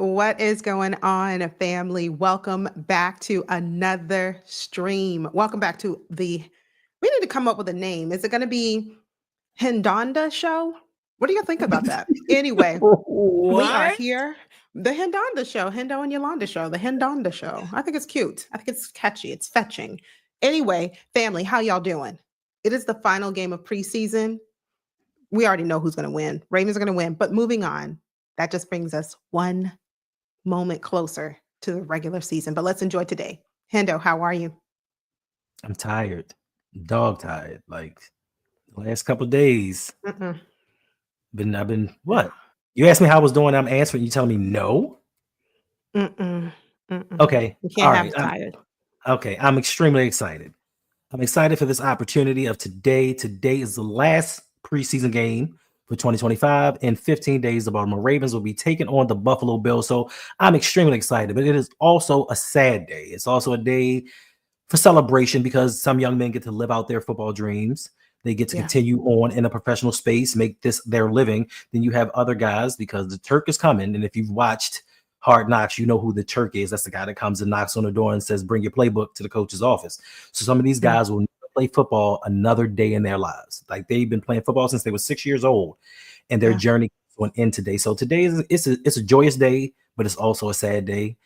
What is going on, family? Welcome back to another stream. Welcome back to we need to come up with a name. Is it going to be Hendonda Show? What do you think about that? Anyway, we are What? here. The Hendonda Show, Hendo and Yolanda Show, the Hendonda Show. I think it's cute. I think it's catchy. It's fetching. Anyway, family, how y'all doing? It is the final game of preseason. We already know who's going to win. Ravens are going to win. But moving on, that just brings us one moment closer to the regular season. But let's enjoy today. Hendo, how are you? I'm tired. Dog tired. Like the last couple of days. Mm-mm. I've been what? You asked me how I was doing, I'm answering, you telling me no? Mm-mm. Mm-mm. Okay. You can't All have right. it tired. Okay. I'm extremely excited. I'm excited for this opportunity of today. Today is the last preseason game for 2025. In 15 days, the Baltimore Ravens will be taking on the Buffalo Bills. So I'm extremely excited, but it is also a sad day. It's also a day for celebration because some young men get to live out their football dreams. They get to continue on in a professional space, make this their living. Then you have other guys because the Turk is coming. And if you've watched Hard Knocks, you know who the Turk is. That's the guy that comes and knocks on the door and says, bring your playbook to the coach's office. So some of these guys will never play football another day in their lives. Like they've been playing football since they were 6 years old, and their journey went in today. So today it's a joyous day, but it's also a sad day,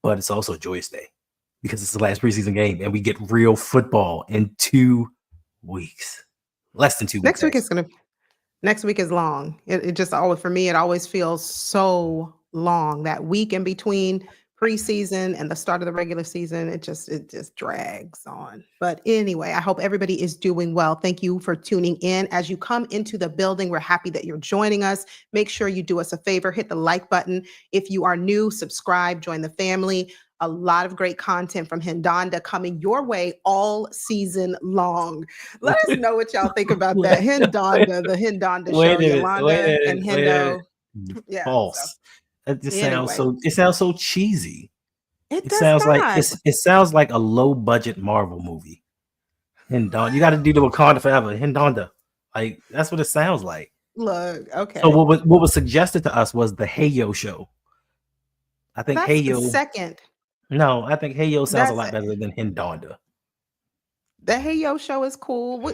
but it's also a joyous day because it's the last preseason game and we get real football in 2 weeks. Less than 2 weeks. Next week is long. It just always, for me, it always feels so long. That week in between preseason and the start of the regular season, it just drags on. But anyway, I hope everybody is doing well. Thank you for tuning in. As you come into the building, we're happy that you're joining us. Make sure you do us a favor, hit the like button. If you are new, subscribe, join the family. A lot of great content from Hendonda coming your way all season long. Let us know what y'all think about that. Hendonda, the Hendonda Show, Yolanda and Hendo. Yeah, false. That just Anyway. sounds so cheesy. It sounds not. like it sounds like a low budget Marvel movie. Hendonda, you got to do the Wakanda Forever. Hendonda, like that's what it sounds like. Look, okay. So what was suggested to us was the Hey Yo Show. I think That's Hey Yo second. No, I think Hey Yo sounds a lot better than Hendonda. The Hey Yo Show is cool. We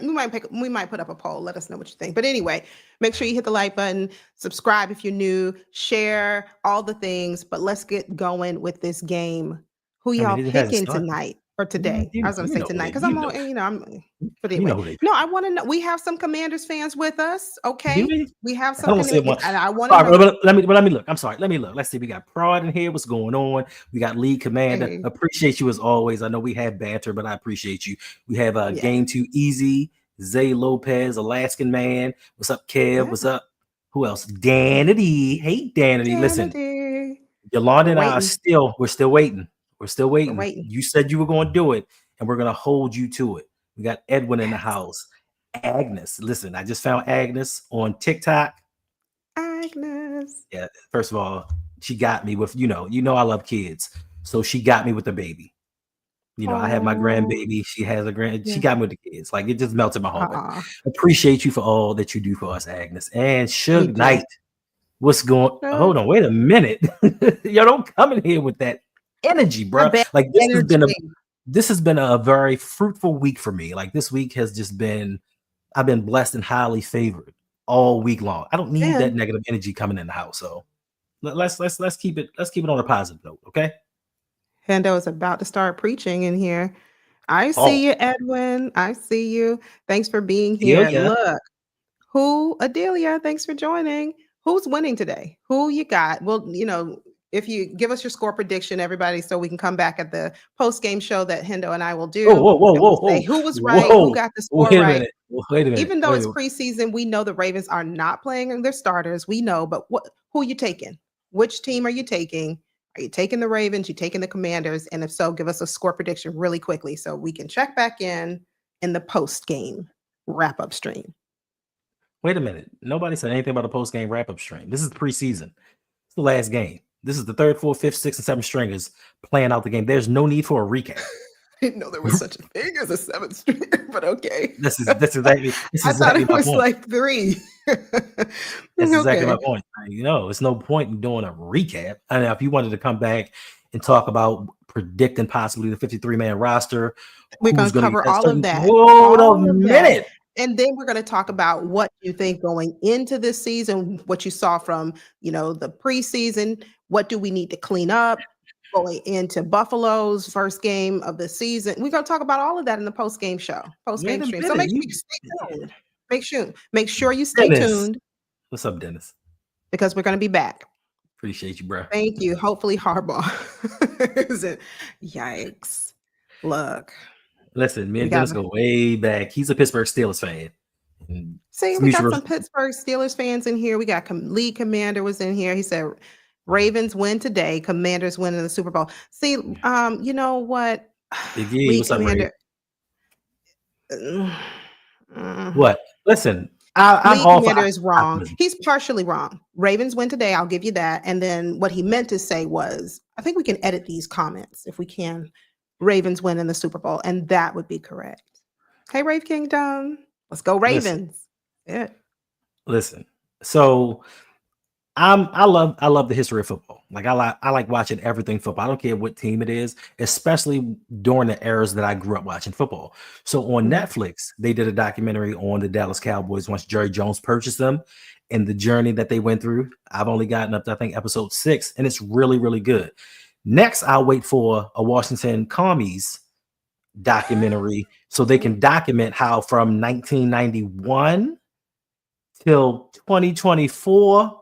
might put up a poll. Let us know what you think. But anyway, make sure you hit the like button, subscribe if you're new, share all the things. But let's get going with this game. Who y'all picking tonight or today? I was going to say tonight because I'm on. But anyway, no, I want to know. We have some Commanders fans with us. Okay, we have some. I want to know. Let me look. I'm sorry. Let me look. Let's see. We got Prod in here. What's going on? We got Lead Commander. Hey. Appreciate you as always. I know we had banter, but I appreciate you. We have Game Too Easy, Zay Lopez, Alaskan Man. What's up, Kev? Yeah. What's up? Who else? Danity. Hey, Danity. Listen, Yolanda and I we're still waiting. We're still waiting. You said you were going to do it, and we're going to hold you to it. We got Edwin in the house. Agnes. Listen, I just found Agnes on TikTok. Agnes. Yeah. First of all, she got me with, you know, I love kids. So she got me with the baby. You know, I have my grandbaby. She has she got me with the kids. Like it just melted my heart. Appreciate you for all that you do for us, Agnes. And Suge Knight. What's going on? Hold on. Wait a minute. Y'all don't come in here with that energy, bro. Like this has been a very fruitful week for me. Like this week has just been, I've been blessed and highly favored all week long. I don't need that negative energy coming in the house. So let's keep it on a positive note, okay? Hendo is about to start preaching in here. I see you, Edwin. I see you. Thanks for being here. Look, Adelia, thanks for joining. Who's winning today? Who you got? Well, you know, if you give us your score prediction, everybody, so we can come back at the post-game show that Hendo and I will do. Whoa. Who was right? Who got the score right? Wait a minute. Even though it's preseason, we know the Ravens are not playing their starters. We know, but who are you taking? Which team are you taking? Are you taking the Ravens? You taking the Commanders? And if so, give us a score prediction really quickly so we can check back in the post-game wrap-up stream. Wait a minute. Nobody said anything about a post-game wrap-up stream. This is preseason. It's the last game. This is the 3rd, 4th, 5th, 6th, and 7th stringers playing out the game. There's no need for a recap. I didn't know there was such a thing as a 7th stringer, but okay. This is exactly. I thought it was like 3. That's exactly my Okay. point. It's no point in doing a recap. And if you wanted to come back and talk about predicting possibly the 53-man roster, We're who's gonna going to get cover that all of certain, that, hold a all of that, minute. and then we're gonna talk about what you think going into this season, what you saw from, the preseason. What do we need to clean up going into Buffalo's first game of the season? We're gonna talk about all of that in the post-game show, Wait post-game a stream. So minute. make sure you stay tuned. Make sure you stay Dennis. tuned What's up, Dennis? because we're gonna be back. Appreciate you, bro. Thank you. Hopefully Harbaugh isn't. Yikes. Look, Listen, me we and got Dennis go way back. He's a Pittsburgh Steelers fan. And See, it's we got mutual. some Pittsburgh Steelers fans in here. We got lead commander was in here. He said Ravens win today, Commanders win in the Super Bowl. See, you know what? Big E, Lead what's up, Ray? commander. mm, What? Listen, I'm Lead all for commander is wrong. optimism. He's partially wrong. Ravens win today. I'll give you that. And then what he meant to say was, I think we can edit these comments if we can. Ravens win in the Super Bowl, and that would be correct. Hey, Rave Kingdom, let's go Listen, Ravens. Yeah. listen. So I love the history of football. Like I like watching everything football. I don't care what team it is, especially during the eras that I grew up watching football. So on Mhm. Netflix, they did a documentary on the Dallas Cowboys once Jerry Jones purchased them and the journey that they went through. I've only gotten up to I think episode 6, and it's really, really good. Next, I'll wait for a Washington Commies documentary so they can document how from 1991 till 2024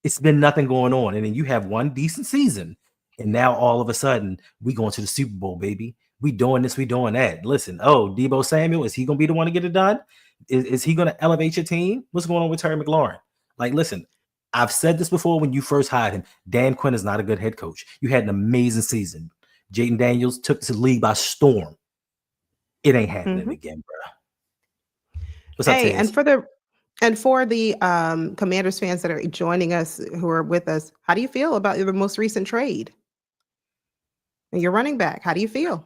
it's been nothing going on. And then you have one decent season. And now all of a sudden, we going to the Super Bowl, baby. We doing this, we doing that. Listen, Debo Samuel, is he going to be the one to get it done? Is he going to elevate your team? What's going on with Terry McLaurin? Like, listen, I've said this before when you first hired him. Dan Quinn is not a good head coach. You had an amazing season. Jaden Daniels took the league by storm. It ain't happening Mhm. again, bro. What's up, Hey, Taz? and for the Commanders fans that are joining us, who are with us, how do you feel about the most recent trade? And your running back, how do you feel?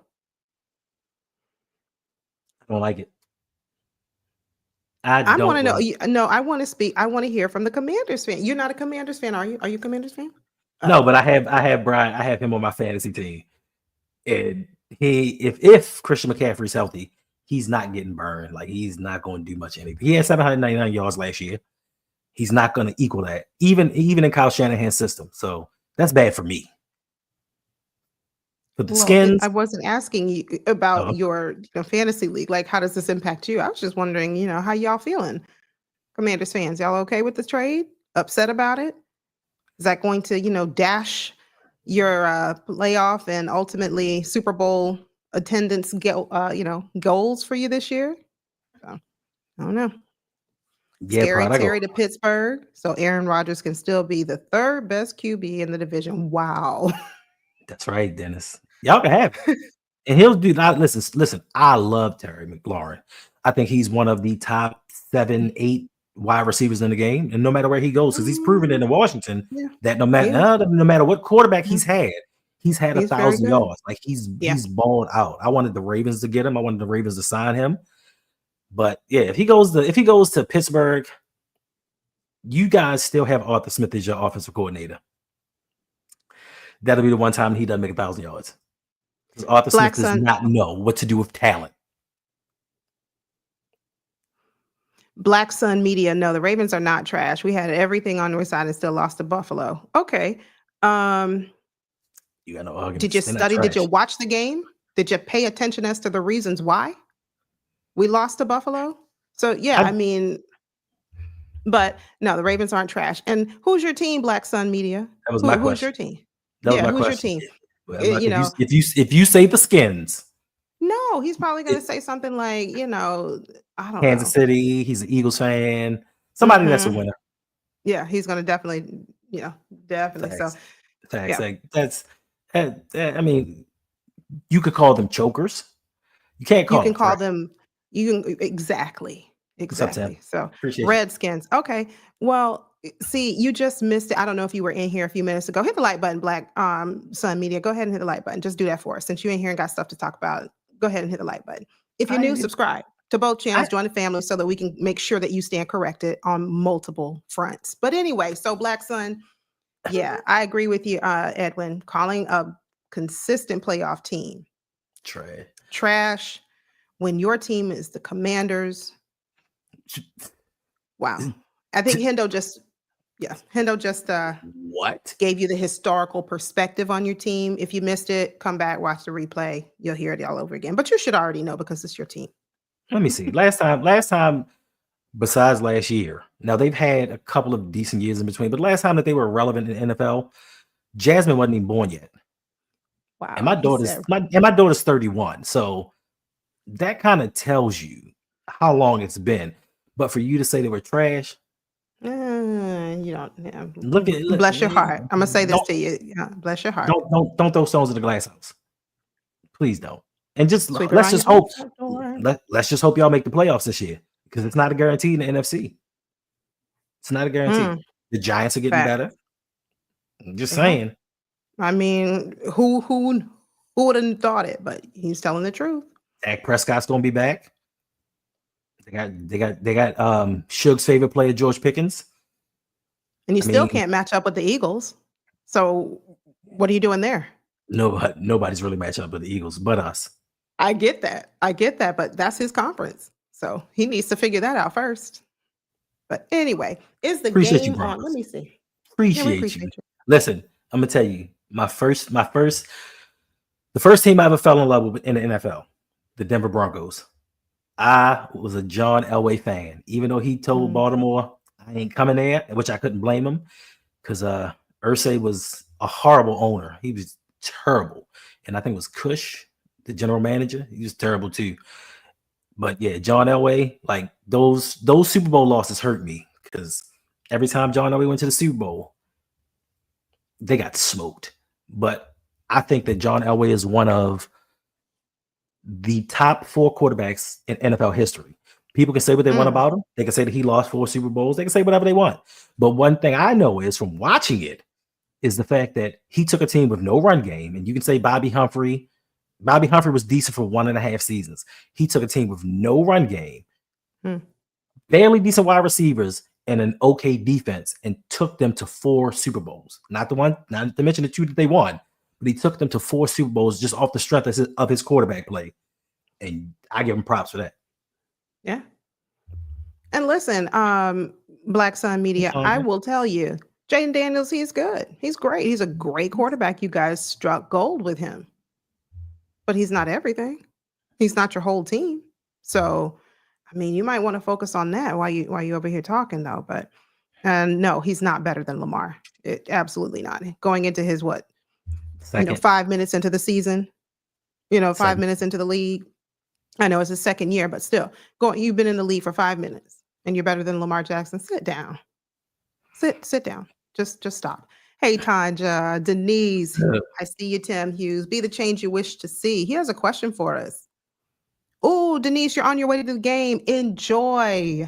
I don't like it. I I want to don't know. like No, I want to speak. I want to hear from the Commanders fan. You're not a Commanders fan, are you? Are you a Commanders fan? No, Oh, but I have Brian, I have him on my fantasy team. And if Christian McCaffrey's healthy, he's not getting burned. Like he's not going to do much anything. He had 799 yards last year. He's not going to equal that, even in Kyle Shanahan's system. So that's bad for me. For the well, I Skins, wasn't asking you about uh, your fantasy league. Like, how does this impact you? I was just wondering, how y'all feeling, Commanders fans? Y'all okay with the trade? Upset about it? Is that going to, dash your playoff and ultimately Super Bowl attendance goals for you this year? So, I don't know. yeah, Scary pride. I go. Terry to Pittsburgh, so Aaron Rodgers can still be the third best QB in the division. Wow. That's right, Dennis. Y'all can have it. And he'll do that. Listen. I love Terry McLaurin. I think he's one of the top 7, 8 wide receivers in the game. And no matter where he goes, because he's proven it in Washington Yeah, that yeah, no matter what quarterback yeah. he's had He's very 1,000 good. yards. Like he's Yeah. balled out. I wanted the Ravens to get him. I wanted the Ravens to sign him. But yeah, if he goes to Pittsburgh, you guys still have Arthur Smith as your offensive coordinator. That'll be the one time he doesn't make 1,000 yards. Because Arthur Smith Black does Sun, not know what to do with talent. Black Sun Media. No, the Ravens are not trash. We had everything on our side and still lost to Buffalo. Okay. You got no Did you arguments. They're not study? Did you trash. watch the game? Did you pay attention as to the reasons why we lost to Buffalo? So yeah, I I, mean, but no, the Ravens aren't trash. And who's your team, Black Sun Media? that was my Who's your question. team? That was Yeah, my who's your question. team? Well, You know, if you say the Skins, no, he's probably going it, to say something like, I don't Kansas know. City, he's an Eagles fan, somebody that's a Hmm. winner. Yeah, he's going to definitely, definitely. So Facts, facts. yeah, Like I mean, you could call them chokers. You can't you call can them call trash. them. Exactly, What's up, Tim? exactly. So Appreciate you. Redskins. Okay. Well, see, you just missed it. I don't know if you were in here a few minutes ago. Hit the like button, Black Sun Media. Go ahead and hit the like button. Just do that for us. Since you in here and got stuff to talk about, go ahead and hit the like button. If you're I new, ain't, subscribe. to both channels, join the family so that we can make sure that you stand corrected on multiple fronts. But anyway, so Black Sun, yeah, I agree with you, Edwin. Calling a consistent playoff team trash when your team is the Commanders. Wow. I think Hendo just what gave you the historical perspective on your team. If you missed it, come back, watch the replay. You'll hear it all over again. But you should already know because it's your team. Let me see. Last time, besides last year, now they've had a couple of decent years in between, but last time that they were relevant in the NFL, Jasmine wasn't even born yet. Wow. And my daughter's 31. So that kind of tells you how long it's been. But for you to say they were trash, you don't. Yeah. Look, bless your heart. I'm gonna say this to you. Yeah, bless your heart. Don't throw stones in the glass house. Please don't. And let's just hope y'all make the playoffs this year because it's not a guarantee in the NFC. It's not a guarantee. The Giants are getting better. I'm just saying. I mean, who would have thought it? But he's telling the truth. Dak Prescott's gonna be back. They got Suge's favorite player, George Pickens. And you still can't match up with the Eagles. So what are you doing there? Nobody's really matching up with the Eagles but us. I get that, but that's his conference. So he needs to figure that out first. But anyway, is the game on? Let me see. Appreciate you. Listen, I'm gonna tell you, the first team I ever fell in love with in the NFL, the Denver Broncos. I was a John Elway fan, even though he told Baltimore I ain't coming there, which I couldn't blame him because Irsay was a horrible owner. He was terrible. And I think it was Cush, the general manager. He was terrible too. But yeah, John Elway, like those Super Bowl losses hurt me because every time John Elway went to the Super Bowl, they got smoked. But I think that John Elway is one of the top 4 quarterbacks in NFL history. People can say what they want about him. They can say that he lost 4 Super Bowls. They can say whatever they want. But one thing I know is from watching it is the fact that he took a team with no run game. And you can say Bobby Humphrey was decent for 1.5 seasons. He took a team with no run game, barely decent wide receivers, and an okay defense, and took them to 4 Super Bowls. Not to mention the 2 that they won, but he took them to 4 Super Bowls just off the strength of his quarterback play. And I give him props for that. Yeah. And listen, Black Sun Media, I will tell you, Jaden Daniels, he's good. He's great. He's a great quarterback. You guys struck gold with him. But he's not everything. He's not your whole team. So, I mean, you might want to focus on that while you over here talking, though. But no, he's not better than Lamar. Absolutely not. Going into his 5 minutes into the season, 5 minutes into the league. I know it's his second year, but still, you've been in the league for 5 minutes and you're better than Lamar Jackson. Sit down. Sit down. Just stop. Hey, Tanja, Denise, I see you, Tim Hughes. Be the change you wish to see. He has a question for us. Oh, Denise, you're on your way to the game. Enjoy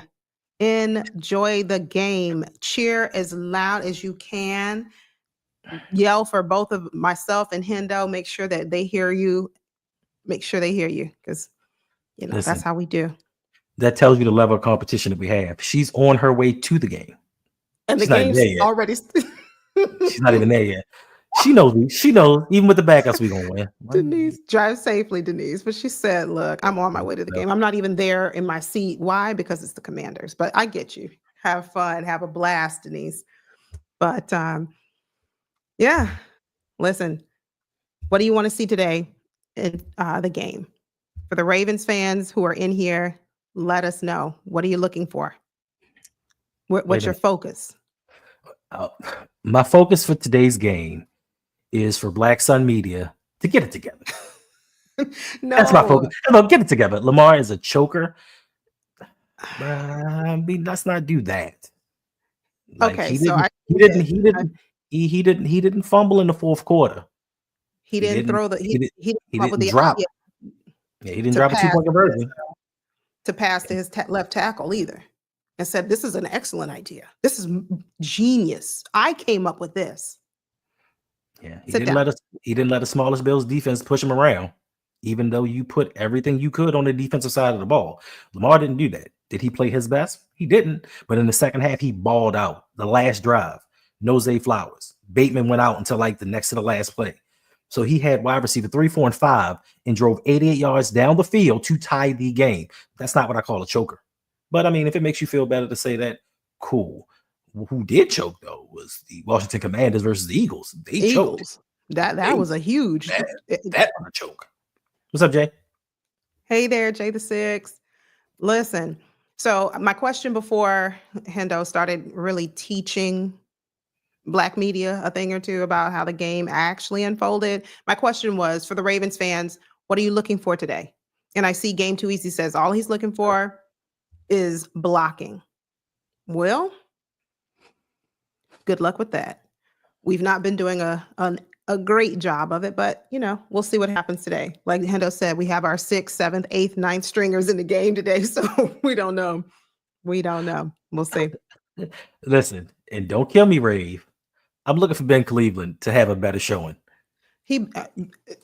the game. Cheer as loud as you can. Yell for both of myself and Hendo. Make sure that they hear you. Make sure they hear you because, listen, that's how we do. That tells you the level of competition that we have. She's on her way to the game. And the game's already... She's not even there yet. She knows. Even with the backups, we're going to win. Denise, drive safely, Denise. But she said, look, I'm on my way to the game. I'm not even there in my seat. Why? Because it's the Commanders. But I get you. Have fun. Have a blast, Denise. But yeah, listen, what do you want to see today in the game? For the Ravens fans who are in here, let us know. What are you looking for? What's your focus? My focus for today's game is for Black Sun Media to get it together. No. That's my focus. No, get it together. Lamar is a choker. Let's not do that. Okay, he didn't fumble in the fourth quarter. He didn't drop a 2-point conversion to pass to his left tackle either, and said, "This is an excellent idea. This is genius. I came up with this." Yeah, he didn't let the smallest Bills defense push him around. even though you put everything you could on the defensive side of the ball. Lamar didn't do that. Did he play his best? He didn't. But in the second half, he balled out. The last drive, no Zay Flowers. Bateman went out until like the next to the last play. So he had wide receiver 3, 4, and 5 and drove 88 yards down the field to tie the game. That's not what I call a choker. But I mean, if it makes you feel better to say that, cool. Who did choke though was the Washington Commanders versus the Eagles. They choked. Eagles. That was a huge. That was a choke. What's up, Jay? Hey there, Jay the Six. Listen, so my question before Hendo started really teaching Black media a thing or two about how the game actually unfolded. My question was for the Ravens fans, what are you looking for today? And I see Game Too Easy says all he's looking for is blocking. Well, good luck with that. We've not been doing a great job of it, but we'll see what happens today. Like Hendo said, we have our 6th, 7th, 8th, 9th stringers in the game today, so we don't know. We'll see. Listen, and don't kill me, Rave. I'm looking for Ben Cleveland to have a better showing. He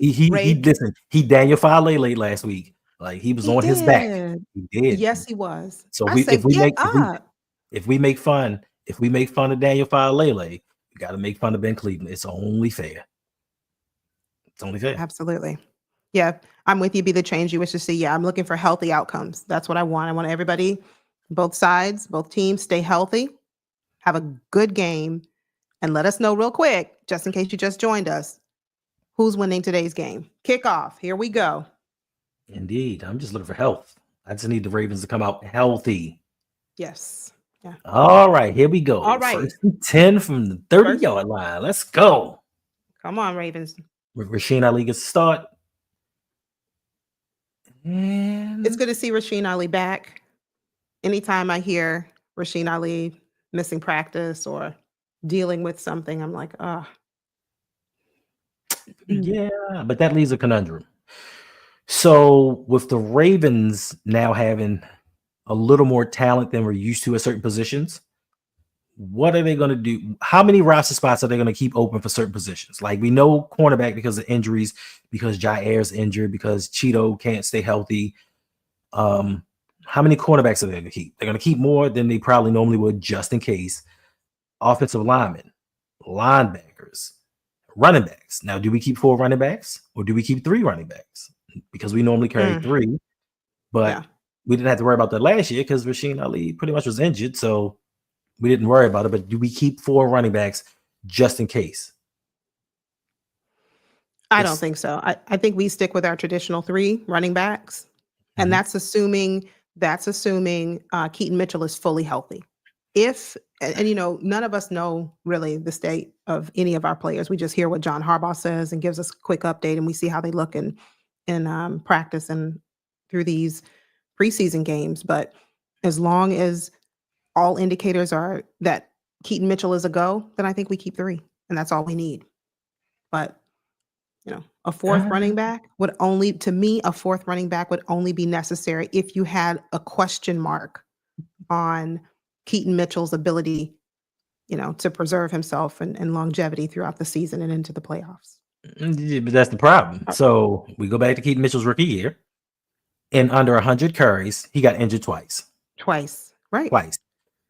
listen. He Daniel Fale late last week. Like he was on his back. He did. Yes, he was. So if we make fun of Daniel Fale, we got to make fun of Ben Cleveland. It's only fair. Absolutely. Yeah, I'm with you. Be the change you wish to see. Yeah, I'm looking for healthy outcomes. That's what I want. I want everybody, both sides, both teams, stay healthy, have a good game, and let us know real quick, just in case you just joined us, who's winning today's game. Kickoff. Here we go. Indeed. I'm just looking for health. I just need the Ravens to come out healthy. Yes. Yeah. All right, here we go. All right. 1st and 10 from the 30-yard line. Let's go. Come on, Ravens. Rasheen Ali gets to start. And it's good to see Rasheen Ali back. Anytime I hear Rasheen Ali missing practice or dealing with something, I'm like, yeah, but that leaves a conundrum. So with the Ravens now having a little more talent than we're used to at certain positions, what are they going to do? How many roster spots are they going to keep open for certain positions? Like we know cornerback because of injuries, because Jair's injured, because Cheeto can't stay healthy. How many cornerbacks are they going to keep? They're going to keep more than they probably normally would just in case. Offensive linemen, linebackers, running backs. Now, do we keep 4 running backs or do we keep 3 running backs? Because we normally carry 3, but we didn't have to worry about that last year because Rasheen Ali pretty much was injured. So we didn't worry about it, but do we keep 4 running backs just in case? I don't think so. I think we stick with our traditional 3 running backs, and that's assuming Keaton Mitchell is fully healthy. None of us know really the state of any of our players. We just hear what John Harbaugh says and gives us a quick update, and we see how they look in practice and through these preseason games. But as long as all indicators are that Keaton Mitchell is a go, then I think we keep 3, and that's all we need. But a 4th running back would only be necessary if you had a question mark on Keaton Mitchell's ability, to preserve himself and longevity throughout the season and into the playoffs. Yeah, but that's the problem. So we go back to Keaton Mitchell's rookie year. In under 100 carries, he got injured twice. Right? Twice.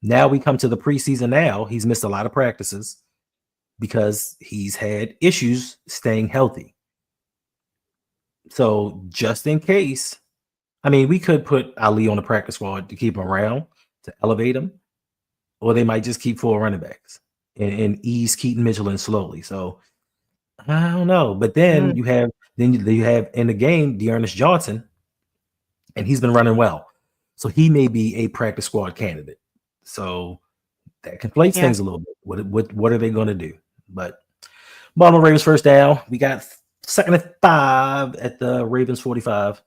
Now we come to the preseason now. He's missed a lot of practices because he's had issues staying healthy. So just in case, I mean, we could put Ali on the practice squad to keep him around, to elevate him, or they might just keep 4 running backs and ease Keaton Mitchell in slowly. So I don't know. But then you have in the game Dearness Johnson, and he's been running well. So he may be a practice squad candidate. So that conflates things a little bit. What are they going to do? But Baltimore Ravens first down. We got 2nd and 5 at the Ravens 45.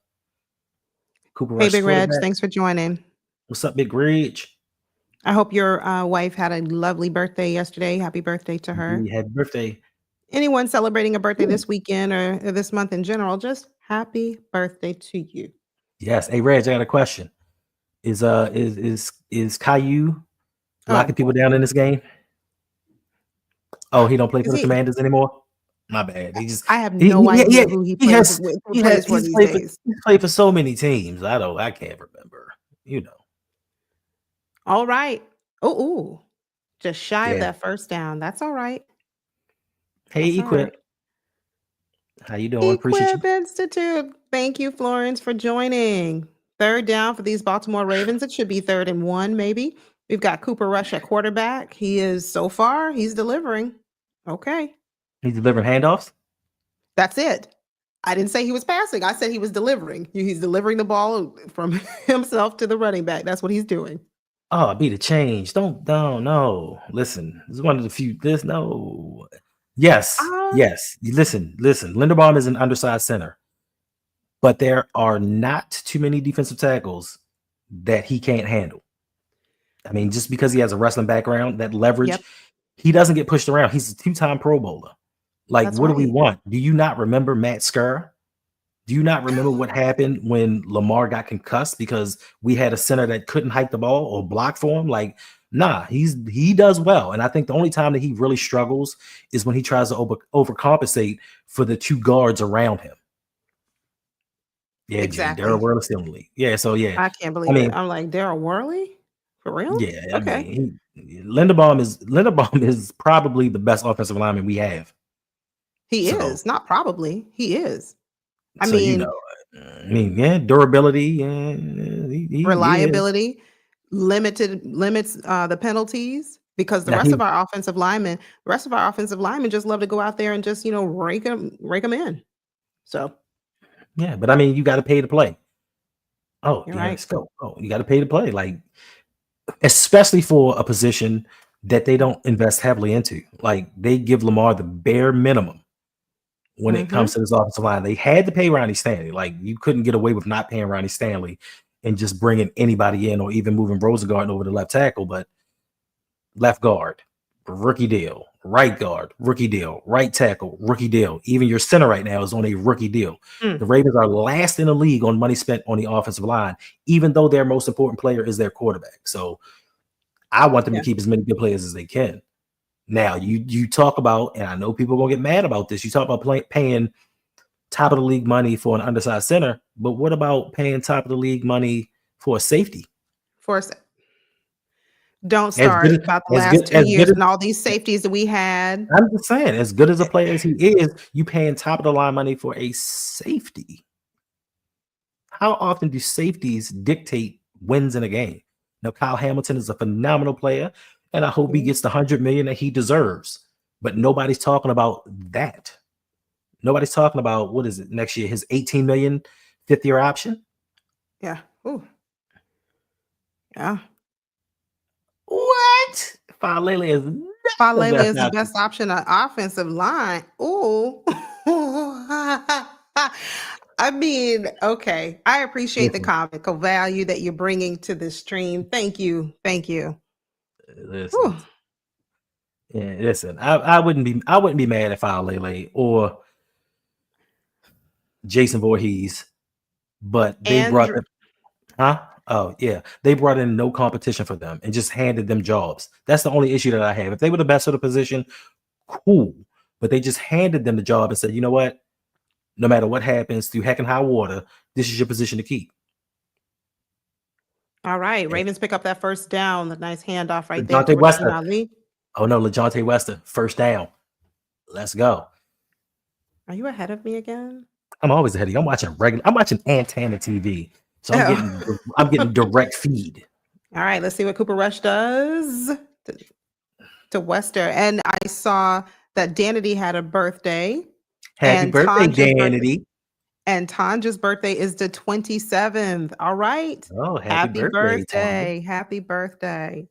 Cooper Rush. Hey, Big Reg, thanks for joining. What's up, Big Reg? I hope your wife had a lovely birthday yesterday. Happy birthday to her. Happy birthday. Anyone celebrating a birthday this weekend or this month in general, just happy birthday to you. Yes. Hey, Reg, I got a question. Is Caillou locking people down in this game? Oh, he don't play for the Commanders anymore? My bad. I have no idea who he he plays has with, who he has plays for these days. he's played for so many teams. I can't remember. You know. All right. Oh, ooh, just shy of Yeah. that first down. That's all right. Hey, That's all right. Equip. How you doing? Appreciate you. Equip Institute. Thank you, Florence, for joining. Third down for these Baltimore Ravens. It should be 3rd and 1, maybe. We've got Cooper Rush at quarterback. He is so far, he's delivering. Okay. He's delivering handoffs. That's it. I didn't say he was passing. I said he was delivering. He's delivering the ball from himself to the running back. That's what he's doing. Oh, be the change. Don't no. Listen, this is one of the few. This no. Yes, Uh, yes. Listen. Linderbaum is an undersized center, but there are not too many defensive tackles that he can't handle. I mean, just because he has a wrestling background, that leverage, yep, he doesn't get pushed around. He's a 2-time Pro Bowler. Like, that's what do we right. want? Do you not remember Matt Skur? Do you not remember what happened when Lamar got concussed because we had a center that couldn't hike the ball or block for him? Like, nah, he does well. And I think the only time that he really struggles is when he tries to overcompensate for the 2 guards around him. Yeah, G. Daryl Exactly. Worley's still in the league. Yeah, so yeah. I can't I believe it. mean, I'm like, Daryl Worley? For real? yeah, I Okay. mean, Linderbaum is probably the best offensive lineman we have. He So, is. Not probably. He is. I so you mean, know, yeah, durability, yeah, he is. reliability, limits the penalties because Now he the rest of our offensive linemen just love to go out there and just, rake them in. So, Yeah, but I mean, you got to pay to play. Oh, you're yeah, right. let's go. Oh, you got to pay to play, like especially for a position that they don't invest heavily into. Like they give Lamar the bare minimum when it comes Mhm. to this offensive line. They had to pay Ronnie Stanley. Like you couldn't get away with not paying Ronnie Stanley and just bringing anybody in, or even moving Rosengarten over to left tackle. But left guard, rookie deal. Right guard, rookie deal. Right tackle, rookie deal. Even your center right now is on a rookie deal. Mm. The Ravens are last in the league on money spent on the offensive line, even though their most important player is their quarterback. So I want them to Yeah. keep as many good players as they can. Now, you talk about, and I know people are gonna get mad about this. You talk about paying top of the league money for an undersized center, but what about paying top of the league money for a safety? For a sec. Don't As start good about the as last good 2 as good years as and all these safeties that we had. I'm just saying, as good as a player as he is, you paying top of the line money for a safety. How often do safeties dictate wins in a game? Now, Kyle Hamilton is a phenomenal player, and I hope he Mhm. gets the $100 million that he deserves. But nobody's talking about that. Nobody's talking about what is it next year? His $18 million fifth-year option. Yeah. Ooh. Yeah. What? Falele is not the Falele best is the option. best option on offensive line. Ooh. I mean, okay. I appreciate the Listen, comical value that you're bringing to this stream. Thank you. Thank you. listen, Whew. yeah, listen. I wouldn't be mad if Falele or Jason Voorhees, but they And brought them, huh? Oh yeah, they brought in no competition for them and just handed them jobs. That's the only issue that I have. If they were the best of the position, cool. But they just handed them the job and said, you know what? No matter what happens through heck and high water, this is your position to keep. all right. And Ravens pick up that first down. The nice handoff right there to LeJohntay Rasheem Wester. Ali. Oh no, LeJohntay Wester, first down. Let's go. Are you ahead of me again? I'm always ahead of you. I'm watching antenna TV. So I'm Oh. getting I'm getting direct feed. All right. Let's see what Cooper Rush does to Wester. And I saw that Danity had a birthday, Happy and birthday, Danity. Tanja's birthday is the 27th. All right. Oh, happy Happy birthday, Tanya. birthday. Happy birthday.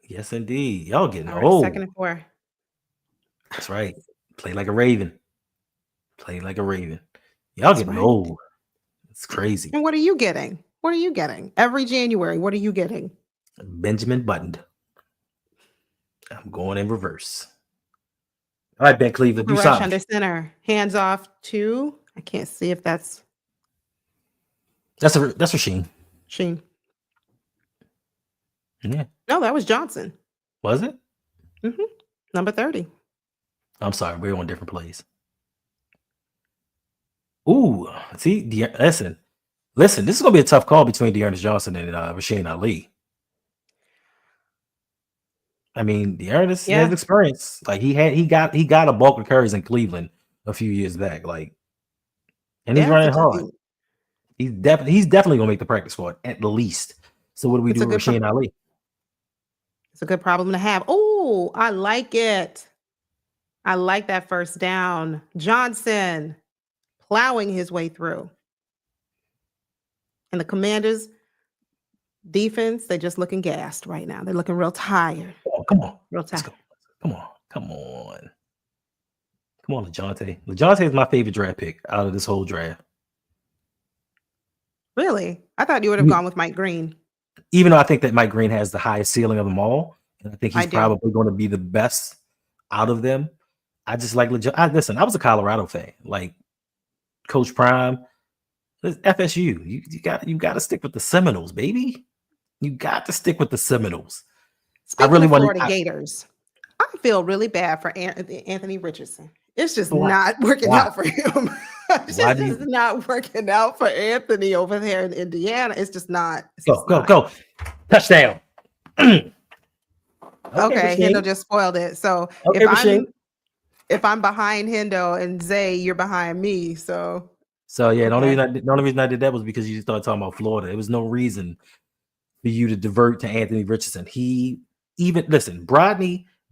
Yes, indeed. Y'all getting All right, old. 2nd and 4. That's right. Play like a Raven. Play like a Raven. Y'all That's getting right. old. It's crazy. And what are you getting? What are you getting? Every January, what are you getting? Benjamin Buttoned. I'm going in reverse. All right, Ben Cleveland, Cooper do Rush something. under center. Hands off to, I can't see if that's That's Rasheen. Sheen. Yeah. No, that was Johnson. Was it? Mhm. Number 30. I'm sorry, we're on different plays. Ooh, see, listen. This is gonna be a tough call between Dearness Johnson and Rasheen Ali. I mean, Dearness Yeah. has experience. Like he got a bulk of carries in Cleveland a few years back. Like, and he's Yeah. running hard. He's definitely gonna make the practice squad at least. So what do we do with Rasheen Ali? It's a good problem to have. Oh, I like it. I like that first down. Johnson plowing his way through. And the Commanders defense, they're just looking gassed right now. They're looking real tired. Oh, come on. Real tired. Let's go. Come on. Come on. Come on, LeJounte. LeJounte is my favorite draft pick out of this whole draft. Really? I thought you would have gone with Mike Green. Even though I think that Mike Green has the highest ceiling of them all, and I think he's probably going to be the best out of them. I just like listen, I was a Colorado fan. Like Coach Prime, FSU. You got to stick with the Seminoles, baby. You got to stick with the Seminoles. Speaking I really of Florida Gators, I feel really bad for Anthony Richardson. It's just not working out for him. It's just not working out for Anthony over there in Indiana. It's just not. Go. Touchdown. Okay, Hendo just spoiled it. So if I'm behind Hendo and Zay, you're behind me. So yeah, the only reason I did that was because you started talking about Florida. There was no reason for you to divert to Anthony Richardson.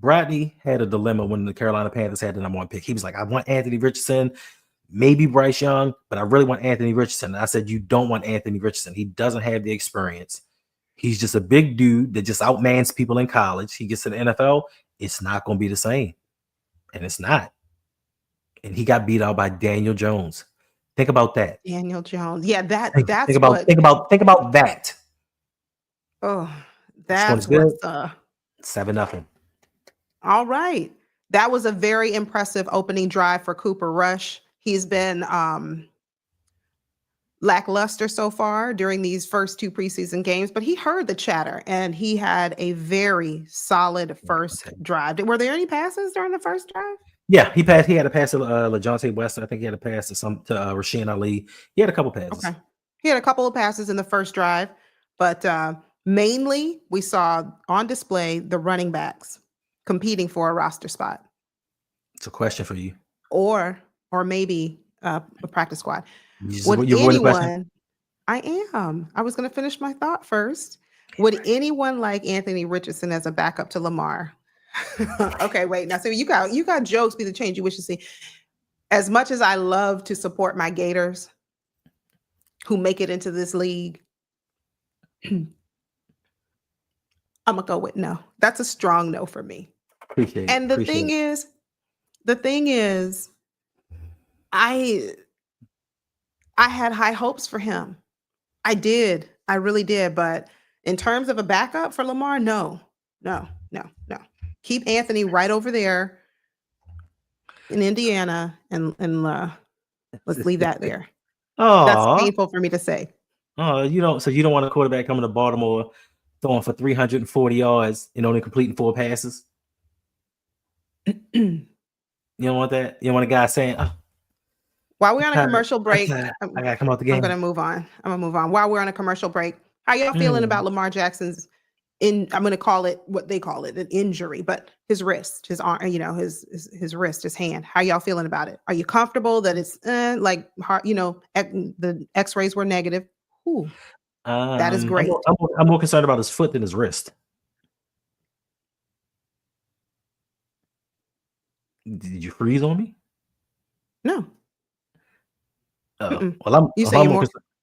Brodney had a dilemma when the Carolina Panthers had the number 1 pick. He was like, I want Anthony Richardson, maybe Bryce Young, but I really want Anthony Richardson. And I said, you don't want Anthony Richardson. He doesn't have the experience. He's just a big dude that just outmans people in college. He gets to the NFL, it's not going to be the same. And it's not. And he got beat out by Daniel Jones. Think about that. Daniel Jones. Yeah, that's think about that. Oh, that's what's 7-0. All right. That was a very impressive opening drive for Cooper Rush. He's been lackluster so far during these first 2 preseason games, but he heard the chatter and he had a very solid first drive. Were there any passes during the first drive? Yeah, he had a pass to LeJounte Weston. I think he had a pass to Rasheen Ali. He had a couple passes. Okay. He had a couple of passes in the first drive, but mainly we saw on display the running backs competing for a roster spot. It's a question for you. Or maybe a practice squad. Would anyone? I am. I was going to finish my thought first. Would anyone like Anthony Richardson as a backup to Lamar? Okay, wait. Now, so you got jokes be the change you wish to see. As much as I love to support my Gators who make it into this league, I'm gonna go with no. That's a strong no for me. And the thing is, I had high hopes for him. I did. I really did. But in terms of a backup for Lamar, no. Keep Anthony right over there in Indiana and let's leave that there. Oh, that's painful for me to say. Oh, you don't want a quarterback coming to Baltimore throwing for 340 yards and only completing 4 passes? You don't want that? You don't want a guy saying, oh, while we're on a commercial break, I gotta come out the game. I'm gonna move on. While we're on a commercial break, how y'all feeling about Lamar Jackson's I'm gonna call it what they call it, an injury, but his wrist, his arm, his wrist, his hand. How y'all feeling about it? Are you comfortable that it's like hard, the x-rays were negative? Ooh, that is great. I'm more concerned about his foot than his wrist. Did you freeze on me? No. Well,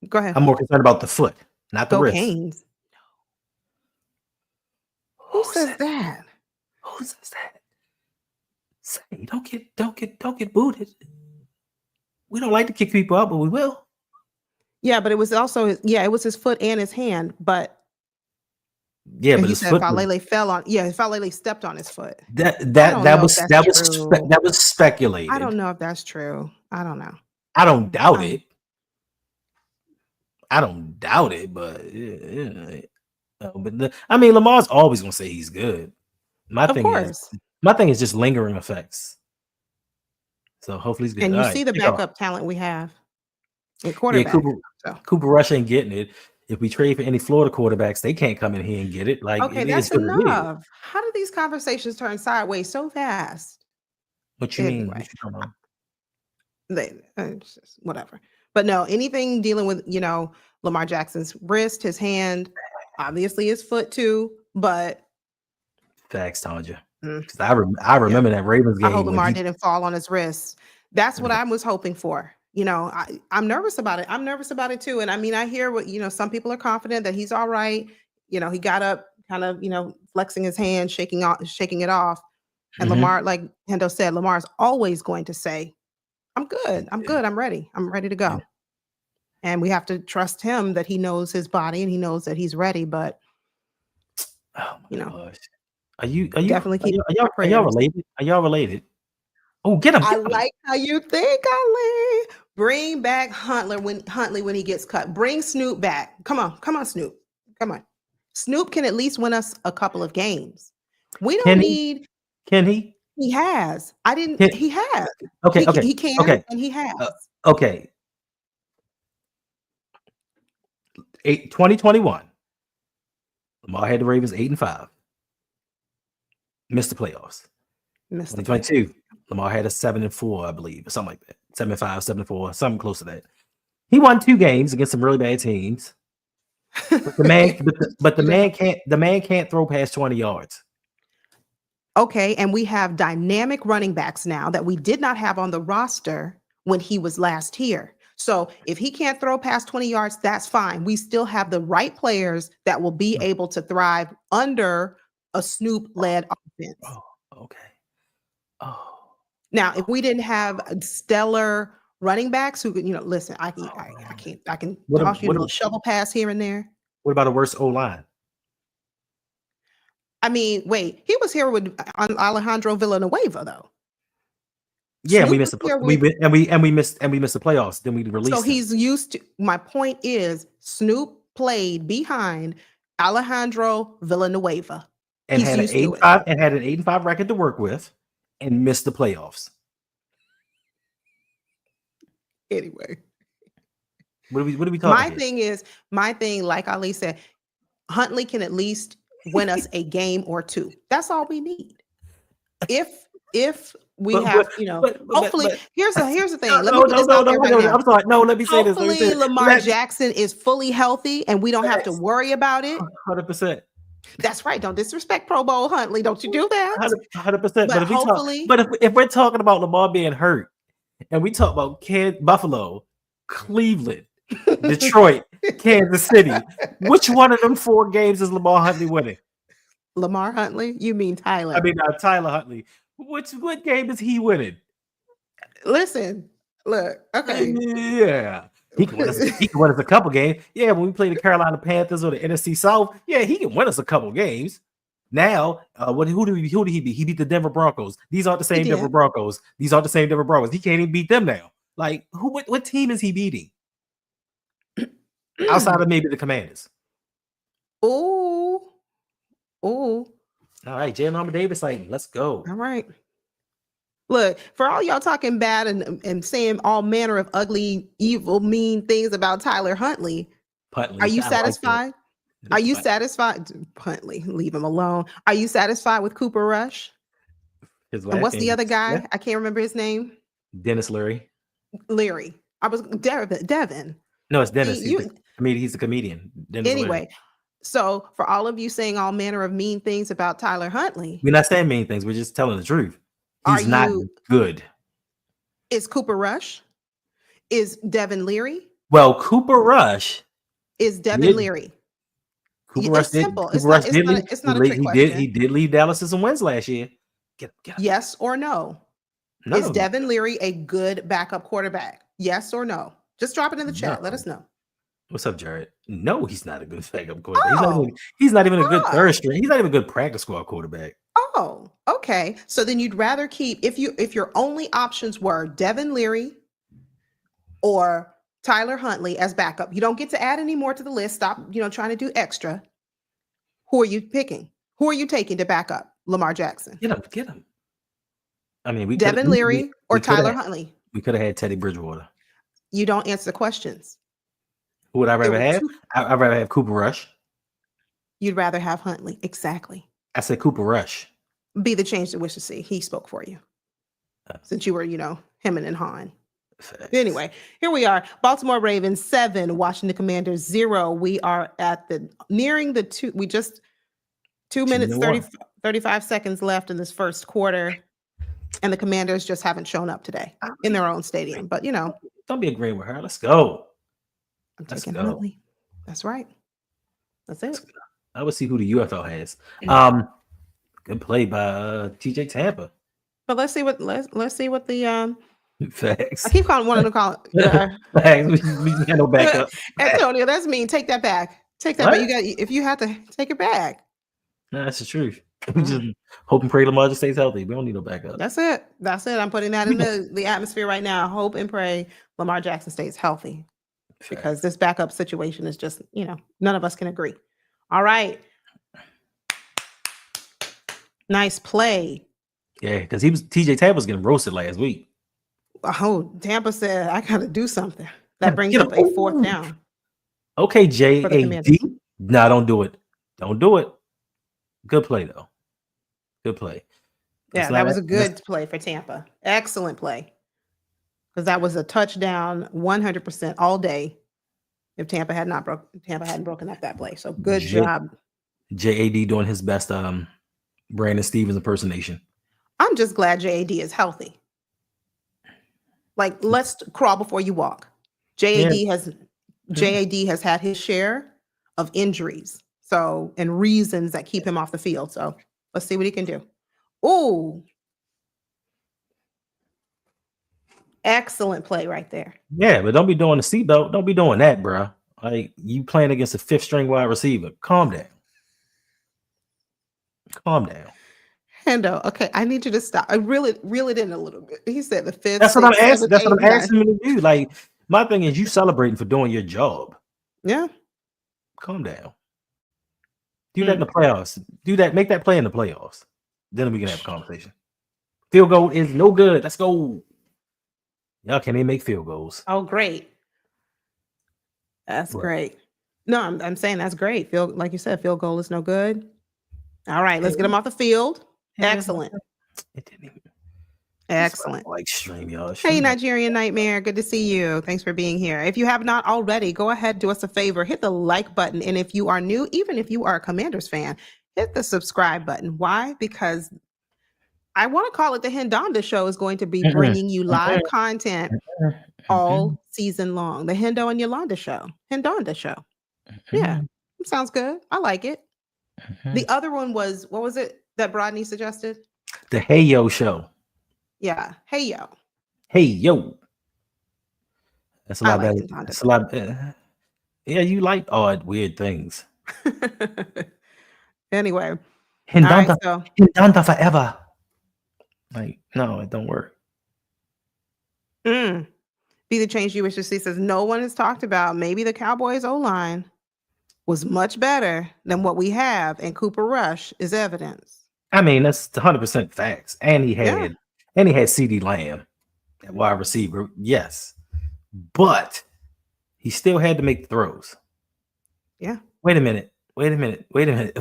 go ahead. I'm more concerned about the foot, not the wrist. Canes. Who says that? Who says that? Say, don't get booted. We don't like to kick people out, but we will. Yeah, but it was also it was his foot and his hand, but but his foot. Falele fell on. Yeah, Falele stepped on his foot. That was speculated. I don't know if that's true. I don't know. I don't doubt it. I don't doubt it, but Lamar's always gonna say he's good. My thing is, My thing is just lingering effects. So hopefully he's good. And All you right, see the kick off. backup talent we have at Yeah, quarterback. So Cooper Rush ain't getting it. If we trade for any Florida quarterbacks, they can't come in here and get it. Like okay, it is that's what it is. enough. How do these conversations turn sideways so fast? What you mean? What Anyway, you talking about? it's just whatever. But no, anything dealing with Lamar Jackson's wrist, his hand, obviously his foot too. But Facts, Tanja. mm, Because I yeah, remember that Ravens I hope game when Lamar he. didn't fall on his wrist. That's what I was hoping for. I'm nervous about it. I'm nervous about it too. And I mean, I hear what some people are confident that he's all right. He got up, kind of flexing his hand, shaking it off. And Mhm. Lamar, like Hendo said, Lamar's always going to say, I'm good. I'm good. I'm ready. I'm ready to go. Yeah. And we have to trust him that he knows his body and he knows that he's ready. But Oh my you know, gosh. Are you are you definitely are keep y'all, are our y'all are y'all prayers. related? Are y'all related? Oh, get him! I Get him! like how you think, Ali. Bring back Huntley when he gets cut. Bring Snoop back. Come on, Snoop. Come on. Snoop can at least win us a couple of games. We don't Can he? need. Can he? He has. I didn't. Can, He has. okay. He Okay. he can Okay. and he has. Okay. 2021. Lamar had the Ravens 8-5. Missed the playoffs. Missed the 2022. Lamar had a 7-4, I believe, or something like that. 7-5, 7-4, something close to that. He won 2 games against some really bad teams. But the man can't throw past 20 yards. Okay, and we have dynamic running backs now that we did not have on the roster when he was last here. So if he can't throw past 20 yards, that's fine. We still have the right players that will be able to thrive under a Snoop-led offense. Oh, okay. Oh. Now, if we didn't have stellar running backs who could, listen, I can toss you a little shovel pass here and there. What about a worse O-line? I mean, wait, he was here with Alejandro Villanueva, though. Yeah, Snoop we missed we missed the playoffs. Then we released So him. he's used to. My point is, Snoop played behind Alejandro Villanueva. And He's had an used to it. 8-5 record to work with, and missed the playoffs. Anyway, What are we talking? My thing, like Ali said, Huntley can at least win us a game or two. That's all we need. If we have, hopefully, here's the thing. Let me put this out there right now. I'm sorry. No, let me say this. Hopefully, Lamar Jackson is fully healthy and we don't have to worry about it. 100%. That's right. Don't disrespect Pro Bowl Huntley. Don't you do that. 100%. But hopefully, if we're talking about Lamar being hurt, and we talk about Buffalo, Cleveland, Detroit, Kansas City, which one of them 4 games is Lamar Huntley winning? Lamar Huntley? You mean Tyler? I mean Tyler Huntley. What game is he winning? Listen, look, okay. Yeah. He can win us a couple games. Yeah, when we play the Carolina Panthers or the NFC South, yeah, he can win us a couple games. Now, who did he beat? He beat the Denver Broncos. These aren't the same Denver Broncos. He can't even beat them now. Like, what team is he beating? Outside of maybe the Commanders. Ooh. All right, Jalen Armour Davis, let's go. All right. Look, for all y'all talking bad and saying all manner of ugly, evil, mean things about Tyler Huntley, are you satisfied? Are you satisfied? Huntley, leave him alone. Are you satisfied with Cooper Rush? And what's the other guy? Yeah. I can't remember his name. Dennis Leary. I was Devin. No, it's Dennis. He's a comedian. Dennis anyway, Leary. So for all of you saying all manner of mean things about Tyler Huntley, we're not saying mean things. We're just telling the truth. He's not good. Is Cooper Rush? Is Devin Leary? Well, Cooper Rush is Devin Leary. Cooper Rush did. Simple. Cooper Rush did. It's not a trick question. He did lead Dallas to some wins last year. Get him. Yes or no? No. Is Devin Leary a good backup quarterback? Yes or no? Just drop it in the chat. Let us know. What's up, Jared? No, he's not a good backup quarterback. He's not even a good third string. He's not even a good practice squad quarterback. Oh, okay. So then you'd rather keep if your only options were Devin Leary or Tyler Huntley as backup. You don't get to add any more to the list. Stop, trying to do extra. Who are you picking? Who are you taking to back up? Lamar Jackson? Get him. Get him. I mean, we could Devin Leary or Tyler Huntley? We could have had Teddy Bridgewater. You don't answer the questions. Who would I There rather were have? two. I'd rather have Cooper Rush. You'd rather have Huntley. Exactly. I said Cooper Rush. Be the change to wish to see. He spoke for you. Since you were, hemming and hawing. Anyway, here we are. Baltimore Ravens 7, Washington Commanders 0. We are at nearing the 2 minutes, 35 seconds left in this first quarter. And the Commanders just haven't shown up today in their own stadium. But, don't be agreeing with her. Let's go. I'm taking Huntley. That's right. That's it. I would see who the UFL has. Good play by TJ Tampa. But let's see what the Facts. I keep wanting to call it. Facts. We got no backup. Antonio, that's mean. Take that back. Take that back. If you have to take it back. No, that's the truth. We just hope and pray Lamar just stays healthy. We don't need no backup. That's it. I'm putting that in the atmosphere right now. Hope and pray Lamar Jackson stays healthy. Facts. Because this backup situation is just, none of us can agree. All right. Nice play. Yeah, because TJ Tampa was getting roasted last week. Oh, Tampa said, I got to do something. That brings up a fourth down. Okay, JAD. No, don't do it. Don't do it. Good play, though. Good play. Yeah, that was a good play for Tampa. Excellent play. Because that was a touchdown 100% all day if Tampa hadn't broken up that play. So good job. JAD doing his best Brandon Stevens impersonation. I'm just glad JAD is healthy. Like, let's crawl before you walk. JAD has had his share of injuries. So, and reasons that keep him off the field. So let's see what he can do. Ooh. Excellent play right there. Yeah, but don't be doing the seatbelt. Don't be doing that, bro. Like, you playing against a fifth string wide receiver. Calm down. Calm down. Hendo, okay, I need you to stop. I really didn't a little bit. He said the fifth. That's what I'm asking. That's what I'm asking him to do. Like, my thing is, you celebrating for doing your job. Yeah. Calm down. Do that in the playoffs. Do that. Make that play in the playoffs. Then we can have a conversation. Field goal is no good. Let's go. Y'all can't even make field goals. Oh, great. That's great. No, I'm saying that's great. Like you said, field goal is no good. All right, let's get them off the field. Excellent. It didn't even. Excellent. Like stream, y'all. Hey, Nigerian Nightmare. Good to see you. Thanks for being here. If you have not already, go ahead, do us a favor, hit the like button. And if you are new, even if you are a Commanders fan, hit the subscribe button. Why? Because I want to call it the Hendo Show is going to be bringing you live content all season long. The Hendo and Yolanda Show. Hendo Show. Yeah, sounds good. I like it. The other one was, what was it that Brodney suggested? The Hey Yo Show. Yeah. Hey Yo. Hey Yo. That's a lot better. That's a lot. Yeah, you like odd, weird things. Anyway. Hindanta forever. Like, no, it don't work. Be the change you wish to see says no one has talked about. Maybe the Cowboys O-line was much better than what we have, and Cooper Rush is evidence. I mean, that's 100% facts. And he had CeeDee Lamb at wide receiver, yes. But he still had to make the throws. Yeah. Wait a minute. Thank you. Wait a minute.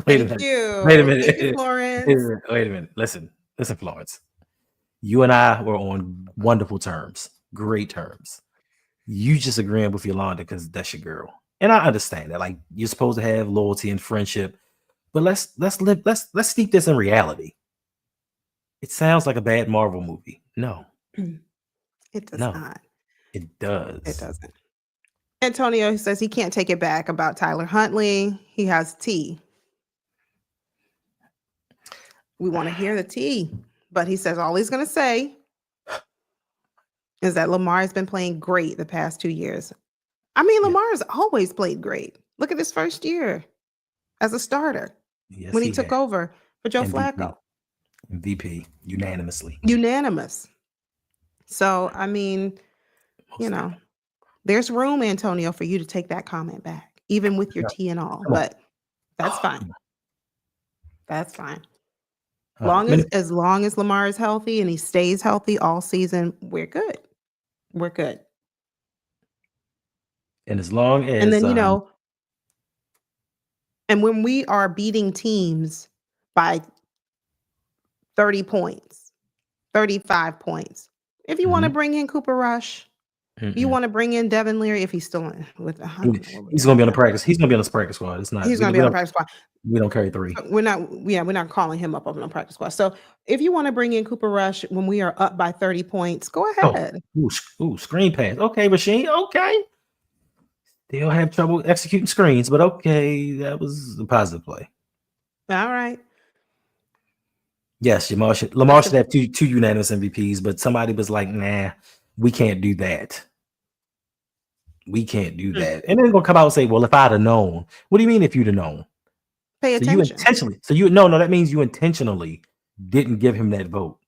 Thank you, Florence. Wait a minute. Listen, Florence. You and I were on wonderful terms, great terms. You just agreeing with Yolanda because that's your girl. And I understand that. Like, you're supposed to have loyalty and friendship. But let's steep this in reality. It sounds like a bad Marvel movie. No. It does not. It does. It doesn't. Antonio says he can't take it back about Tyler Huntley. He has tea. We want to hear the tea. But he says all he's going to say is that Lamar has been playing great the past 2 years. I mean, Lamar has always played great. Look at his first year as a starter when he took over for Joe Flacco. MVP, unanimously. Unanimous. So, I mean, there's room, Antonio, for you to take that comment back, even with your tea and all. But that's fine. That's fine. All right. As long as Lamar is healthy and he stays healthy all season, we're good. We're good. And as long And as then, and when we are beating teams by 30 points, 35 points, if you want to mhm, bring in Cooper Rush, you mm-mm. want to bring in Devin Leary if he's still in with I don't know what we He's got gonna be on the there. practice. He's gonna be on the practice squad. It's not. He's going to be on the practice squad. We don't carry three. We're not calling him up on the practice squad. So if you want to bring in Cooper Rush when we are up by 30 points, go Oh, ahead. screen pass. Okay, machine. Okay. They'll have trouble executing screens, but okay, that was a positive play. All right. Yes, Lamar should have two unanimous MVPs, but somebody was like, nah, we can't do that. We can't do that. And then they're gonna come out and say, well, if I'd have known. What do you mean if you'd have known? Pay So you attention. intentionally, no, that means you intentionally didn't give him that vote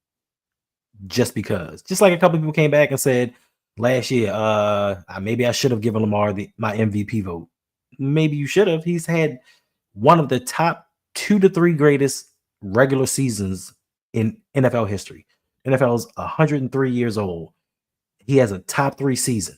just because. Just like a couple of people came back and said last year, maybe I should have given Lamar my MVP vote. Maybe you should have. He's had one of the top 2 to 3 greatest regular seasons in NFL history. NFL is 103 years old. He has a top 3 season.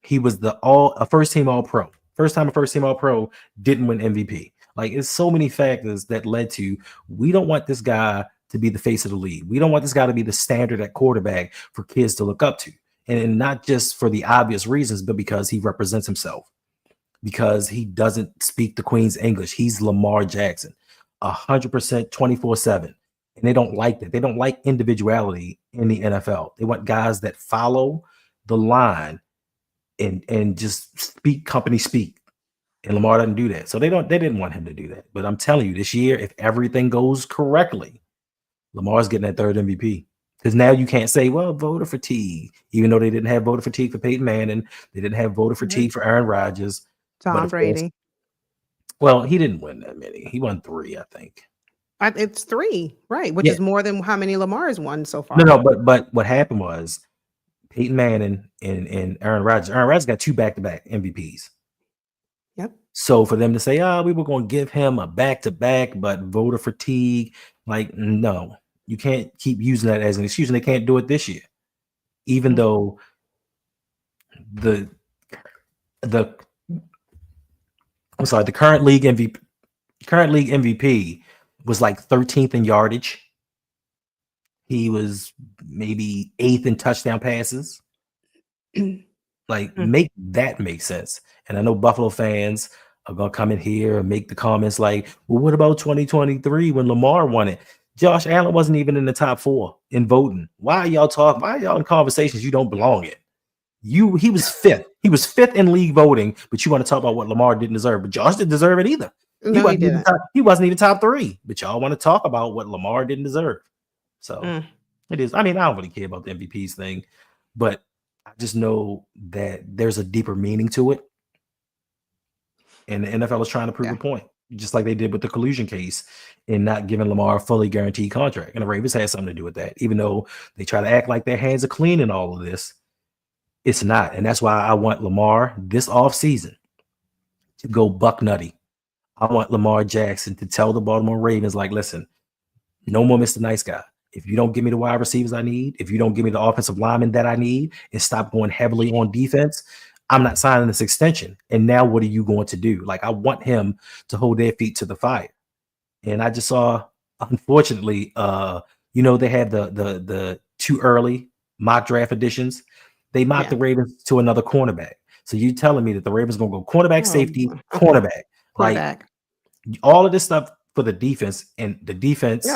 He was a first team All Pro. First time a first team All Pro didn't win MVP. Like, it's so many factors that led to, we don't want this guy to be the face of the league. We don't want this guy to be the standard at quarterback for kids to look up to. And not just for the obvious reasons, but because he represents himself. Because he doesn't speak the Queen's English. He's Lamar Jackson, 100%, 24/7. And they don't like that. They don't like individuality in the NFL. They want guys that follow the line and just speak company speak. And Lamar doesn't do that. So they didn't want him to do that. But I'm telling you, this year, if everything goes correctly, Lamar's getting that third MVP. Because now you can't say, well, voter fatigue, even though they didn't have voter fatigue for Peyton Manning, they didn't have voter fatigue for Aaron Rodgers. Tom Brady. Well, he didn't win that many. He won 3, I think. It's 3, right? Which is more than how many Lamar has won so far. No, but what happened was Peyton Manning and Aaron Rodgers. Aaron Rodgers got 2 back-to-back MVPs. Yep. So for them to say, we were going to give him a back-to-back, but voter fatigue, like, no, you can't keep using that as an excuse, and they can't do it this year, even though the current league MVP was like 13th in yardage. He was maybe 8th in touchdown passes. Like, make that make sense. And I know Buffalo fans are gonna come in here and make the comments like, well, what about 2023 when Lamar won it? Josh Allen wasn't even in the top 4 in voting. Why are y'all talking? Why are y'all in conversations you don't belong in? He was 5th. He was 5th in league voting, but you want to talk about what Lamar didn't deserve. But Josh didn't deserve it either. No, he didn't. He wasn't even top 3, but y'all want to talk about what Lamar didn't deserve. So it is. I mean, I don't really care about the MVPs thing, but I just know that there's a deeper meaning to it. And the NFL is trying to prove a point, just like they did with the collusion case in not giving Lamar a fully guaranteed contract. And the Ravens had something to do with that, even though they try to act like their hands are clean in all of this. It's not. And that's why I want Lamar this offseason to go buck nutty. I want Lamar Jackson to tell the Baltimore Ravens, like, listen, no more Mr. Nice Guy. If you don't give me the wide receivers I need, if you don't give me the offensive linemen that I need, and stop going heavily on defense, I'm not signing this extension. And now what are you going to do? Like, I want him to hold their feet to the fire. And I just saw, unfortunately, they had the too early mock draft additions. They mocked the Ravens to another cornerback. So you telling me that the Ravens going to go cornerback, safety, cornerback. Like, all of this stuff for the defense, and the defense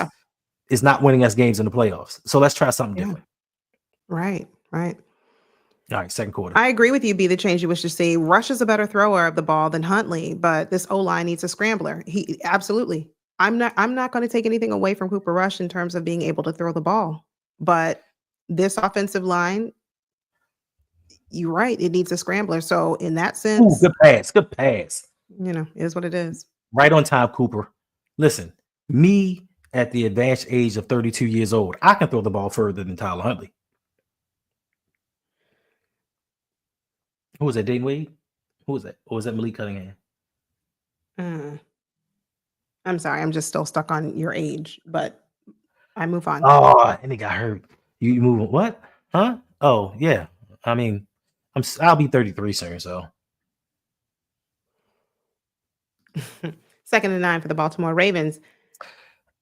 is not winning us games in the playoffs. So let's try something different. Right. All right, second quarter. I agree with you, be the change you wish to see. Rush is a better thrower of the ball than Huntley, but this O-line needs a scrambler. He absolutely. I'm not going to take anything away from Cooper Rush in terms of being able to throw the ball. But this offensive line, you're right, it needs a scrambler. So in that sense, good pass. It is what it is. Right on time, Cooper. Listen, me at the advanced age of 32 years old, I can throw the ball further than Tyler Huntley. Who was that, Dayton Wade? Who was that? Or was that Malik Cunningham? I'm sorry, I'm just still stuck on your age, but I move on. Oh, and he got hurt. You moving what? Huh? Oh, yeah. I mean, I'll be 33 soon, so. Second and 9 for the Baltimore Ravens.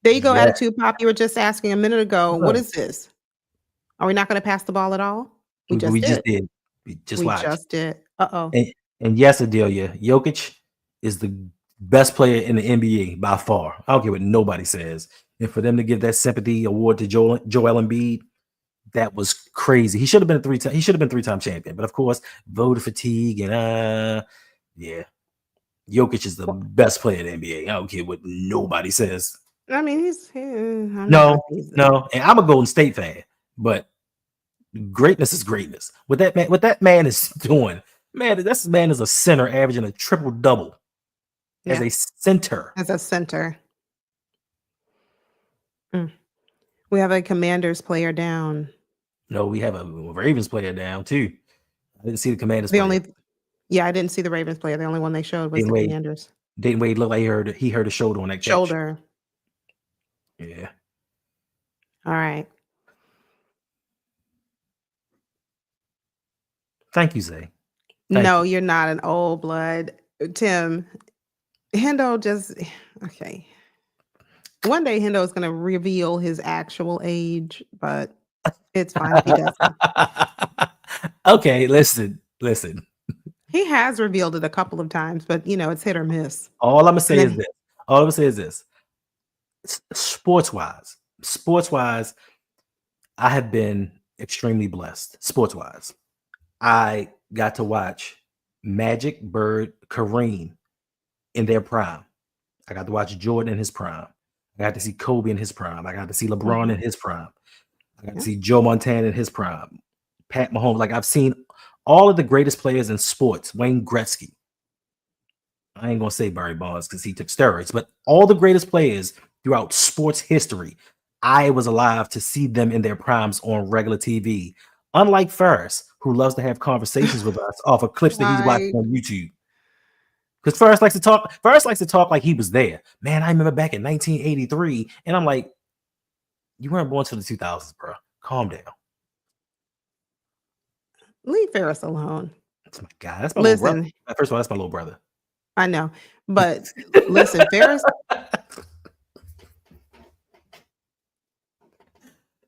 There you go, Yeah. attitude pop. You were just asking a minute ago, what Look, is this? Are we not going to pass the ball at all? We we just just did. did. Just We watch. just did. Uh-oh. And yes, Adelia, Jokic is the best player in the NBA by far. I don't care what nobody says. And for them to give that sympathy award to Joel Embiid, that was crazy. He should have been three-time champion. But of course, voter fatigue and yeah. Jokic is the Well, best player in the NBA. I don't care what nobody says. I mean, I'm not going No, to tease him. no. And I'm a Golden State fan, but greatness is greatness. What that man is doing, man, this man is a center averaging a triple double as Yeah, a center. as a center. Mm. We have a Commanders player down. No, we have a Ravens player down too. I didn't see the Commanders The player. only Yeah, I didn't see the Ravens player. The only one they showed was Dayton the Wade. Commanders. Dayton Wade looked like he hurt his shoulder on that catch. Shoulder. Yeah. All right. Thank you, Zay. No, you're not an old blood. Tim, Hendo just okay. One day Hendo is going to reveal his actual age, but it's fine if he doesn't. Okay, listen. He has revealed it a couple of times, but it's hit or miss. All I'm gonna say is this. Sports-wise, I have been extremely blessed. Sports-wise, I got to watch Magic, Bird, Kareem in their prime. I got to watch Jordan in his prime. I got to see Kobe in his prime. I got to see LeBron in his prime. I got to see Joe Montana in his prime. Pat Mahomes. Like, I've seen all of the greatest players in sports. Wayne Gretzky. I ain't gonna say Barry Bonds because he took steroids, but all the greatest players throughout sports history, I was alive to see them in their primes on regular TV. Unlike Ferris, who loves to have conversations with us off of clips that he's watching on YouTube. Because Ferris likes to talk like he was there. Man, I remember back in 1983, and I'm like, you weren't born till the 2000s, bro. Calm down. Leave Ferris alone. That's my guy. That's my little brother. First of all, that's my little brother. I know, but listen, Ferris.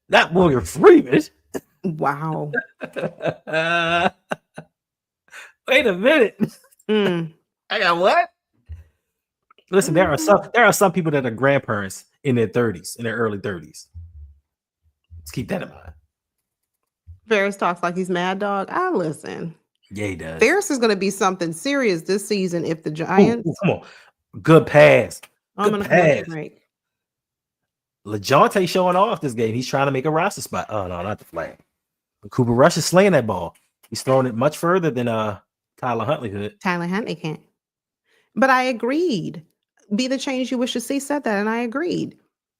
Not Morgan Freeman. Wow. Wait a minute. I got what? Listen, there are some people that are grandparents in their 30s, in their early 30s. Let's keep that in mind. Ferris talks like he's Mad Dog. I listen. Yeah, he does. Ferris is going to be something serious this season if the Giants. Come on. Good pass. I'm going to commercial break. LeJounte showing off this game. He's trying to make a roster spot. Oh, no, not the flag. Cooper Rush is slaying that ball. He's throwing it much further than Tyler Huntley could. Tyler Huntley can't. But I agreed. Be the change you wish to see said that, and I agreed.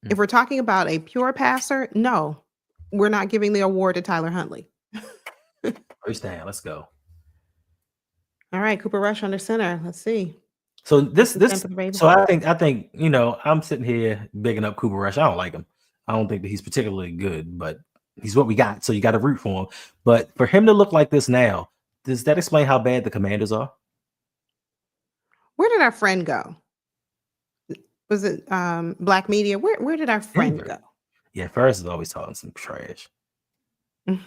If we're talking about a pure passer, no, we're not giving the award to Tyler Huntley. First down, let's go. All right, Cooper Rush under center. Let's see. So I think I'm sitting here bigging up Cooper Rush. I don't like him. I don't think that he's particularly good, but he's what we got. So you got to root for him. But for him to look like this now, does that explain how bad the Commanders are? Where did our friend go? Was it Black Media? Where did our friend go? Yeah, Ferris is always talking some trash. Oh,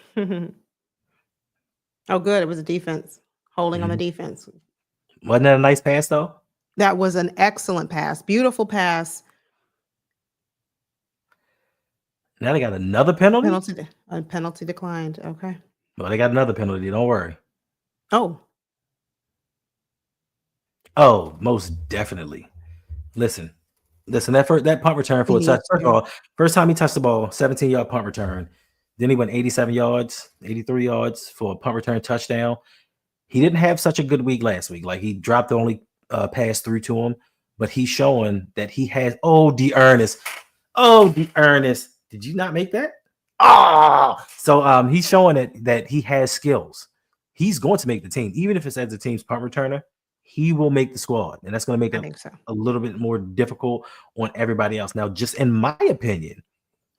good. It was a defense. Holding on the defense. Wasn't that a nice pass, though? That was an excellent pass. Beautiful pass. Now they got another penalty? A penalty declined. Okay. Well, they got another penalty. Don't worry. Oh, most definitely. Listen. That punt return for a touch. First of all, first time he touched the ball, 17-yard punt return. Then he went 87 yards, 83 yards for a punt return touchdown. He didn't have such a good week last week. Like, he dropped the only pass through to him, but he's showing that he has. D'Ernest. Did you not make that? So he's showing that he has skills. He's going to make the team, even if it's as a team's punt returner. He will make the squad, and that's going to make it a little bit more difficult on everybody else. Now, just in my opinion,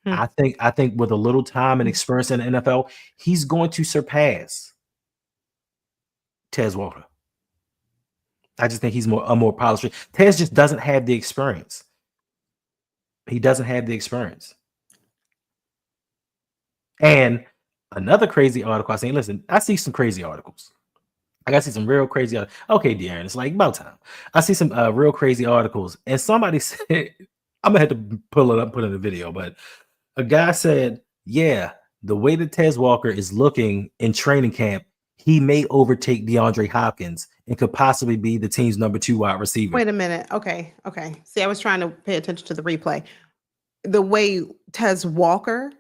Hmm. I think with a little time and experience in the NFL, he's going to surpass Tez Walker. I just think he's a more polished. Tez just doesn't have the experience. He doesn't have the experience. And another crazy article I seen. Listen, I see some crazy articles. I got to see some real crazy. Okay, De'Aaron, it's like about time. I see some real crazy articles, and somebody said, I'm gonna have to pull it up, put in the video, but a guy said, "Yeah, the way that Tez Walker is looking in training camp, he may overtake DeAndre Hopkins and could possibly be the team's number 2 wide receiver." Wait a minute. Okay. Okay. See, I was trying to pay attention to the replay. The way Tez Walker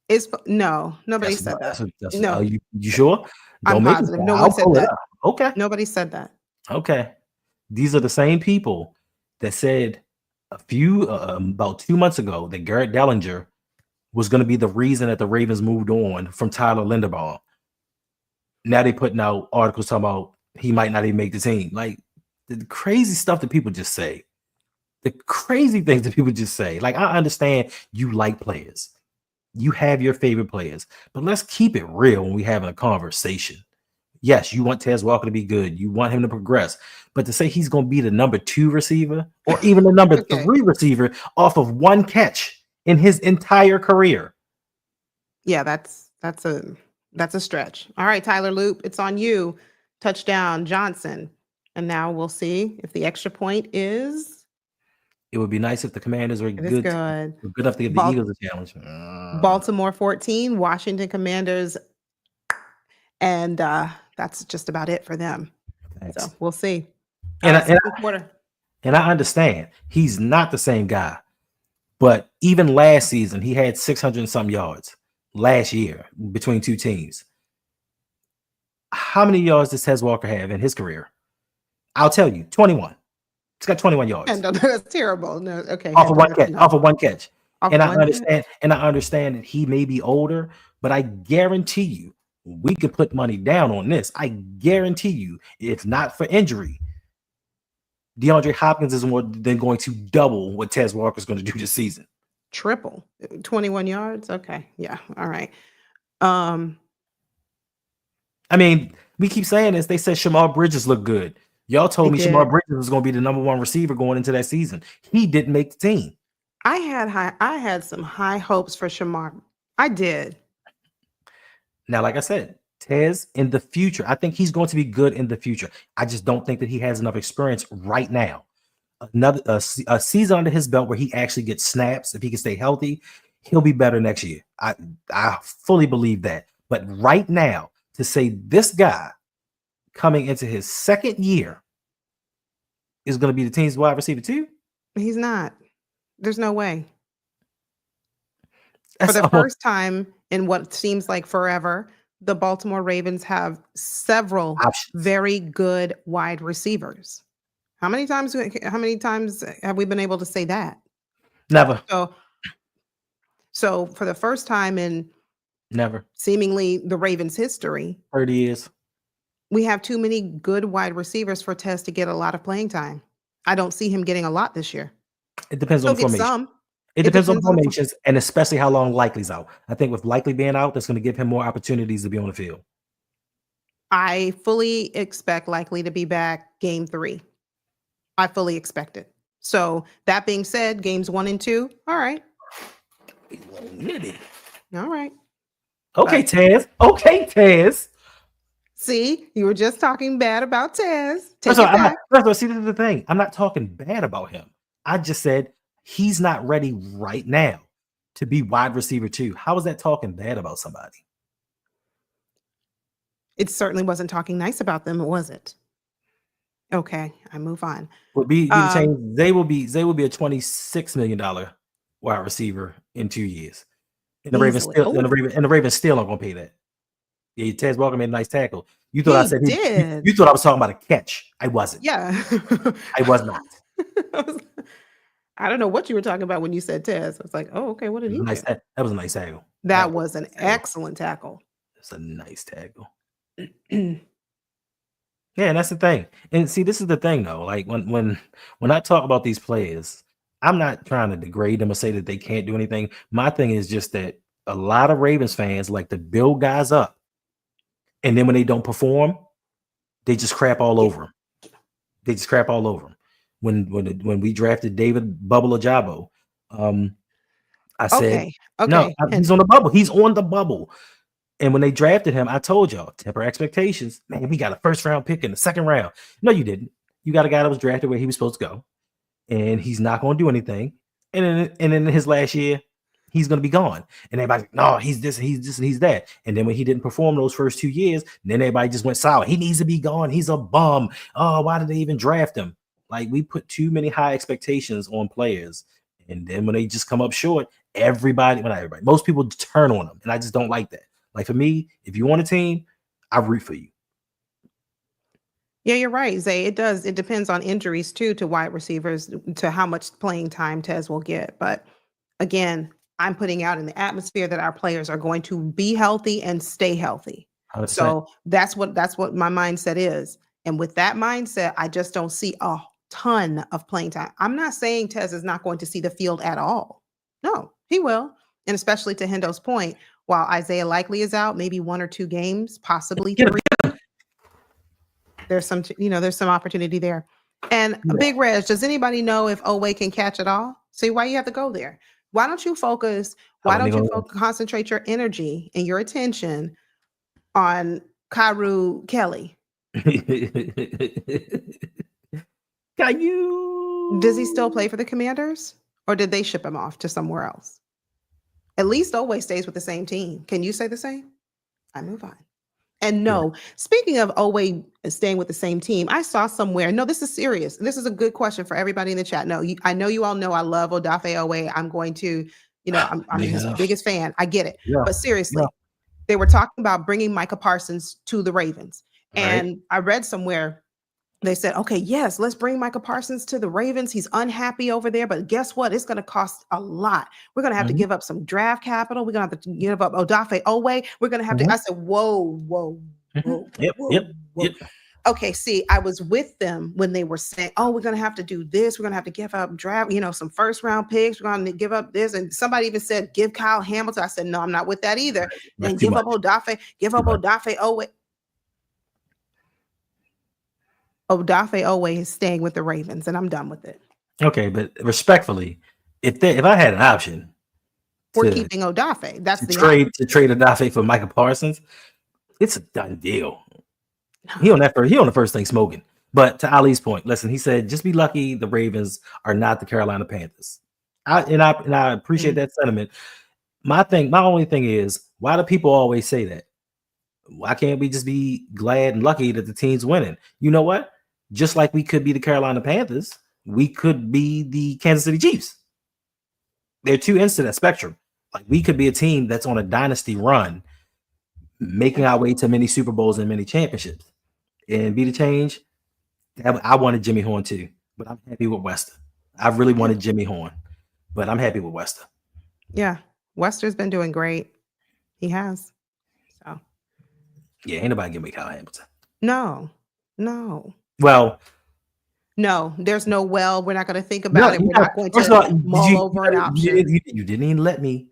is, no, nobody said that. No, You sure? I'm Don't make me. positive. No one I'll said pull it that. up. Okay. Nobody said that. Okay. These are the same people that said about 2 months ago that Garrett Dellinger was going to be the reason that the Ravens moved on from Tyler Linderbaum. Now they putting out articles talking about he might not even make the team. Like the crazy stuff that people just say. The crazy things that people just say. Like, I understand you like players. You have your favorite players, but let's keep it real when we having a conversation. Yes, you want Tez Walker to be good. You want him to progress. But to say he's going to be the number 2 receiver or even the number Okay. 3 receiver off of one catch in his entire career. Yeah, that's a stretch. All right, Tyler Loop, it's on you. Touchdown, Johnson. And now we'll see if the extra point is. It would be nice if the Commanders were It is good. were good enough to give the Eagles a challenge. Baltimore 14, Washington Commanders. And that's just about it for them. Thanks. So we'll see. And All right, second quarter. And I understand he's not the same guy, but even last season he had 600 and some yards last year between two teams. How many yards does Tez Walker have in his career? I'll tell you, 21. He's got 21 yards. And that's terrible. No, okay. Off of one catch. Off of one catch. Off And one I understand that he may be older, but I guarantee you, we could put money down on this. I guarantee you, if not for injury, DeAndre Hopkins is more than going to double what Tez Walker is going to do this season. Triple. 21 yards. Okay. Yeah. All right. I mean, we keep saying this. They said Shamar Bridges looked good. Y'all told me Shamar Bridges was going to be the number 1 receiver going into that season. He didn't make the team. I had some high hopes for Shamar. I did. Now, like I said, Tez in the future, I think he's going to be good in the future. I just don't think that he has enough experience right now. Another a season under his belt where he actually gets snaps, if he can stay healthy, he'll be better next year. I fully believe that. But right now, to say this guy coming into his second year is going to be the team's wide receiver too? He's not. There's no way. That's For the first time in what seems like forever, the Baltimore Ravens have several options. Very good wide receivers. How many times have we been able to say that? Never. So for the first time in never seemingly the Ravens' history, 30 years, we have too many good wide receivers for Tez to get a lot of playing time. I don't see him getting a lot this year. It depends on the formation. It depends on formations, and especially how long Likely's out. I think with Likely being out, that's going to give him more opportunities to be on the field. I fully expect Likely to be back game 3. I fully expect it. So that being said, games 1 and 2, all right. All right. Okay, Tez. Okay, Tez. See, you were just talking bad about Tez. First of all, see, this is the thing. I'm not talking bad about him. I just said he's not ready right now to be wide receiver 2. How is that talking bad about somebody? It certainly wasn't talking nice about them, was it? Okay, I move on. Would be the change. They will be a $26 million wide receiver in 2 years. And the Ravens still aren't going to pay that. Yeah, Tez Walker made a nice tackle. You thought you thought I was talking about a catch. I wasn't. Yeah. I was not. I don't know what you were talking about when you said Tez. I was like, oh, okay, what did he do? That was a nice tackle. That was an excellent tackle. It's a nice tackle. Yeah, and that's the thing. And see, this is the thing though. Like when I talk about these players, I'm not trying to degrade them or say that they can't do anything. My thing is just that a lot of Ravens fans like to build guys up, and then when they don't perform, they just crap all over them. They just crap all over them. When we drafted David Bubble Ajabo, I said, Okay. no, Okay. he's on the bubble. He's on the bubble. And when they drafted him, I told y'all, temper expectations. Man, we got a first round pick in the second round. No, you didn't. You got a guy that was drafted where he was supposed to go, and he's not going to do anything. And in his last year, he's going to be gone. And everybody's like, no, he's this, he's this, and he's that. And then when he didn't perform those first 2 years, then everybody just went sour. He needs to be gone. He's a bum. Oh, why did they even draft him? Like, we put too many high expectations on players. And then when they just come up short, everybody, well, not everybody, most people turn on them. And I just don't like that. Like, for me, if you want a team, I root for you. Yeah, you're right, Zay. It does. It depends on injuries too, to wide receivers, to how much playing time Tez will get. But again, I'm putting out in the atmosphere that our players are going to be healthy and stay healthy. 100%. So that's what my mindset is. And with that mindset, I just don't see a ton of playing time. I'm not saying Tez is not going to see the field at all. No, he will. And especially to Hendo's point, while Isaiah likely is out, maybe 1 or 2 games, possibly Get him, 3. There's some, there's some opportunity there. And Big Reg, does anybody know if Oway can catch it all? See, why you have to go there? Why don't you focus? Why don't you concentrate your energy and your attention on Kyru Kelly? Does he still play for the Commanders, or did they ship him off to somewhere else? At least Oway stays with the same team. Can you say the same? I move on. And no, speaking of Oway staying with the same team, I saw somewhere, no, this is serious. This is a good question for everybody in the chat. No, I know you all know I love Odafe Oway. I'm going to, I'm his biggest fan. I get it. Yeah. But seriously, they were talking about bringing Micah Parsons to the Ravens. And I read somewhere, they said, okay, yes, let's bring Micah Parsons to the Ravens. He's unhappy over there, but guess what? It's going to cost a lot. We're going to have to give up some draft capital. We're going to have to give up Odafe Oway. We're going to have to, I said, whoa. Yep. Okay, see, I was with them when they were saying, oh, we're going to have to do this. We're going to have to give up draft, some first round picks. We're going to give up this. And somebody even said, give Kyle Hamilton. I said, no, I'm not with that either. And give up Odafe Oway. Odafe Oway is staying with the Ravens, and I'm done with it. Okay, but respectfully, if I had an option, we're keeping Odafe. That's the trade Odafe for Micah Parsons. It's a done deal. He on the first thing smoking. But to Ali's point, listen, he said, just be lucky the Ravens are not the Carolina Panthers. I appreciate that sentiment. My only thing is, why do people always say that? Why can't we just be glad and lucky that the team's winning? You know what? Just like we could be the Carolina Panthers, we could be the Kansas City Chiefs. There are two ends to that spectrum. Like, we could be a team that's on a dynasty run, making our way to many Super Bowls and many championships. And be the change. I wanted Jimmy Horn too, but I'm happy with Wester. I really wanted Jimmy Horn, but I'm happy with Wester. Yeah, Wester's been doing great. He has. So. Yeah, ain't nobody give me Kyle Hamilton. No. Well, no, there's no well. We're not going to think about it. We're not going to mull over an option. You didn't even let me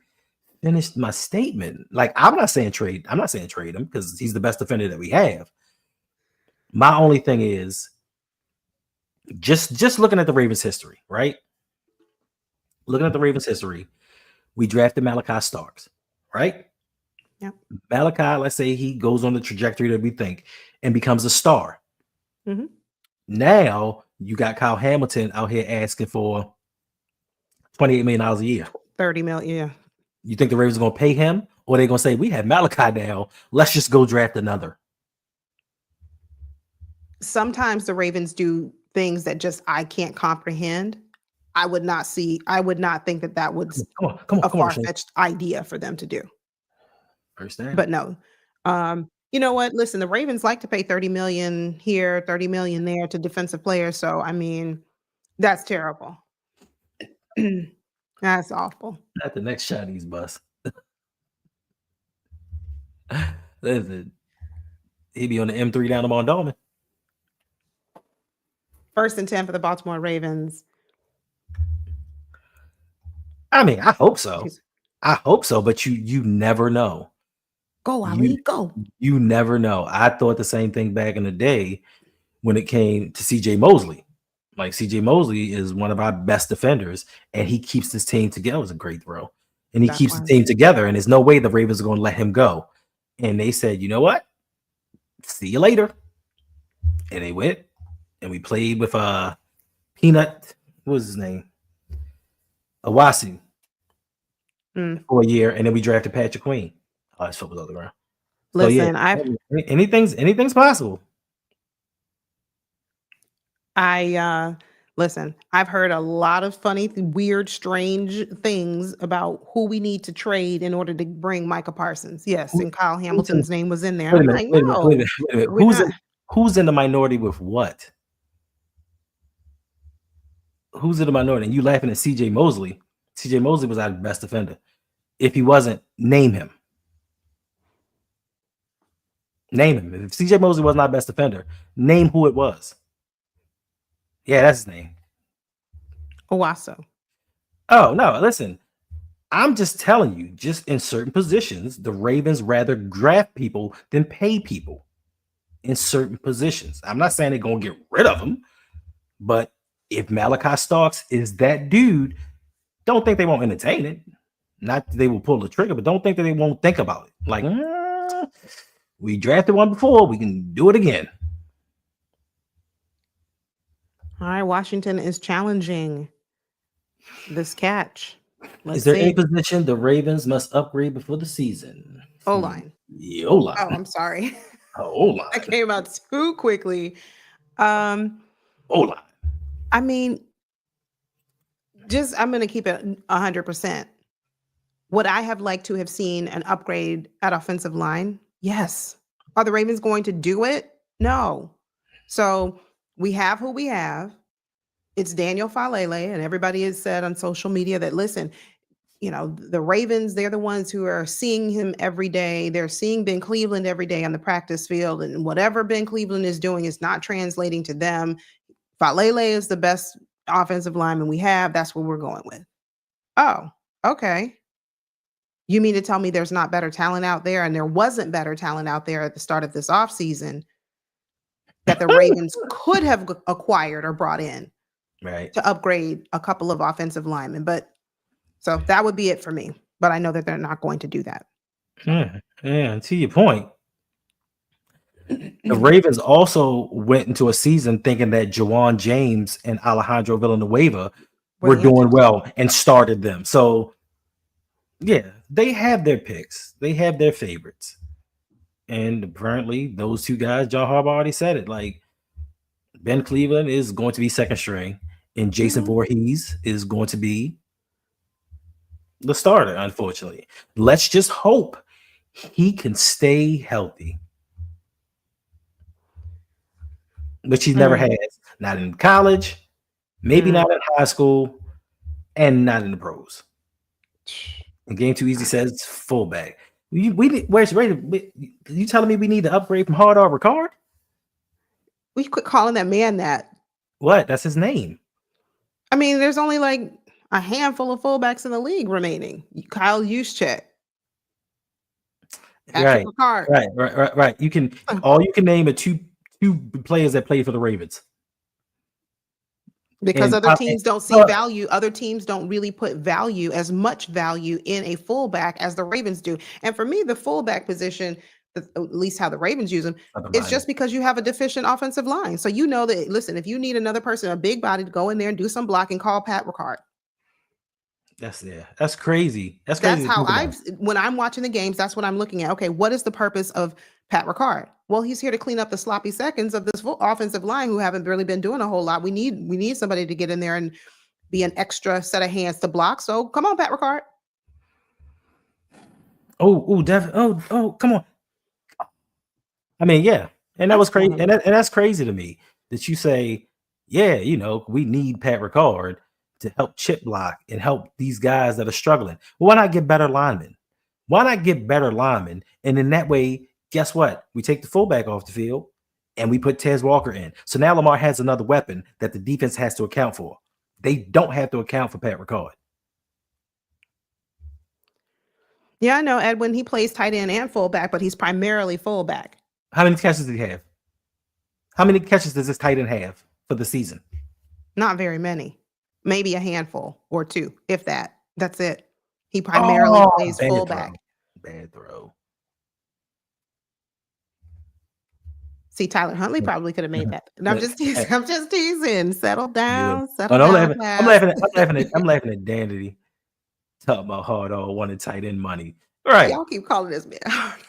finish my statement. Like, I'm not saying trade him because he's the best defender that we have. My only thing is just looking at the Ravens history, right? Looking at the Ravens history, we drafted Malachi Starks, right? Yeah. Malachi, let's say he goes on the trajectory that we think and becomes a star. Mm-hmm. Now you got Kyle Hamilton out here asking for $28 million a year. 30 million, yeah. You think the Ravens are going to pay him, or are they going to say, we have Malachi now, let's just go draft another? Sometimes the Ravens do things that just I can't comprehend. I would not think that was a far-fetched idea for them to do. But no. You know what? Listen, the Ravens like to pay 30 million here, 30 million there to defensive players. So, I mean, that's terrible. That's awful. Not the next Chinese bus. Listen, he'd be on the M3 down to Mondawmin. 1st and 10 for the Baltimore Ravens. I mean, I hope so. He's- I hope so, but you never know. Go, You Ali, go. you never know. I thought the same thing back in the day when it came to CJ Mosley. Like CJ Mosley is one of our best defenders, and he keeps this team together. It was a great throw, and he That's keeps the why. team together. And there's no way the Ravens are going to let him go. And they said, you know what? See you later. And they went, and we played with Peanut. What was his name? Awasi for a year, and then we drafted Patrick Queen. Oh, his foot was on the ground. So yeah, Listen, anything's possible. Listen, I've heard a lot of funny, weird, strange things about who we need to trade in order to bring Micah Parsons. Yes, Who, and Kyle who's in, Hamilton's name was in there. wait a I'm minute, like, wait a minute, wait a no, minute, wait a minute. we're not. Who's in the minority with what? Who's in the minority? And you laughing at CJ Mosley. CJ Mosley was our best defender. If he wasn't, name him. Name him. If CJ Mosley was not best defender, name who it was. Yeah, that's his name. Owasso. Oh, no, listen. I'm just telling you, just in certain positions, the Ravens rather draft people than pay people in certain positions. I'm not saying they're going to get rid of them, but if Malachi Starks is that dude, don't think they won't entertain it. Not that they will pull the trigger, but don't think that they won't think about it. Like, we drafted one before, we can do it again. All right, Washington is challenging this catch. Let's Is there see. any position the Ravens must upgrade before the season? O-line. O-line. Oh, I'm sorry. O-line. That came out too quickly. O-line. I mean, I'm going to keep it 100%. Would I have liked to have seen an upgrade at offensive line? Yes. Are the Ravens going to do it? No. So we have who we have. It's Daniel Falele, and everybody has said on social media that, listen, the Ravens, they're the ones who are seeing him every day. They're seeing Ben Cleveland every day on the practice field, and whatever Ben Cleveland is doing is not translating to them. Falele is the best offensive lineman we have. That's what we're going with. Oh, okay. You mean to tell me there's not better talent out there, and there wasn't better talent out there at the start of this offseason that the Ravens could have acquired or brought in to upgrade a couple of offensive linemen? But so that would be it for me. But I know that they're not going to do that. Yeah, to your point, the Ravens also went into a season thinking that Jawan James and Alejandro Villanueva were doing well and started them. So, yeah, they have their picks. They have their favorites. And apparently, those two guys, John Harbaugh already said it. Like, Ben Cleveland is going to be second string, and Jason Voorhees is going to be the starter, unfortunately. Let's just hope he can stay healthy, which he never has. Not in college, maybe not in high school, and not in the pros. And Game Too Easy says fullback. Where's you telling me we need to upgrade from Hard or Ricard? We quit calling that man that. What? That's his name. I mean, there's only like a handful of fullbacks in the league remaining. Kyle Juszczyk. Right. You can name are two players that played for the Ravens. Because other teams don't see value. Other teams don't really put value, as much value in a fullback as the Ravens do. And for me, the fullback position, at least how the Ravens use them, it's just because you have a deficient offensive line. So you know that, listen, if you need another person, a big body to go in there and do some blocking, call Pat Ricard. That's crazy. That's how when I'm watching the games, that's what I'm looking at. Okay, what is the purpose of Pat Ricard? Well, he's here to clean up the sloppy seconds of this offensive line who haven't really been doing a whole lot. We need somebody to get in there and be an extra set of hands to block. So come on, Pat Ricard. Oh, come on. I mean, yeah. And that was crazy. And that's crazy to me that you say, yeah, we need Pat Ricard to help chip block and help these guys that are struggling. Well, why not get better linemen? And in that way, guess what? We take the fullback off the field and we put Tez Walker in. So now Lamar has another weapon that the defense has to account for. They don't have to account for Pat Ricard. Yeah, I know Edwin. He plays tight end and fullback, but he's primarily fullback. How many catches did he have? How many catches does this tight end have for the season? Not very many. Maybe a handful or two, if that. That's it. He primarily plays Bad fullback. throw. Bad throw. See, Tyler Huntley probably could have made that. No, I'm just teasing. I'm just teasing. Settle down. Oh, Settle no, down, I'm class. laughing. I'm laughing at Danity talking about hard all wanted tight end money. Right. Y'all keep calling this man hard.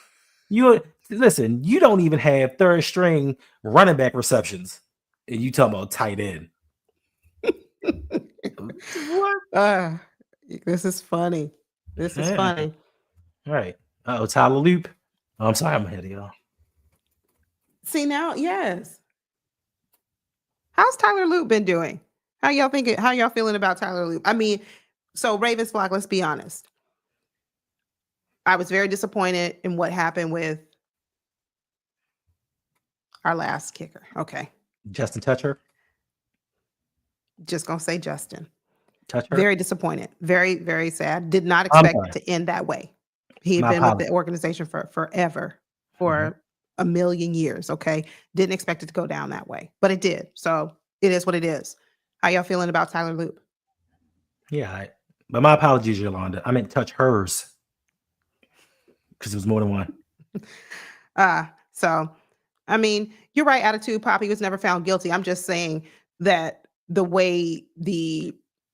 You listen. You don't even have third string running back receptions, and you talking about tight end. What? This is funny. This is Yeah. funny. Right. Oh, Tyler Loop. Oh, I'm sorry, I'm ahead of y'all. See now, yes. How's Tyler Loop been doing? How y'all thinking? How y'all feeling about Tyler Loop? I mean, so Ravens flock, let's be honest. I was very disappointed in what happened with our last kicker. Okay. Justin Toucher. Just gonna say Justin. Toucher. Very disappointed. Very, very sad. Did not expect it to end that way. He had been with the organization for forever, for a million years. Okay. Didn't expect it to go down that way, but it did. So it is what it is. How y'all feeling about Tyler Loop? Yeah, but my apologies, Yolanda. I meant touch hers because it was more than one. So I mean, you're right, attitude pop. He was never found guilty. I'm just saying that the way the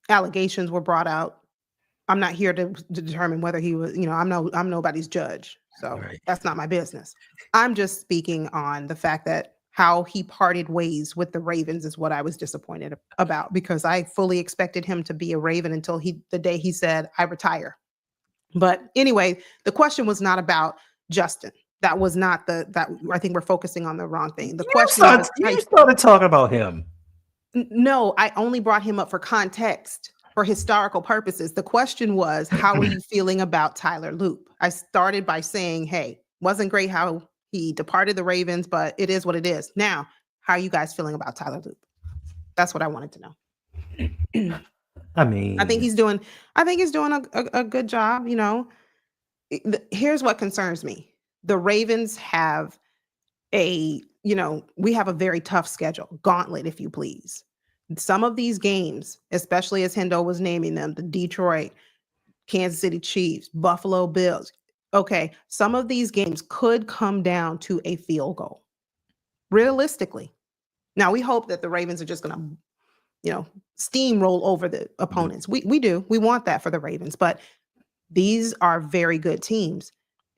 allegations were brought out, I'm not here to determine whether he was, I'm nobody's judge. So That's not my business. I'm just speaking on the fact that how he parted ways with the Ravens is what I was disappointed about, because I fully expected him to be a Raven until the day he said, I retire. But anyway, the question was not about Justin. That was not that I think we're focusing on the wrong thing. The question was, you started talking about him. No, I only brought him up for context, for historical purposes. The question was, how are you feeling about Tyler Loop? I started by saying, hey, wasn't great how he departed the Ravens, but it is what it is. Now, how are you guys feeling about Tyler Loop? That's what I wanted to know. I mean, I think he's doing a good job. Here's what concerns me. The Ravens have we have a very tough schedule, gauntlet, if you please. Some of these games, especially as Hendo was naming them, the Detroit, Kansas City Chiefs, Buffalo Bills. Okay, some of these games could come down to a field goal, realistically. Now, we hope that the Ravens are just going to, steamroll over the opponents. We do. We want that for the Ravens, but these are very good teams.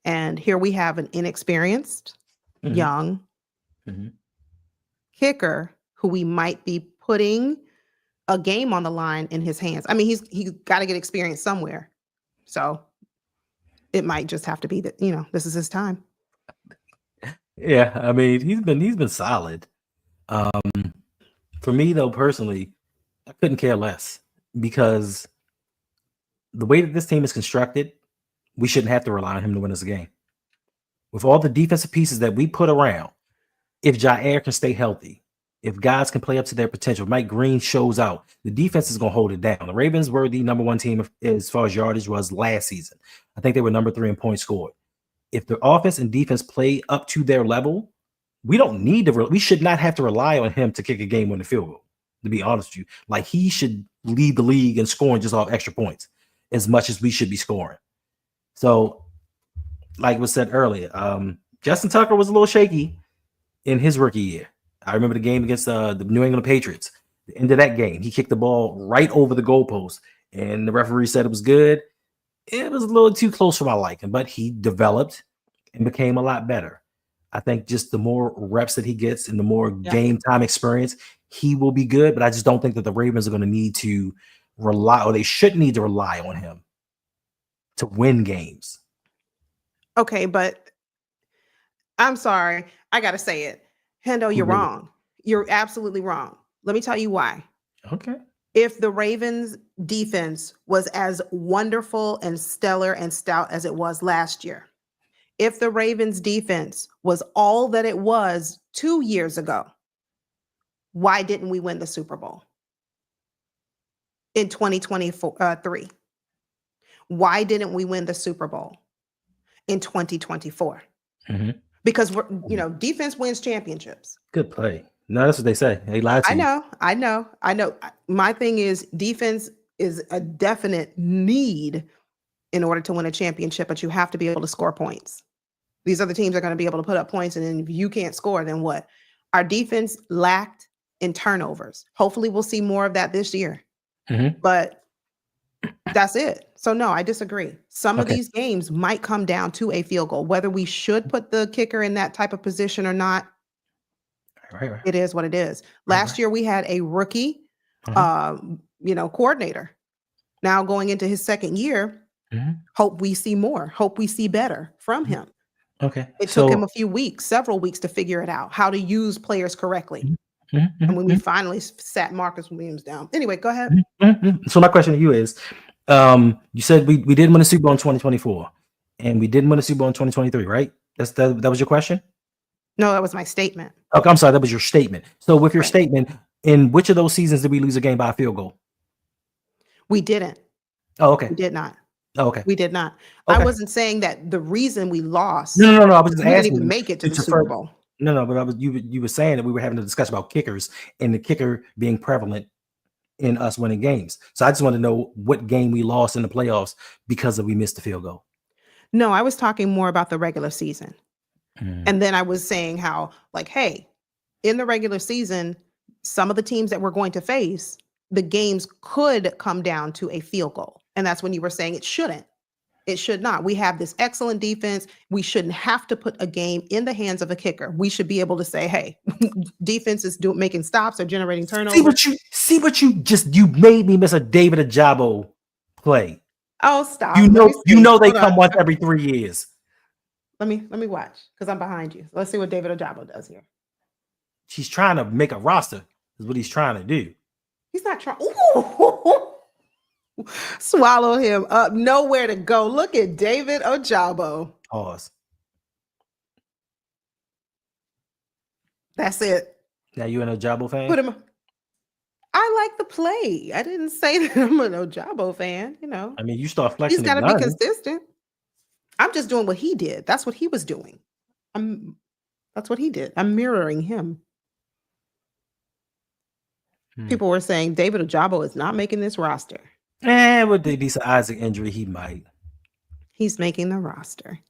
And here we have an inexperienced, young kicker who we might be putting a game on the line in his hands. I mean, he's got to get experience somewhere. So it might just have to be that, this is his time. Yeah, I mean, he's been solid. For me though, personally, I couldn't care less, because the way that this team is constructed, we shouldn't have to rely on him to win us a game. With all the defensive pieces that we put around, if Jair can stay healthy, if guys can play up to their potential, Mike Green shows out, the defense is going to hold it down. The Ravens were the number one team as far as yardage was last season. I think they were number 3 in points scored. If the offense and defense play up to their level, we should not have to rely on him to kick a game-winning field goal, to be honest with you. Like, he should lead the league in scoring just off extra points as much as we should be scoring. So, like was said earlier, Justin Tucker was a little shaky in his rookie year. I remember the game against the New England Patriots. The end of that game, he kicked the ball right over the goalpost, and the referee said it was good. It was a little too close for my liking, but he developed and became a lot better. I think just the more reps that he gets and the more game time experience, he will be good. But I just don't think that the Ravens are going to need to rely, or they shouldn't need to rely on him to win games. Okay, but I'm sorry. I got to say it. Hendo, you're wrong. You're absolutely wrong. Let me tell you why. Okay. If the Ravens defense was as wonderful and stellar and stout as it was last year, if the Ravens defense was all that it was 2 years ago, why didn't we win the Super Bowl in 2023? Why didn't we win the Super Bowl? in 2024 Mm-hmm. because defense wins championships. Good play. No, that's what they say. They lied to you. I know. My thing is defense is a definite need in order to win a championship, but you have to be able to score points. These other teams are going to be able to put up points, and then if you can't score, then what? Our defense lacked in turnovers. Hopefully we'll see more of that this year. Mm-hmm. But that's it. So no, I disagree. Some of Okay. these games might come down to a field goal. Whether we should put the kicker in that type of position or not, Right. it is what it is. Last year we had a rookie, coordinator. Now going into his second year, hope we see more. Hope we see better from him. Okay. It took him several weeks to figure it out, how to use players correctly. And when we finally sat Marcus Williams down. Anyway, go ahead. So my question to you is, you said we didn't win a Super Bowl in 2024, and we didn't win a Super Bowl in 2023, right? That was your question? No, that was my statement. Okay, I'm sorry, that was your statement. So with your statement, in which of those seasons did we lose a game by a field goal? We didn't. Oh, okay. We did not. Oh, okay. We did not. Okay. I wasn't saying that the reason we lost. No. I was just asking. Didn't even make it to the Super Bowl. No, but you were saying that we were having a discussion about kickers and the kicker being prevalent in us winning games. So I just want to know what game we lost in the playoffs because we missed the field goal. No, I was talking more about the regular season. And then I was saying how, hey, in the regular season, some of the teams that we're going to face, the games could come down to a field goal. And that's when you were saying it shouldn't. It should not. We have this excellent defense. We shouldn't have to put a game in the hands of a kicker. We should be able to say, hey, defense is making stops or generating turnovers. See what you made me miss a David Ojabo play. Oh, stop. You know they come once every 3 years. Let me watch because I'm behind you. Let's see what David Ojabo does here. He's trying to make a roster, is what he's trying to do. He's not trying. Swallow him up. Nowhere to go. Look at David Ojabo. Pause. That's it. Now you an Ojabo fan? Put him. I like the play. I didn't say that I'm an Ojabo fan. I mean, you start flexing. He's got to be consistent. I'm just doing what he did. That's what he was doing. That's what he did. I'm mirroring him. People were saying David Ojabo is not making this roster. With the Lisa Isaac injury, he might. He's making the roster.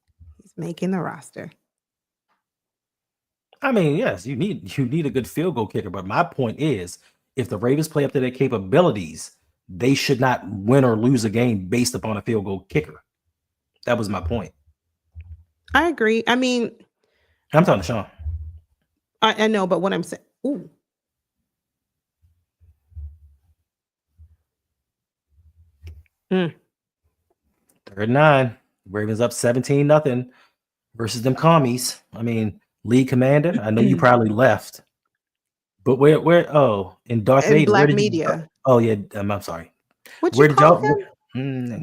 I mean, yes, you need a good field goal kicker. But my point is, if the Ravens play up to their capabilities, they should not win or lose a game based upon a field goal kicker. That was my point. I agree. I mean, I'm talking to Sean. I know, but what I'm saying, ooh. Third and 9. Ravens up 17-0 versus them Commies. I mean, league commander. I know you probably left, but where? In Darth Vader, Black Media. I'm sorry. Where did y'all?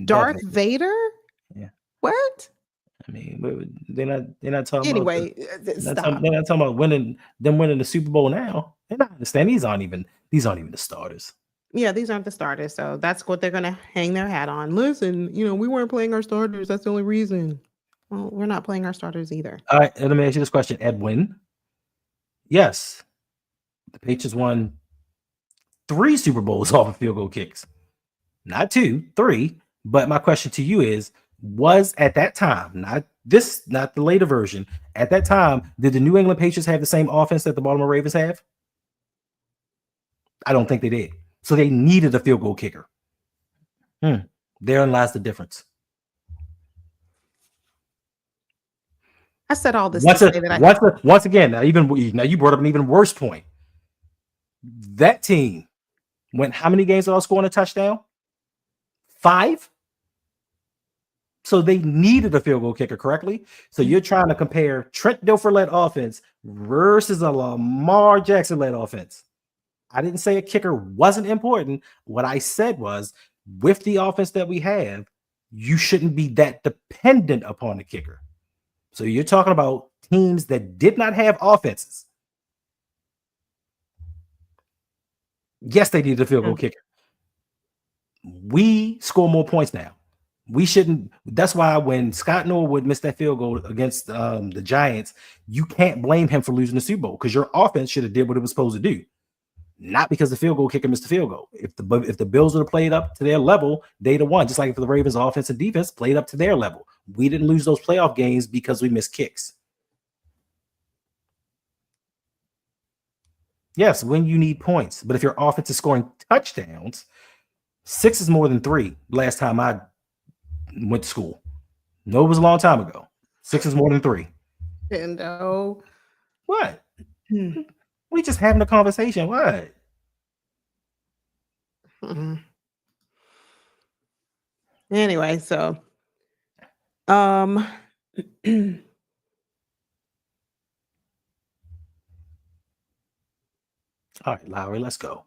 Darth Vader? Yeah. What? I mean, they're not talking. Anyway, stop. They're not talking about winning the Super Bowl now. They don't understand. These aren't even the starters. Yeah, these aren't the starters, so that's what they're going to hang their hat on. Listen, we weren't playing our starters. That's the only reason. Well, we're not playing our starters either. All right, let me ask you this question, Edwin. Yes, the Patriots won 3 Super Bowls off of field goal kicks. Not 2, 3. But my question to you is, was at that time, not the later version, at that time, did the New England Patriots have the same offense that the Baltimore Ravens have? I don't think they did. So they needed a field goal kicker. Therein lies the difference. I said all this once again. Now you brought up an even worse point. That team went how many games without scoring a touchdown? 5. So they needed a field goal kicker, correctly? So you're trying to compare Trent Dilfer-led offense versus a Lamar Jackson-led offense. I didn't say a kicker wasn't important. What I said was, with the offense that we have, you shouldn't be that dependent upon the kicker. So you're talking about teams that did not have offenses. Yes, they needed a field goal kicker. We score more points now. We shouldn't. That's why when Scott Norwood missed that field goal against the Giants, you can't blame him for losing the Super Bowl because your offense should have did what it was supposed to do, not because the field goal kicker missed the field goal. If the Bills would have played up to their level, they'd have won. Just like if the Ravens' offense and defense played up to their level, we didn't lose those playoff games because we missed kicks. Yes, when you need points, but if your offense is scoring touchdowns, 6 is more than 3. Last time I went to school. No, it was a long time ago. 6 is more than 3. Hendo. What? We just having a conversation. What? Anyway, so all right, Lowry, let's go.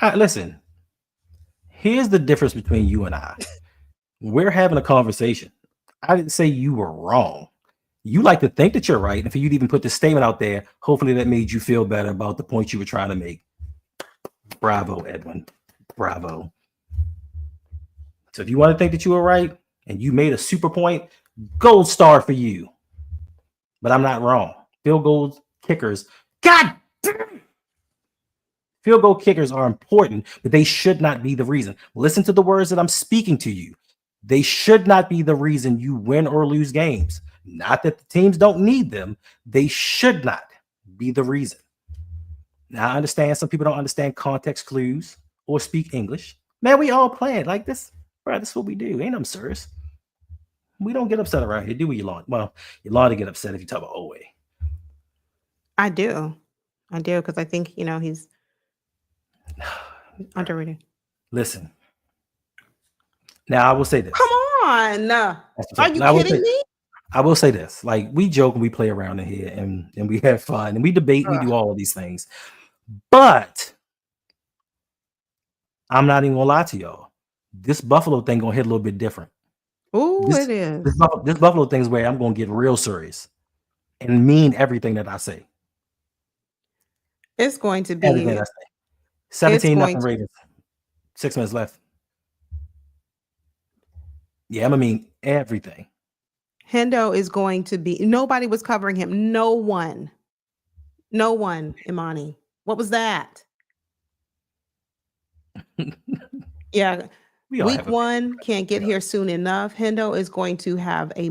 All right, listen. Here's the difference between you and I. We're having a conversation. I didn't say you were wrong. You like to think that you're right. And for you to even put this statement out there, hopefully that made you feel better about the point you were trying to make. Bravo, Edwin. Bravo. So if you want to think that you were right and you made a super point, gold star for you. But I'm not wrong. Field goal kickers. God damn! Field goal kickers are important, but they should not be the reason. Listen to the words that I'm speaking to you. They should not be the reason you win or lose games. Not that the teams don't need them. They should not be the reason. Now, I understand some people don't understand context clues or speak English. Man, we all play it like this. Bro, this is what we do. Ain't I'm serious. We don't get upset around here, do we, Yolanda? Well, Yolanda get upset if you talk about Owe. I do, because I think he's underrated. Listen. Now I will say this. Come on, are you kidding me? I will say this. Like, we joke and we play around in here and we have fun and we debate. We do all of these things. But I'm not even gonna lie to y'all. This Buffalo thing gonna hit a little bit different. Oh, it is. This Buffalo thing is where I'm gonna get real serious and mean everything that I say. It's going to be everything I say. 17-0 Ravens. 6 minutes left. Yeah, I'm gonna mean everything. Hendo is going to be. Nobody was covering him. No one, Imani. What was that? Yeah. Week 1 can't get here soon enough. Hendo is going to have a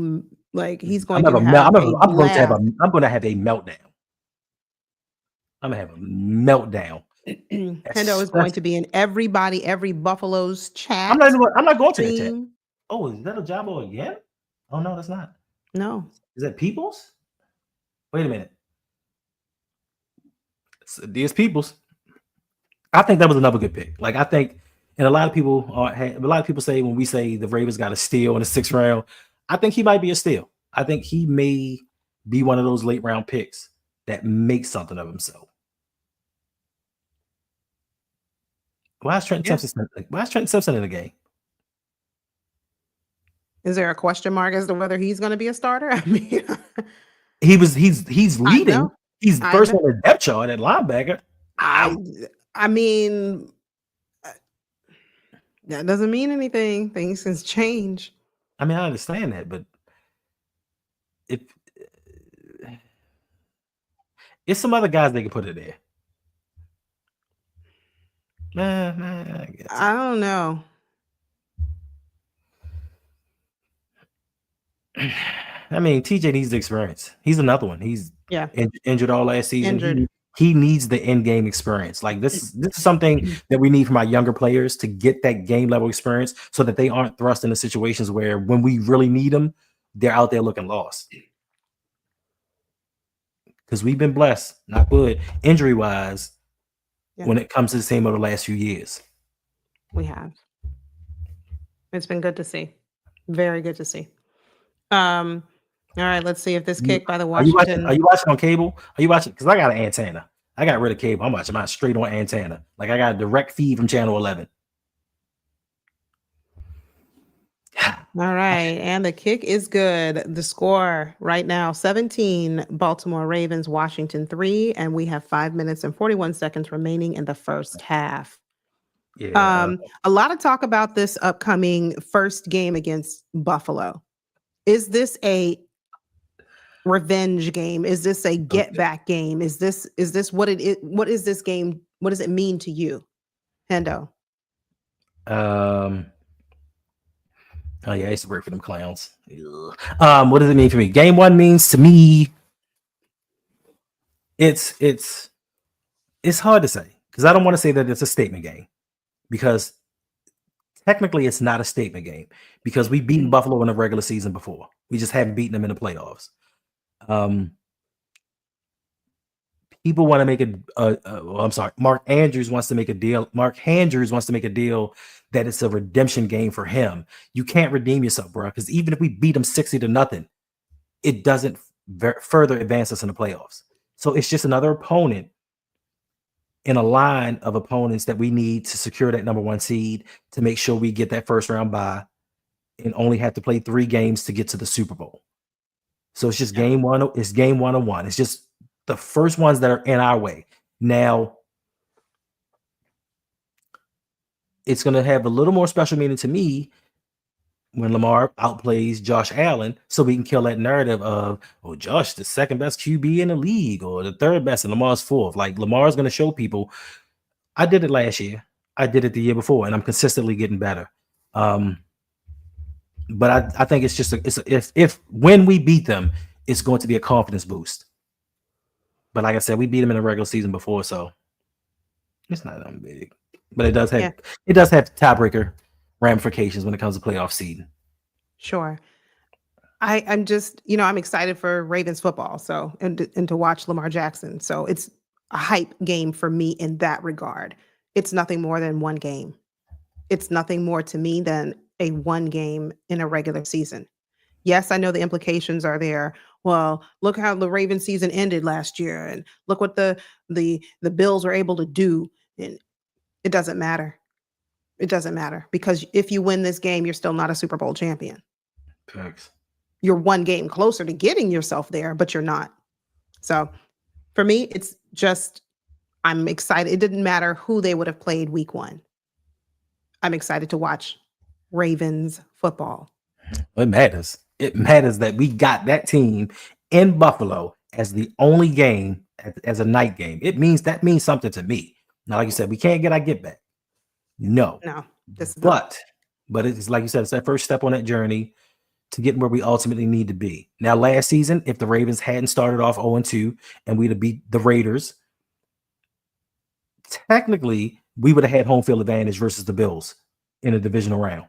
he's going to have I'm going to have a meltdown. I'm gonna have a meltdown. Hendo is going to be in every Buffalo's chat. I'm not going to the chat. Oh, is that a Jabo again? Oh no, that's not. No. Is that Peoples? Wait a minute. There's Peoples. I think that was another good pick. Like, I think, and a lot of people say when we say the Ravens got a steal in the 6th round, I think he might be a steal. I think he may be one of those late round picks that makes something of himself. Why is Trenton Simpson in the game? Is there a question mark as to whether he's going to be a starter? I mean, he's leading. He's first on the depth chart at linebacker. I mean, that doesn't mean anything. Things can change. I mean, I understand that, but if it's some other guys they can put it there. I don't know. I mean, TJ needs the experience. He's another one. He's injured all last season. He needs the end game experience. Like, this is something that we need from our younger players to get that game level experience so that they aren't thrust into situations where when we really need them, they're out there looking lost. Because we've been blessed, not good, injury wise, when it comes to the same over the last few years. We have. It's been good to see. Very good to see. All right, let's see if this kick by the Washington. Are you watching on cable? Are you watching? Because I got an antenna. I got rid of cable. I'm watching mine straight on antenna. Like, I got a direct feed from channel 11. All right. And the kick is good. The score right now 17 Baltimore Ravens, Washington 3. And we have 5 minutes and 41 seconds remaining in the first half. Yeah. A lot of talk about this upcoming first game against Buffalo. Is this a revenge game? Is this a get back game? Is this what it is? What is this game? What does it mean to you, Hendo? Um. Oh yeah, I used to work for them clowns. Ugh. What does it mean for me? Game one means to me, it's hard to say because I don't want to say that it's a statement game because technically it's not a statement game because we've beaten Buffalo in the regular season before. We just haven't beaten them in the playoffs. People want to make well, I'm sorry. Mark Andrews wants to make a deal. Mark Andrews wants to make a deal that it's a redemption game for him. You can't redeem yourself, bro, because even if we beat them 60-0, it doesn't further advance us in the playoffs. So it's just another opponent in a line of opponents that we need to secure that number one seed to make sure we get that first round bye and only have to play 3 games to get to the Super Bowl. So it's just game one. It's game 1-1. It's just the first ones that are in our way. Now, it's going to have a little more special meaning to me when Lamar outplays Josh Allen, so we can kill that narrative of, oh, Josh, the second best QB in the league, or the third best, and Lamar's fourth. Like, Lamar's going to show people, I did it last year. I did it the year before, and I'm consistently getting better. But I think it's just if when we beat them, it's going to be a confidence boost. But like I said, we beat them in the regular season before, so it's not that big. But it does have tiebreaker ramifications when it comes to playoff seeding. Sure. I'm just, I'm excited for Ravens football. So, and to watch Lamar Jackson. So it's a hype game for me in that regard. It's nothing more than one game. It's nothing more to me than a one game in a regular season. Yes, I know the implications are there. Well, look how the Ravens season ended last year, and look what the Bills were able to do. And it doesn't matter. It doesn't matter because if you win this game, you're still not a Super Bowl champion. Thanks. You're one game closer to getting yourself there, but you're not. So for me, it's just, I'm excited. It didn't matter who they would have played week 1. I'm excited to watch Ravens football. It matters. It matters that we got that team in Buffalo as the only game as a night game. That means something to me. Now, like you said, we can't get our get back. No, this is but it's like you said, it's that first step on that journey to get where we ultimately need to be. Now, last season, if the Ravens hadn't started off 0-2 and we'd have beat the Raiders, technically we would have had home field advantage versus the Bills in a divisional round.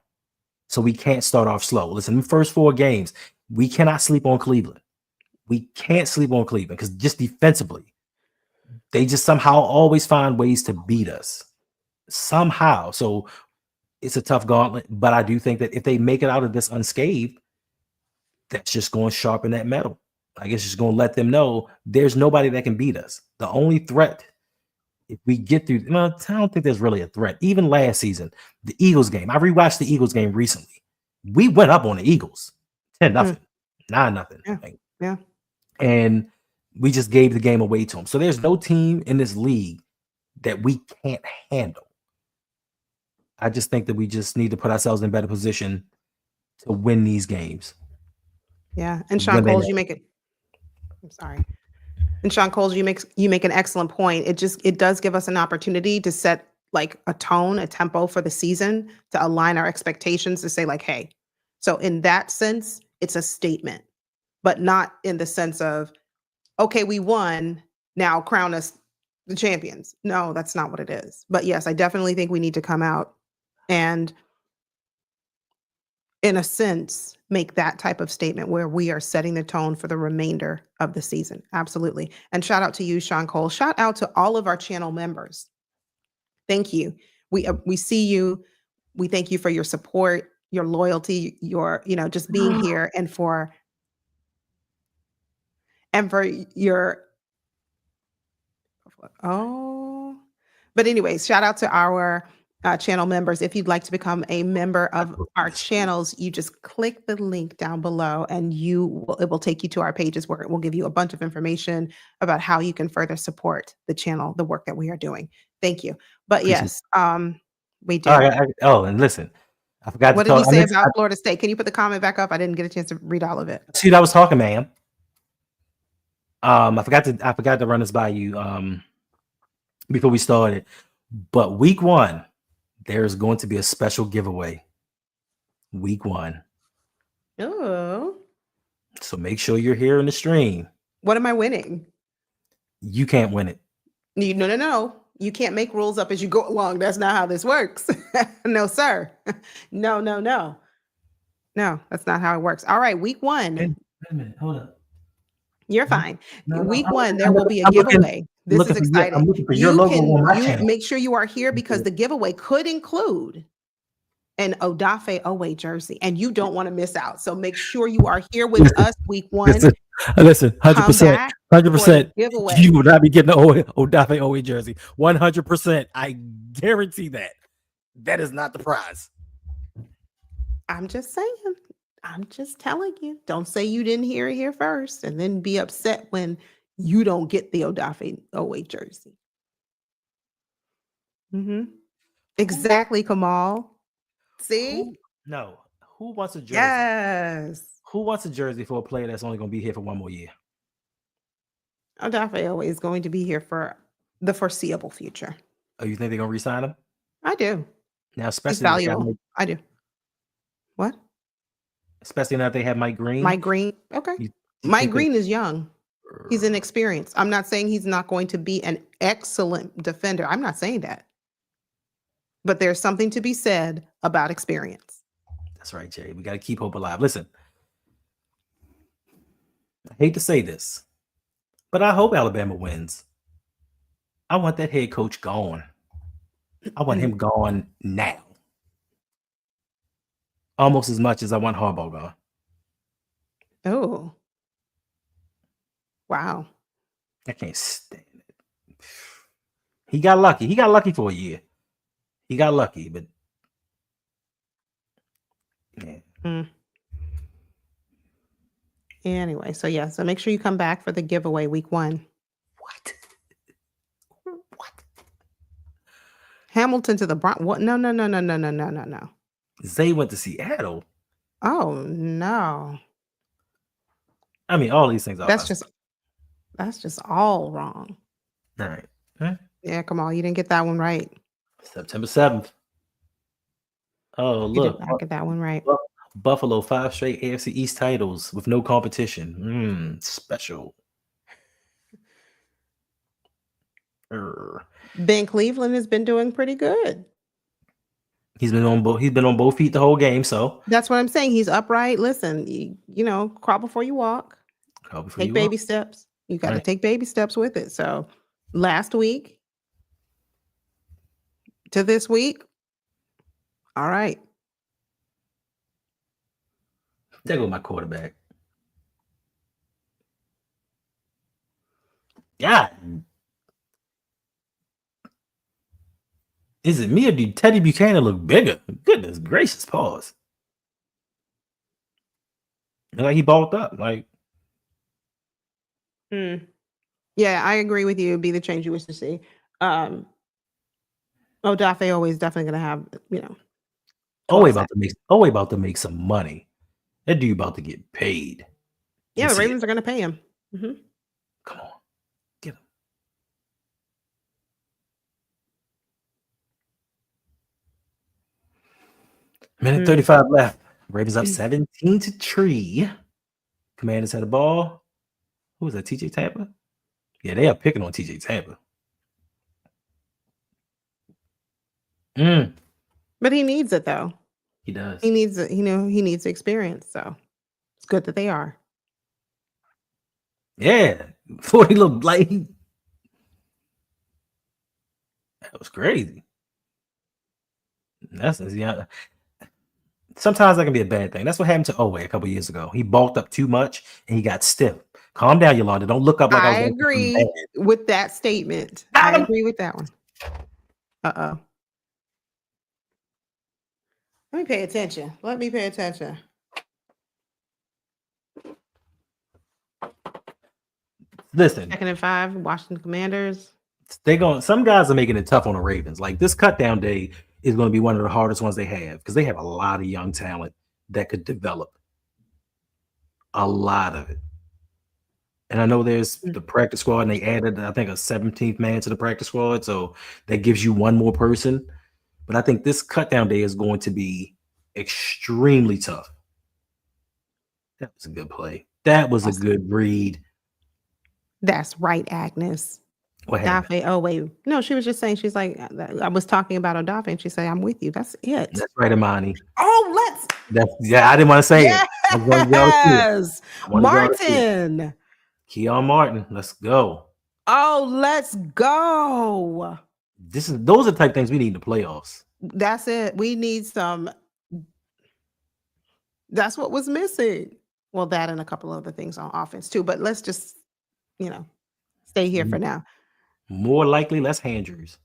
So we can't start off slow. Listen, the first 4 games, we cannot sleep on Cleveland. We can't sleep on Cleveland because just defensively, they just somehow always find ways to beat us. Somehow. So it's a tough gauntlet, but I do think that if they make it out of this unscathed, that's just going to sharpen that metal. I guess just going to let them know there's nobody that can beat us. The only threat, if we get through, I don't think there's really a threat. Even last season, the Eagles game, I rewatched the Eagles game recently. We went up on the Eagles 10-0, 9-0. Yeah. And we just gave the game away to them. So there's no team in this league that we can't handle. I just think that we just need to put ourselves in better position to win these games. Yeah. And Sean Coles, you make it. I'm sorry. And Sean Coles, you make an excellent point. It does give us an opportunity to set like a tone, a tempo for the season, to align our expectations, to say like, hey, so in that sense, it's a statement, but not in the sense of, okay, we won, now crown us the champions. No, that's not what it is. But yes, I definitely think we need to come out and, in a sense, make that type of statement where we are setting the tone for the remainder of the season. Absolutely. And shout out to you, Sean Cole. Shout out to all of our channel members. Thank you. We see you. We thank you for your support, your loyalty, your, just being here, and for your, but anyways, shout out to our channel members. If you'd like to become a member of our channels, you just click the link down below and it will take you to our pages where it will give you a bunch of information about how you can further support the channel, the work that we are doing. Thank you. But Appreciate yes, we Oh, do. and listen, I forgot to What did he talk. say about Florida State? Can you put the comment back up? I didn't get a chance to read all of it. See, I was talking, ma'am. I forgot to run this by you before we started. But week 1, there's going to be a special giveaway. Week 1. Oh. So make sure you're here in the stream. What am I winning? You can't win it. No. You can't make rules up as you go along. That's not how this works. No, sir. No. No, that's not how it works. All right, week 1. Wait a minute, hold up. You're fine. No, Week I'm 1, there I'm will be a I'm looking- giveaway. This is I'm exciting. looking for your logo on my channel. Make sure you are here because the giveaway could include an Odafe Owe jersey, and you don't want to miss out. So make sure you are here with us week 1. Listen, 100%, Come back 100%. giveaway. You will not be getting the Odafe Owe jersey. 100%. I guarantee that. That is not the prize. I'm just saying. I'm just telling you. Don't say you didn't hear it here first and then be upset when you don't get the Odafe Owe jersey. Exactly, Kamal. See? Who wants a jersey? Yes. Who wants a jersey for a player that's only going to be here for 1 more year? Odafe Owe is going to be here for the foreseeable future. Oh, you think they're going to re-sign him? I do. Now, He's especially valuable. I do. What? Especially now that they have Mike Green. Mike Green. Okay. You Mike think Green is young. He's inexperienced. I'm not saying he's not going to be an excellent defender. I'm not saying that. But there's something to be said about experience. That's right, Jay. We got to keep hope alive. Listen, I hate to say this, but I hope Alabama wins. I want that head coach gone. I want him gone now. Almost as much as I want Harbaugh gone. Oh. Wow. I can't stand it. He got lucky. He got lucky for a year. He got lucky, but yeah. Anyway, so yeah, so make sure you come back for the giveaway week 1. What? Hamilton to the Bronx. What? No. Zay went to Seattle. Oh no. I mean, all these things are. That's just all wrong. All right. Huh? Yeah, come on. You didn't get that one right. September 7th. Oh, You look. did not get that one right. Buffalo, 5 straight AFC East titles with no competition. Special. Ben Cleveland has been doing pretty good. He's been on both feet the whole game, so that's what I'm saying. He's upright. Listen, you know, crawl before you walk. Take baby steps. You got to take baby steps with it. So last week to this week, all right. There go my quarterback. God. Is it me or did Teddy Buchanan look bigger? Goodness gracious, pause. Like he bulked up. Like. Yeah, I agree with you. It'd be the change you wish to see. Odafe always definitely gonna have, you know. About to make some money. That dude about to get paid. Yeah, the Ravens are gonna pay him. Come on, get him. Minute 35 left. Ravens up 17-3. Commanders had the ball. Who was that? TJ Tampa? Yeah, they are picking on TJ Tampa. But he needs it though. He does. He needs it. He needs experience. So it's good that they are. Yeah, 40 looked like that was crazy. Sometimes that can be a bad thing. That's what happened to Owe a couple years ago. He bulked up too much and he got stiff. Calm down, Yolanda. Don't look up like I agree with that statement. I agree with that one. Let me pay attention. Let me pay attention. Listen, 2nd and 5, Washington Commanders. some guys are making it tough on the Ravens. Like this cut down day is going to be one of the hardest ones they have because they have a lot of young talent that could develop. A lot of it. And I know there's the practice squad, and they added, I think, a 17th man to the practice squad. So that gives you one more person. But I think this cut down day is going to be extremely tough. That was a good play. That was a good read. That's right, Agnes. What happened? Odafe. Oh, wait. No, she was just saying, she's like, I was talking about Odafe, and she said, I'm with you. That's it. That's right, Imani. Oh, Yeah, I didn't want to say it. Yes. Martin. Keon Martin. Let's go. Oh, let's go. Those are the type of things we need in the playoffs. That's it. We need some. That's what was missing. Well, that and a couple other things on offense too. But let's just, stay here for now. More likely, less Andrews.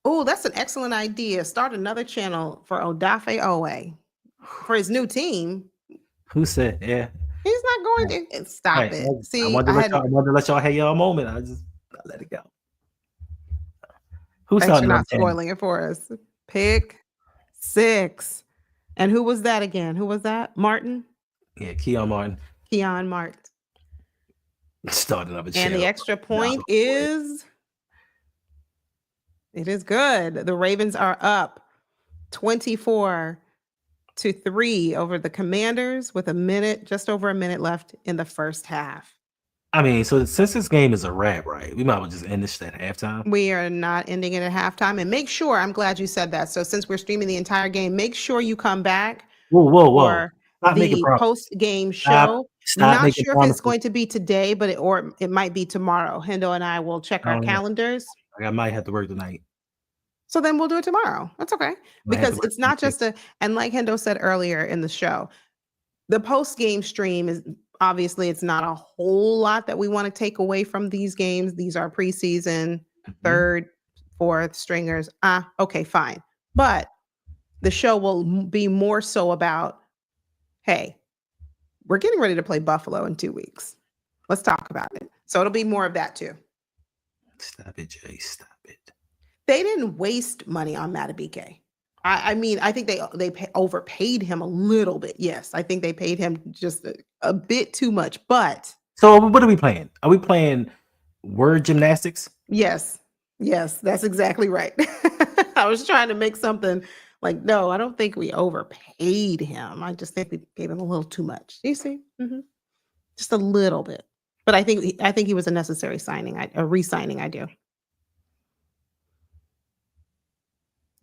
Oh, that's an excellent idea. Start another channel for Odafe Owe for his new team. Who said? Yeah. He's not going to stop it. See, I wanted to let y'all have y'all moment. I let it go. Who's not spoiling it for us? Pick 6. And who was that again? Who was that? Martin? Yeah, Keon Martin. Keon Martin. Started up a channel. And the extra point is... It is good. The Ravens are up 24-3 over the Commanders with just over a minute left in the first half. I mean, so since this game is a wrap, right? We might as well just end this at halftime. We are not ending it at halftime. And make sure, I'm glad you said that. So since we're streaming the entire game, make sure you come back. Whoa. For the post-game show. Not sure if it's going to be today, or it might be tomorrow. Hendo and I will check our calendars. I might have to work tonight. So then we'll do it tomorrow. That's okay. Because it's not just and like Hendo said earlier in the show, the post-game stream is obviously it's not a whole lot that we want to take away from these games. These are preseason, 3rd, 4th stringers. Okay, fine. But the show will be more so about, hey, we're getting ready to play Buffalo in 2 weeks. Let's talk about it. So it'll be more of that too. Stop it, Jay. Stop it. They didn't waste money on Madubuike. I mean, I think they overpaid him a little bit. Yes, I think they paid him just a bit too much. But so, what are we playing? Are we playing word gymnastics? Yes, that's exactly right. I was trying to make something like, no, I don't think we overpaid him. I just think we gave him a little too much. You see, just a little bit. But I think he was a necessary signing, a re-signing. I do.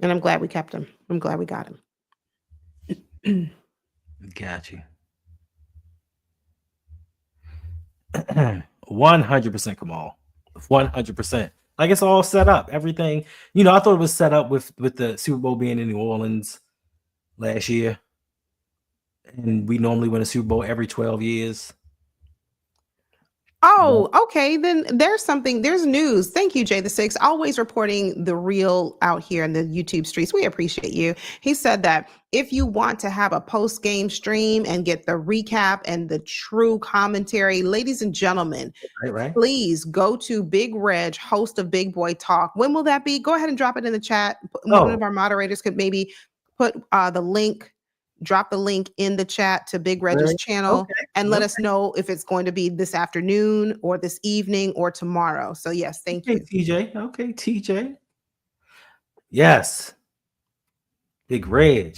And I'm glad we kept him. I'm glad we got him. Got you. 100% Kamal. 100%. Like it's all set up. Everything. I thought it was set up with the Super Bowl being in New Orleans last year. And we normally win a Super Bowl every 12 years. Oh, okay. Then there's news. Thank you, Jay the Six. Always reporting the real out here in the YouTube streets. We appreciate you. He said that if you want to have a post-game stream and get the recap and the true commentary, ladies and gentlemen, right. Please go to Big Reg, host of Big Boy Talk. When will that be? Go ahead and drop it in the chat. One of our moderators could maybe put the link. Drop the link in the chat to Big Reg's channel and let us know if it's going to be this afternoon or this evening or tomorrow. So yes, thank you. TJ. Okay, TJ. Yes. Big Reg.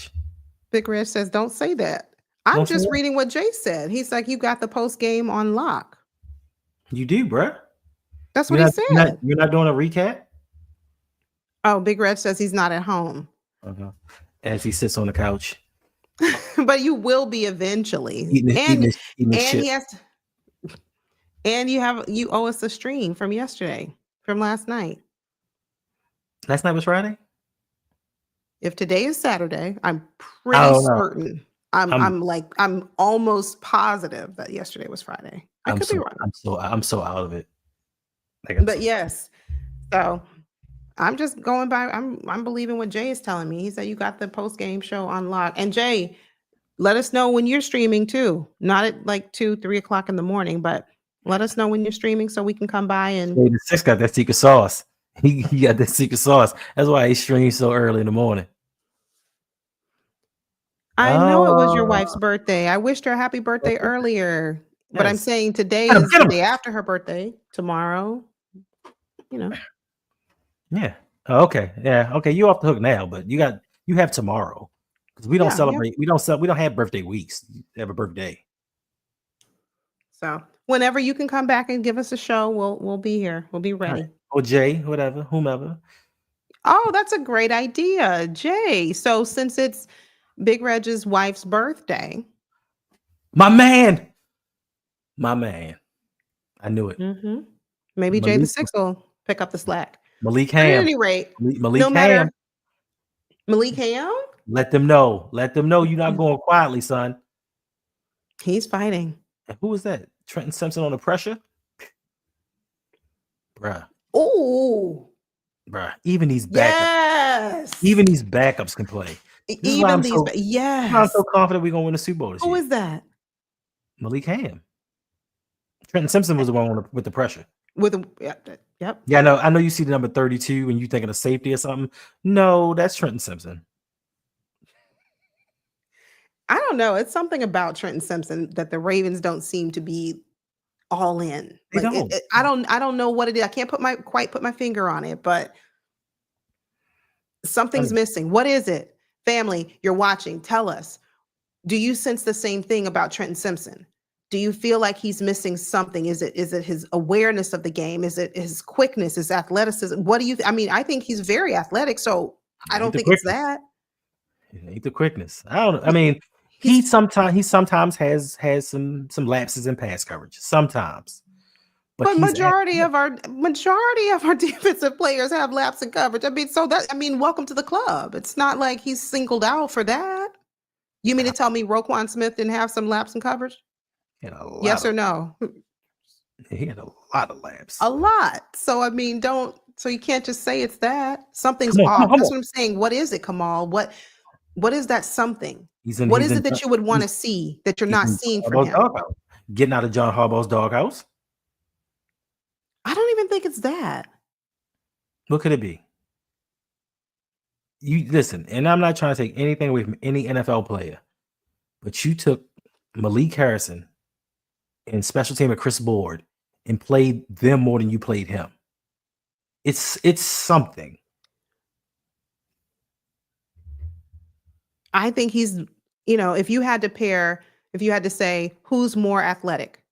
Big Reg says, don't say that. I'm just reading what Jay said. He's like, you got the post game on lock. You do, bruh. That's what he said. You're not doing a recap? Oh, Big Reg says he's not at home. As he sits on the couch. But you will be eventually. And you owe us a stream from last night. Last night was Friday? If today is Saturday, I'm pretty certain. I'm almost positive that yesterday was Friday. I could be wrong. I'm so out of it. But yes. So I'm just going by. I'm believing what Jay is telling me. He said you got the post game show on lock. And Jay, let us know when you're streaming too. Not at like 2, 3 o'clock in the morning, but let us know when you're streaming so we can come by and. Hey, the six got that secret sauce. He got that secret sauce. That's why he streams so early in the morning. I know it was your wife's birthday. I wished her a happy birthday earlier, but I'm Yes. saying today Get him, is get the him. day after her birthday. Tomorrow, you know. Yeah. Oh, okay. Yeah. Okay. You off the hook now, but you have tomorrow because we don't Yeah, celebrate. We don't have birthday weeks. You have a birthday. So whenever you can come back and give us a show, we'll be here. We'll be ready. Right. Or Jay, whatever, whomever. Oh, that's a great idea, Jay. So since it's Big Reg's wife's birthday, My man. I knew it. maybe Jay the Malik, Six will pick up the slack. Malik But at Ham. any rate, Malik no Ham. matter Malik Ham, Let them know. Let them know you're not going quietly, son. he's fighting. And who is that? Trenton Simpson on the pressure? Bruh. Oh, Even these backups. yes. Even these backups can play. This is why Even I'm these, so, this is why I'm yes. so confident we're gonna win the Super Bowl this Who year. is that? Malik Ham. Trenton Simpson was the one with the pressure. Yep. Yeah, I know you see the number 32 and you thinking of safety or something. No, that's Trenton Simpson. I don't know. It's something about Trenton Simpson that the Ravens don't seem to be all in. They Like don't. I don't know what it is. I can't quite put my finger on it, but something's missing. What is it? Family, you're watching. Tell us. Do you sense the same thing about Trenton Simpson? Do you feel like he's missing something? Is it his awareness of the game? Is it his quickness, his athleticism? What do you I mean, I think he's very athletic, so I don't think it's that. It ain't the quickness. I mean, he sometimes has some lapses in pass coverage. Sometimes. But majority of our defensive players have laps in coverage. I mean, welcome to the club. It's not like he's singled out for that. You mean to tell me Roquan Smith didn't have some laps in coverage? Yes or no? He had a lot of laps. A lot. So I mean, so you can't just say it's that. Something's off. That's what I'm saying. What is it, Kamal? What is that something? What is it that you would want to see that you're not seeing from him? Getting out of John Harbaugh's doghouse. I don't even think it's that. What could it be? You listen, and I'm not trying to take anything away from any NFL player, but you took Malik Harrison and special team of Chris Board and played them more than you played him. It's something. I think he's, if you had to say who's more athletic,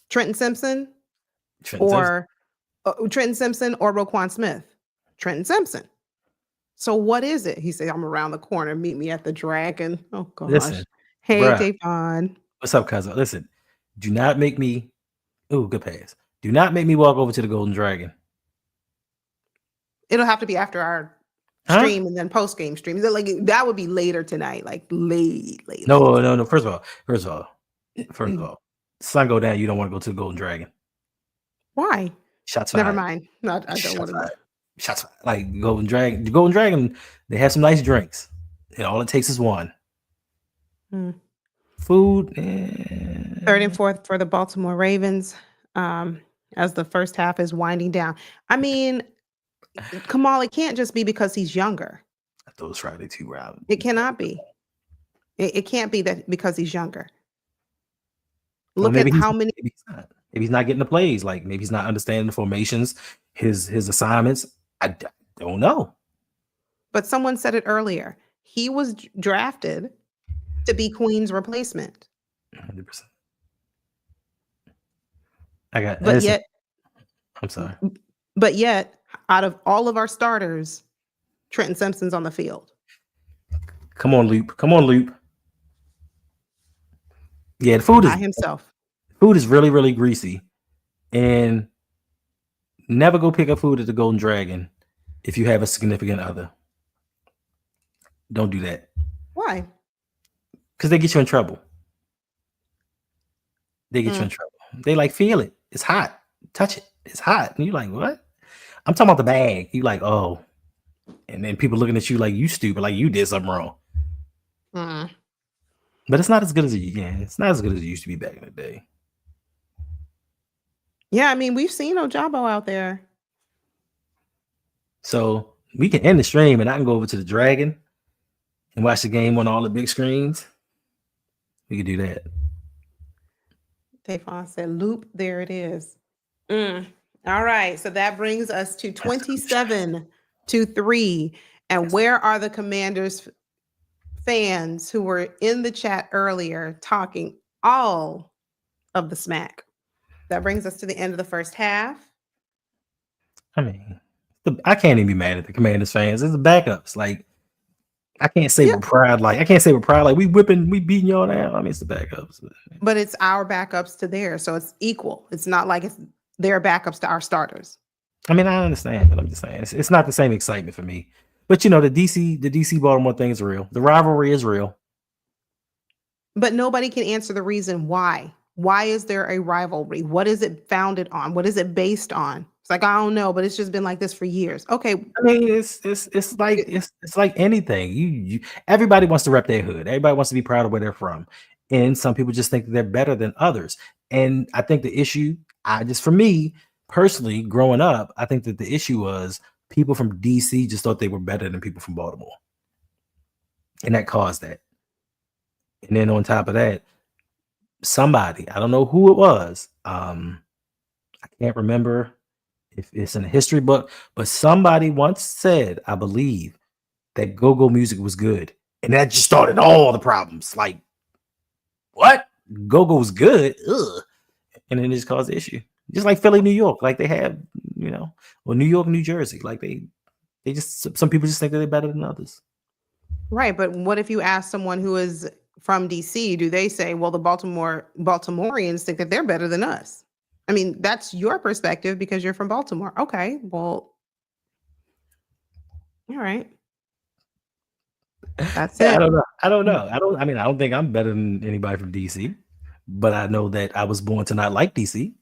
Trenton Simpson or Roquan Smith? Trenton Simpson. So what is it? He said, I'm around the corner. Meet me at the Dragon. Oh, gosh. Listen, hey, Javon. What's up, cousin? Listen, do not make me – ooh, good pass. Do not make me walk over to the Golden Dragon. It'll have to be after our stream and then post-game stream. Like that would be later tonight, like late. No. First of all, sun go down. You don't want to go to the Golden Dragon. Why? Shots fired. Never mind. No, I don't want to. Shots fired. Like Golden Dragon. The Golden Dragon, they have some nice drinks. And all it takes is one. Food. 3rd and 4th for the Baltimore Ravens. As the first half is winding down. I mean, Kamal, it can't just be because he's younger. I thought it was Friday too, Rob. It cannot be. It can't be that because he's younger. Look at how many. Maybe he's not getting the plays. Like maybe he's not understanding the formations, his assignments. I don't know. But someone said it earlier. He was drafted to be Queen's replacement. 100%. I'm sorry. But yet, out of all of our starters, Trenton Simpson's on the field. Come on, Loop. Yeah, the food is himself. Food is really, really greasy. And never go pick up food at the Golden Dragon if you have a significant other. Don't do that. Why? Because they get you in trouble. They like feel it. It's hot. Touch it. It's hot. And you're like, what? I'm talking about the bag. You like, oh, and then people looking at you like you stupid, like you did something wrong. Mm. But it's not as good as it's not as good as it used to be back in the day. Yeah, I mean, we've seen Ojabo out there. So we can end the stream and I can go over to the Dragon and watch the game on all the big screens. We could do that. Tefon said, "Loop, there it is." All right, so that brings us to 27-3. And where are the Commanders fans who were in the chat earlier talking all of the smack? That brings us to the end of the first half. I mean, I can't even be mad at the Commanders fans. It's the backups. Like, I can't say with pride, like we beating y'all now. I mean, it's the backups. But it's our backups to theirs, so it's equal. It's not like it's their backups to our starters. I mean, I understand, but I'm just saying it's not the same excitement for me. But you know, the DC Baltimore thing is real. The rivalry is real. But nobody can answer the reason why. Why is there a rivalry? What is it founded on? What is it based on? It's like, I don't know, but it's just been like this for years. Okay. I mean, it's like anything. You everybody wants to rep their hood. Everybody wants to be proud of where they're from. And some people just think that they're better than others. And I think the issue, for me personally, growing up, I think that the issue was people from DC just thought they were better than people from Baltimore. And that caused that. And then on top of that, somebody, I don't know who it was. I can't remember if it's in a history book, but somebody once said, I believe, that go-go music was good. And that just started all the problems. Like, what? Go-go's good? Ugh. And then it just caused the issue. Just like Philly, New York. Like they have, or New York, New Jersey. Like they just, some people just think that they're better than others. Right. But what if you ask someone who is from DC, do they say, well, the Baltimoreans think that they're better than us? I mean, that's your perspective because you're from Baltimore. Okay, well, all right. That's it. I don't know. I don't think I'm better than anybody from DC, but I know that I was born to not like DC.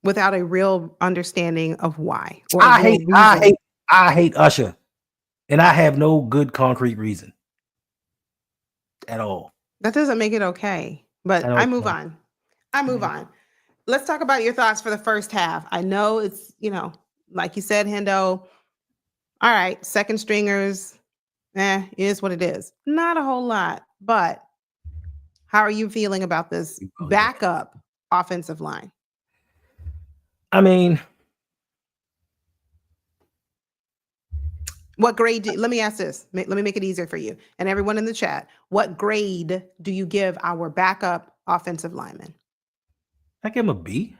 Without a real understanding of why. I hate Usher. And I have no good concrete reason at all. That doesn't make it okay. But I move on. Let's talk about your thoughts for the first half. I know it's, like you said, Hendo. All right, second stringers, is what it is. Not a whole lot, but how are you feeling about this backup offensive line? I mean, what grade let me ask this. Let me make it easier for you and everyone in the chat. What grade do you give our backup offensive lineman? I give him a B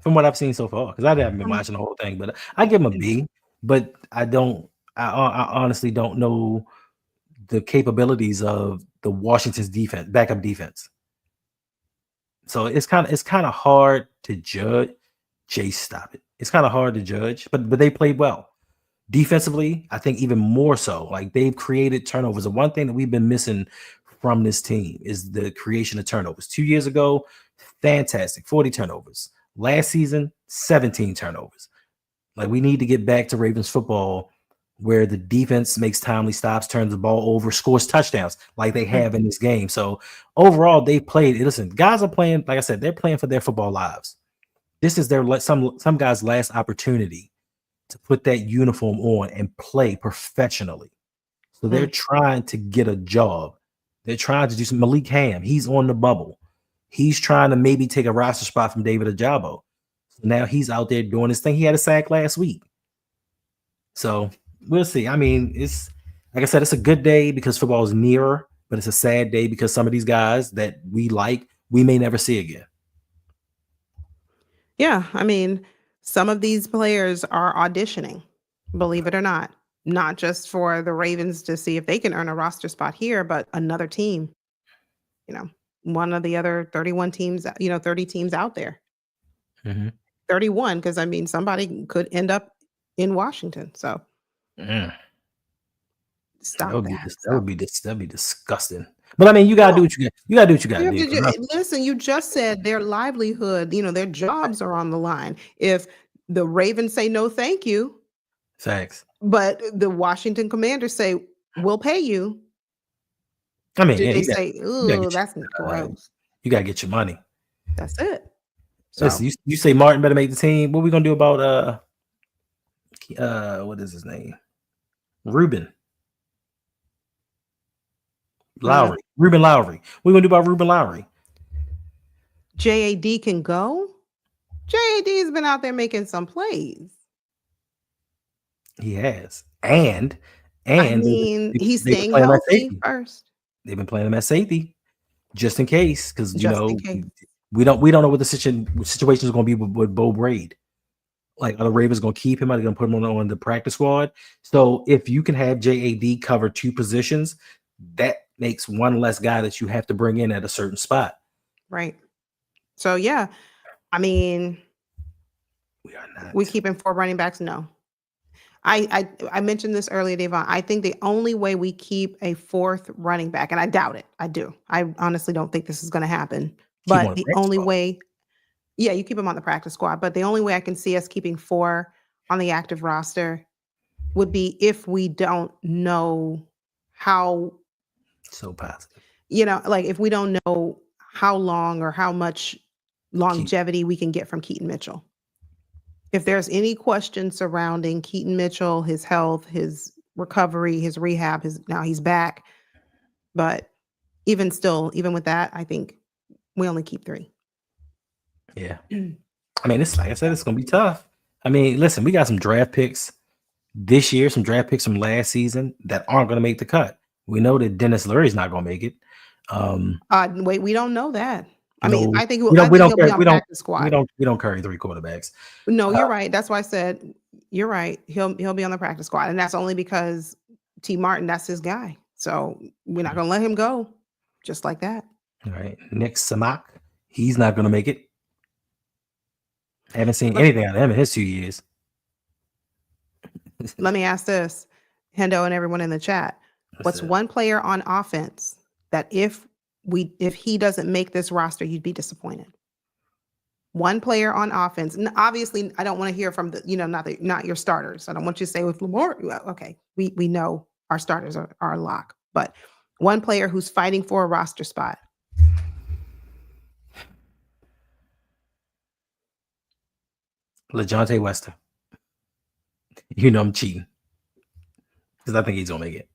from what I've seen so far, because I haven't been watching the whole thing, but I give him a B. But I honestly don't know the capabilities of the Washington's defense, backup defense. So it's kind of hard to judge. Chase, stop it. It's kind of hard to judge, but they played well. Defensively, I think even more so. Like they've created turnovers. The one thing that we've been missing from this team is the creation of turnovers. 2 years ago, fantastic, 40 turnovers. Last season, 17 turnovers. Like we need to get back to Ravens football where the defense makes timely stops, turns the ball over, scores touchdowns like they have in this game. So overall, they played. Listen, guys are playing, like I said, they're playing for their football lives. This is their some guys' last opportunity to put that uniform on and play professionally. So they're trying to get a job. They're trying to do some. Malik Ham, he's on the bubble. He's trying to maybe take a roster spot from David Ojabo. So now he's out there doing his thing. He had a sack last week. So we'll see. I mean, it's like I said, it's a good day because football is nearer, but it's a sad day because some of these guys that we like, we may never see again. Yeah, I mean, some of these players are auditioning, believe it or not just for the Ravens to see if they can earn a roster spot here, but another team, one of the other 31 teams, 30 teams out there. 31, because I mean, somebody could end up in Washington. So stop that. That'd be disgusting. But I mean, you gotta do what you got to do. Listen, you just said their livelihood, their jobs are on the line. If The Ravens say no, thank you. Facts. But the Washington Commanders say, we'll pay you. I mean, Did yeah, they you got, say, you gotta ooh, get that's gross? you gotta get your money. That's it. So Listen, you say Martin better make the team. What we gonna do about what is his name? Ruben Lowry. Ruben Lowry. What we gonna do about Ruben Lowry? JAD can go. JAD has been out there making some plays. He has, and I mean, he's they've been staying playing him at healthy safety. first, They've been playing him at safety just in case, because just in case. we don't know what the situation is going to be with Bo Braid. Like, are the Ravens going to keep him? Are they going to put him on the practice squad? So if you can have JAD cover two positions, that makes one less guy that you have to bring in at a certain spot. Right. So yeah, I mean, we are not. We keeping 4 running backs? No. I mentioned this earlier, Davon. I think the only way we keep a 4th running back, and I doubt it. I do. I honestly don't think this is going to happen. But the only way, yeah, you keep him on the practice squad. But the only way I can see us keeping 4 on the active roster would be if we don't know how. So positive. Like if we don't know how long or how much longevity we can get from Keaton Mitchell. If there's any question surrounding Keaton Mitchell, his health, his recovery, his rehab, now he's back. But even with that, I think we only keep 3. Yeah. I mean, it's like I said, it's going to be tough. I mean, listen, we got some draft picks this year, some draft picks from last season that aren't going to make the cut. We know that Dennis Leary's not going to make it. Wait, we don't know that. I mean, I think he'll be on practice squad. We don't carry 3 quarterbacks. No, you're right. That's why I said you're right. He'll be on the practice squad, and that's only because T. Martin, that's his guy. So we're not going to let him go just like that. All right, Nick Samak, he's not going to make it. I haven't seen anything out of him in his 2 years. Let me ask this, Hendo and everyone in the chat. What's one player on offense that if he doesn't make this roster, you'd be disappointed? One player on offense. And obviously, I don't want to hear from not your starters. I don't want you to say with Lamar. Okay, we know our starters are a lock, but one player who's fighting for a roster spot. LeJohntay Wester. I'm cheating because I think he's gonna make it.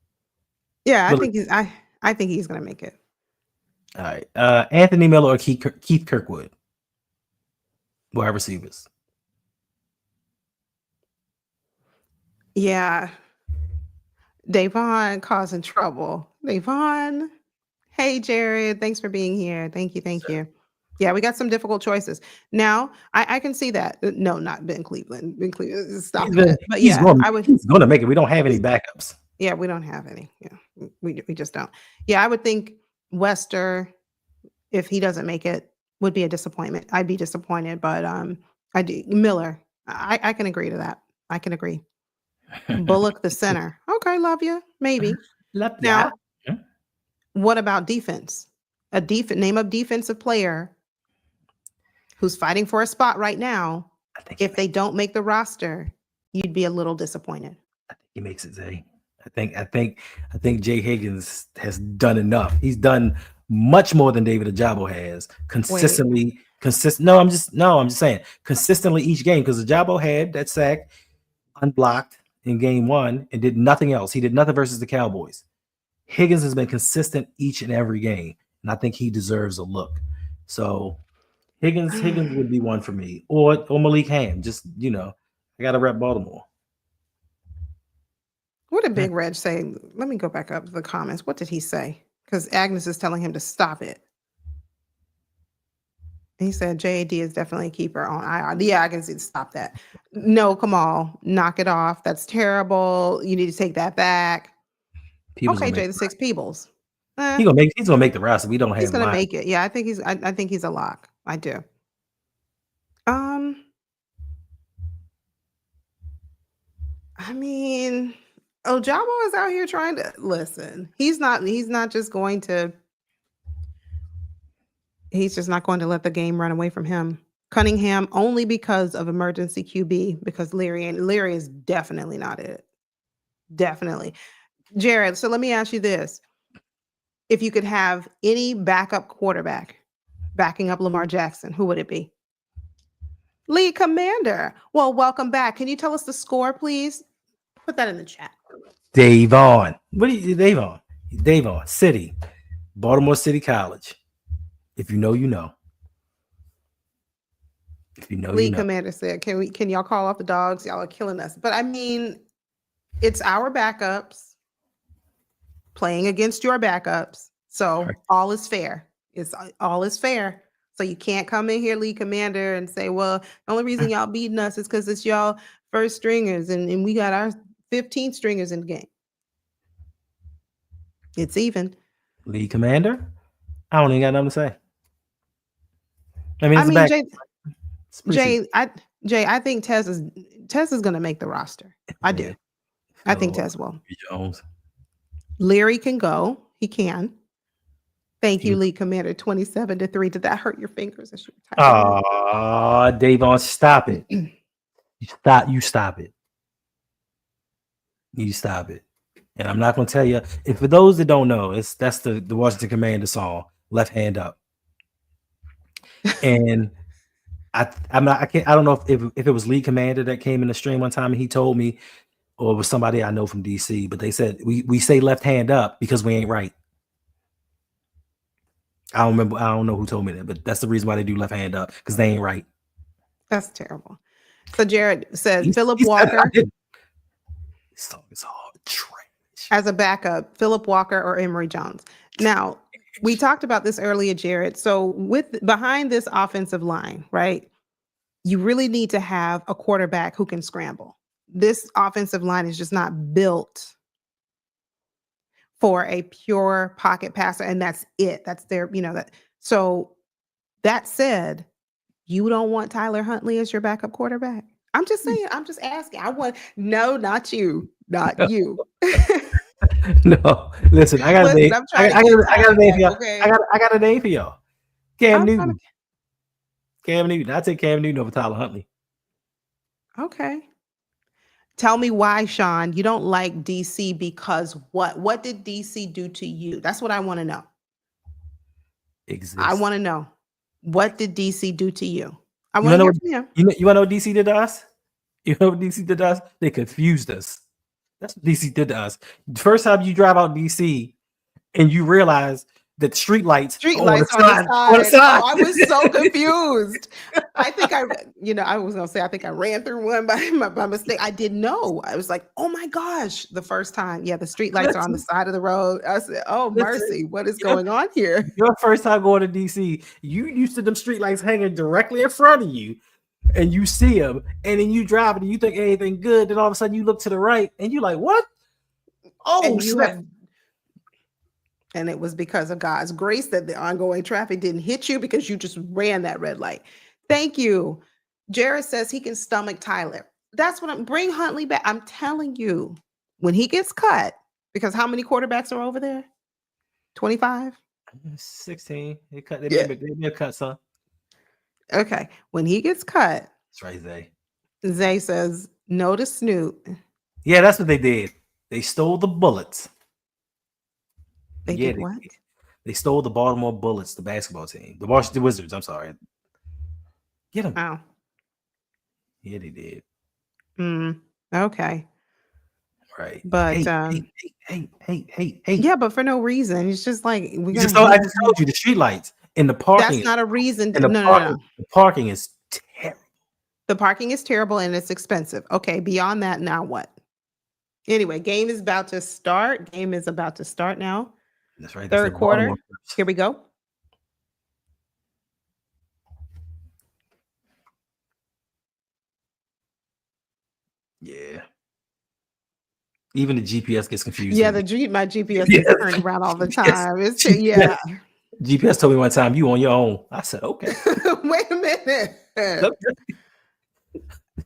Yeah, I think he's gonna make it. All right, Anthony Miller or Keith Kirkwood, wide receivers. Yeah, Davon causing trouble. Davon, hey Jared, thanks for being here. Thank you. Yeah, we got some difficult choices. Now, I can see that. No, not Ben Cleveland. Ben Cleveland, stop that. But he's going to make it. We don't have any backups. Yeah, we don't have any. Yeah, we just don't. Yeah, I would think Wester, if he doesn't make it, would be a disappointment. I'd be disappointed, but I do. Miller, I can agree to that. I can agree. Bullock, the center. Okay, love you. Maybe. Now, what about defense? Name a defensive player who's fighting for a spot right now. If they don't make the roster, you'd be a little disappointed. I think he makes it, Zay. I think Jay Higgins has done enough. He's done much more than David Ajabo has consistently. No, I'm just saying consistently each game, because Ajabo had that sack unblocked in game 1 and did nothing else. He did nothing versus the Cowboys. Higgins has been consistent each and every game, and I think he deserves a look. So Higgins would be one for me, or Malik Ham. Just I got to rep Baltimore. What did Big Reg say? Let me go back up to the comments. What did he say? Because Agnes is telling him to stop it. He said JAD is definitely a keeper on IR. Yeah, I can see. Stop that. No, come on, knock it off. That's terrible. You need to take that back. Okay, Jay the 6 Peebles. He's gonna make the roster. We don't have. He's gonna make it. Yeah, I think he's a lock. I do. I mean, Ojabo is out here trying to listen. He's just not going to let the game run away from him. Cunningham only because of emergency QB, because Leary is definitely not it. Definitely. Jared, so let me ask you this. If you could have any backup quarterback backing up Lamar Jackson, who would it be? League commander. Well, welcome back. Can you tell us the score, please? Put that in the chat. Davon. What are you, Davon? Davon City, Baltimore City College. If you know, you know. If you know, League you know. commander said, can y'all call off the dogs? Y'all are killing us. But I mean, it's our backups playing against your backups. So Right. all is fair. All is fair. So you can't come in here, league commander, and say, well, the only reason y'all beating us is because it's y'all first stringers and we got our 15 stringers in the game. It's even. League commander? I don't even got nothing to say. I mean, I it's mean, Jay, I think Tez is gonna make the roster. I do. I think Tez will. Jones. Leary can go. He can. Thank you, League Commander. 27-3. Did that hurt your fingers as you were typing? Oh, Davon, stop it. You stop it. You stop it. And I'm not gonna tell you. If for those that don't know, that's the Washington Commander song, Left Hand Up. And I don't know if it was League Commander that came in the stream one time and he told me, or it was somebody I know from DC, but they said we say left hand up because we ain't right. I don't know who told me that, but that's the reason why they do left hand up, because they ain't right. That's terrible. So Jared said Philip Walker. This song is all trash. As a backup, Philip Walker or Emory Jones. Now, we talked about this earlier, Jared. So behind this offensive line, right, you really need to have a quarterback who can scramble. This offensive line is just not built for a pure pocket passer, and that's it. That's their, that. So that said, you don't want Tyler Huntley as your backup quarterback. I'm just saying, I'm just asking. No, not you. Not you. No, listen, I got a name. I got a name for y'all. Okay. I got a name for y'all. Cam Newton. Cam Newton. I take Cam Newton over Tyler Huntley. Okay. Tell me why, Sean, you don't like DC, because what? What did DC do to you? That's what I want to know. I want to know. What did DC do to you? I want to hear from you. You want to know what DC did to us? You know what DC did to us? They confused us. That's what DC did to us. The first time you drive out DC and you realize that street lights on the side. Oh, I was so confused. I think I was gonna say I think I ran through one by mistake. I didn't know. I was like, oh my gosh, the first time. Yeah, the street lights are on the side of the road. I said, oh mercy, what is going on here? Your first time going to DC, you used to them street lights hanging directly in front of you. And you see them, and then you drive and you think anything good, then all of a sudden you look to the right and you're like, what? Oh, and it was because of God's grace that the ongoing traffic didn't hit you, because you just ran that red light. Thank you. Jared says he can stomach Tyler. That's what bring Huntley back. I'm telling you, when he gets cut, because how many quarterbacks are over there? 25? 16. They made a cut, son. Okay. When he gets cut. That's right, Zay. Zay says no to Snoop. Yeah, that's what they did. They stole the Bullets. They did what? They stole the Baltimore Bullets, the basketball team. The Washington Wizards, I'm sorry. Get them. Oh. Yeah, they did. Okay. Right. But hey. Yeah, but for no reason. It's just like I just told you the street lights in the parking. That's not a reason. No. The parking is terrible. The parking is terrible and it's expensive. Okay, beyond that, now what? Anyway, game is about to start. Now. That's right. Third quarter. Here we go. Yeah. Even the GPS gets confused. Yeah, my GPS is turning around all the time. Yeah. GPS told me one time, you on your own. I said, okay. Wait a minute.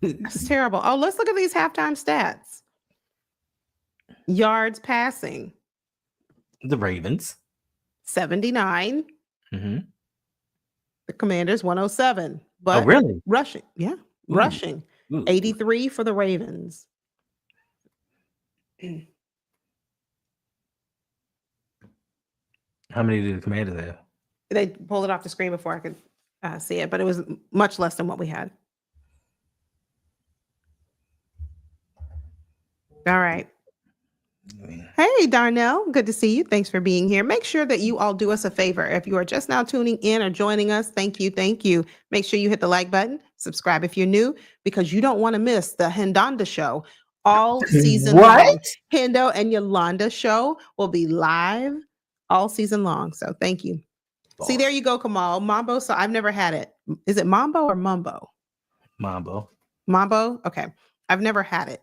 That's terrible. Oh, let's look at these halftime stats. Yards passing. The Ravens. 79. Mm-hmm. The Commanders, 107. Oh, but really? rushing. Yeah, Ooh, rushing. ooh. 83 for the Ravens. How many did the Commanders have? They pulled it off the screen before I could see it, but it was much less than what we had. All right. I mean, Hey, Darnell. Good to see you. Thanks for being here. Make sure that you all do us a favor. If you are just now tuning in or joining us, thank you. Thank you. Make sure you hit the like button, subscribe if you're new, because you don't want to miss the Hendonda show all season what? long. Hendo and Yolanda show will be live all season long. So thank you. See, there you go, Kamal. Mambo. So I've never had it. Is it Mambo or Mumbo? Mambo. Mambo? Okay. I've never had it.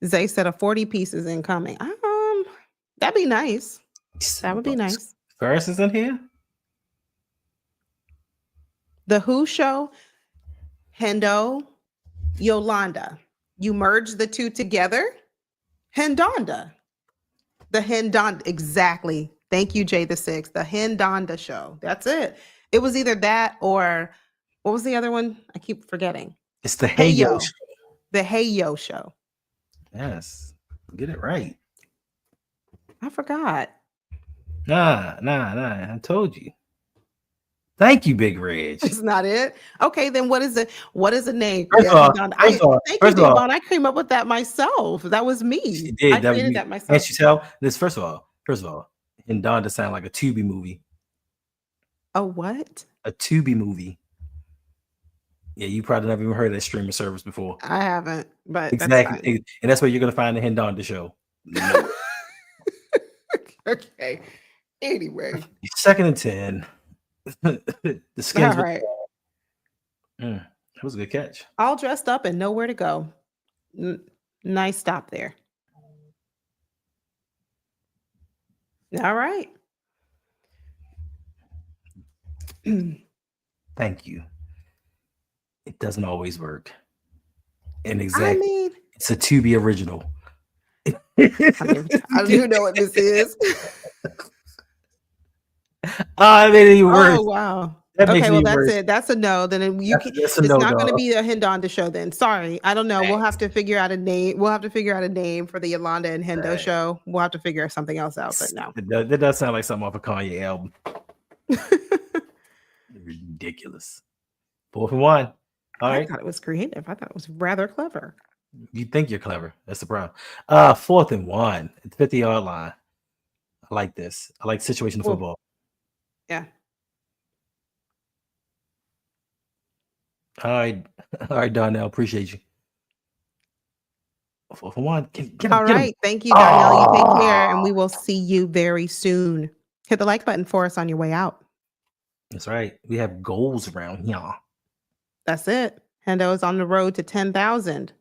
Zay said a 40 pieces incoming. That'd be nice. That would be nice. Ferris is in here? The Who show, Hendo, Yolanda. You merge the two together. Hendonda. The Hendonda. Exactly. Thank you, Jay the Six. The Hendonda show. That's it. It was either that or what was the other one? I keep forgetting. It's the Hey Yo show. The Hey Yo show. Yes. Get it right. I forgot. Nah. I told you. Thank you, Big Reg. It's not it. Okay, then what is it? What is the name? First of all, thank you, Devon. I came up with that myself. That was me. She did. I created that myself. Can't you tell? This first of all, Hendonda sound like a Tubi movie. A what? A Tubi movie. Yeah, you probably never even heard of that streaming service before. I haven't, but exactly, and that's where you're gonna find the Hendonda show. No. Okay. Anyway, 2nd and 10. The skins. All right. That was a good catch. All dressed up and nowhere to go. Nice stop there. All right. Thank you. It doesn't always work. And exactly, I mean, it's a Tubi original. I don't even know what this is. I made it even worse. Oh wow. That Okay, well that's worse. it. That's a no. Then it's not going to be a Hendonda show. Then sorry, I don't know. We'll have to figure out a name. We'll have to figure out a name for the Yolanda and Hendo show. We'll have to figure something else out. But no, that does sound like something off a Kanye album. Ridiculous. 4th and 1. All right. I thought it was creative. I thought it was rather clever. You think you're clever. That's the problem. 4th and 1 at the 50-yard line. I like this. I like situational football. Yeah. All right, Darnell. Appreciate you. 4th and 1. All right. Thank you, Darnell. You take care, and we will see you very soon. Hit the like button for us on your way out. That's right. We have goals around here. That's it. Hendo is on the road to 10,000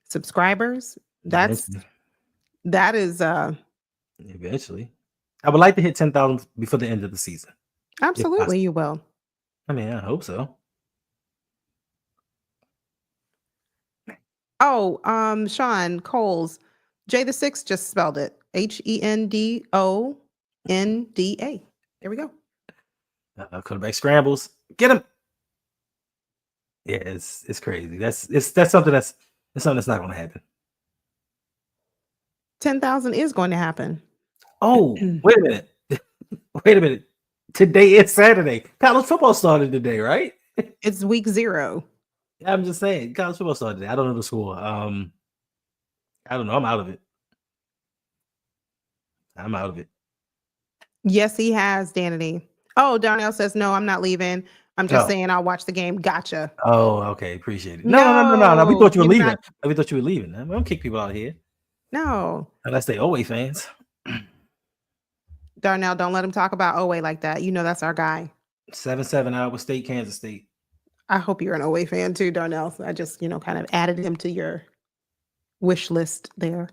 subscribers. That is eventually. I would like to hit 10,000 before the end of the season. Absolutely, you will. I mean, I hope so. Oh, Sean Coles, Jay the Six just spelled it. Hendonda. There we go. Quarterback scrambles. Get him. Yeah, it's crazy. That's something that's not going to happen. 10,000 is going to happen. Oh, wait a minute. Today is Saturday. College football started today, right? It's week 0. I'm just saying, college football started today. I don't know the score. I don't know. I'm out of it. Yes, he has, Danity. Oh, Darnell says, no, I'm not leaving. I'm just saying I'll watch the game. Gotcha. Oh, okay. Appreciate it. No. We thought you were leaving. We thought you were leaving. I don't kick people out here. No. Unless they Oway fans. Darnell, don't let him talk about Oway like that. You know that's our guy. 7-7 Iowa State, Kansas State. I hope you're an Oway fan too, Darnell. So I just, kind of added him to your wish list there.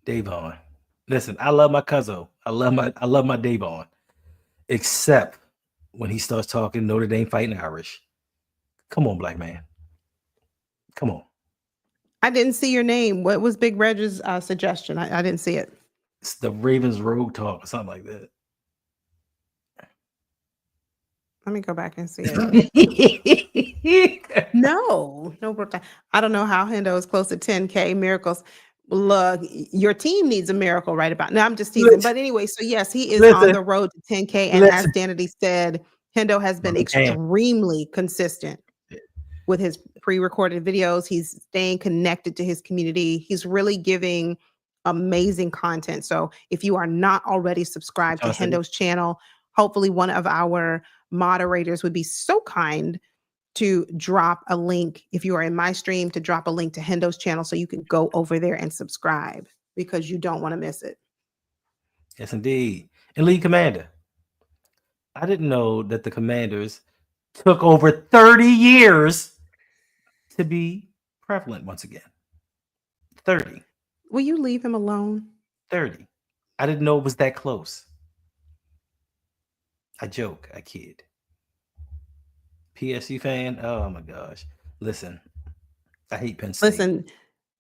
Davon. Listen, I love my cousin. I love my Davon. Except when he starts talking Notre Dame fighting Irish. Come on, black man. Come on. I didn't see your name. What was Big Reg's suggestion? I didn't see it. It's the Ravens Road Talk or something like that. Let me go back and see it. No birthday. I don't know how Hendo is close to 10K miracles. Look, your team needs a miracle right about now. I'm just teasing. But anyway, so yes, he is on the road to 10K. And as Danity said, Hendo has been extremely consistent with his pre-recorded videos. He's staying connected to his community. He's really giving amazing content. So if you are not already subscribed to Hendo's channel, hopefully one of our moderators would be so kind to drop a link, if you are in my stream, to drop a link to Hendo's channel so you can go over there and subscribe, because you don't want to miss it. Yes, indeed. And League Commander, I didn't know that the Commanders took over 30 years to be prevalent once again. 30. Will you leave him alone? 30. I didn't know it was that close. I joke, I kid. PSU fan, oh my gosh. Listen, I hate Penn State. Listen,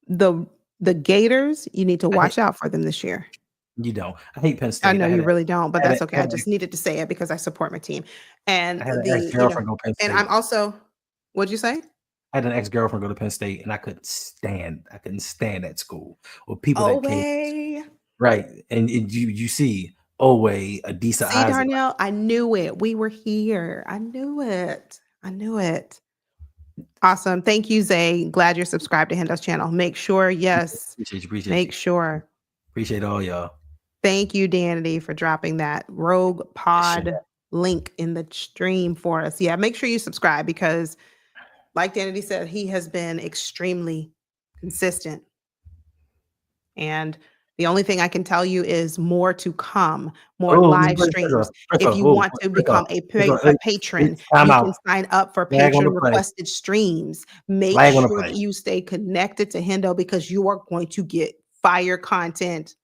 the Gators, you need to watch out for them this year. You don't. I hate Penn State. I know you really don't, but that's okay. I just needed to say it because I support my team. And and I'm also, what'd you say? I had an ex-girlfriend go to Penn State, and I couldn't stand that school. Or people that came. Right. And you see Oway, Adisa Isaac. Darnell, I knew it. We were here. I knew it. Awesome. Thank you, Zay. Glad you're subscribed to Hendo's channel. Make sure, yes. Appreciate Make sure. Appreciate all y'all. Thank you, Danity, for dropping that Rogue Pod link in the stream for us. Yeah, make sure you subscribe because, like Danity said, he has been extremely consistent. And the only thing I can tell you is more to come, more live streams. If you want to become a patron, you can sign up for patron requested streams. Make sure that you stay connected to Hendo because you are going to get fire content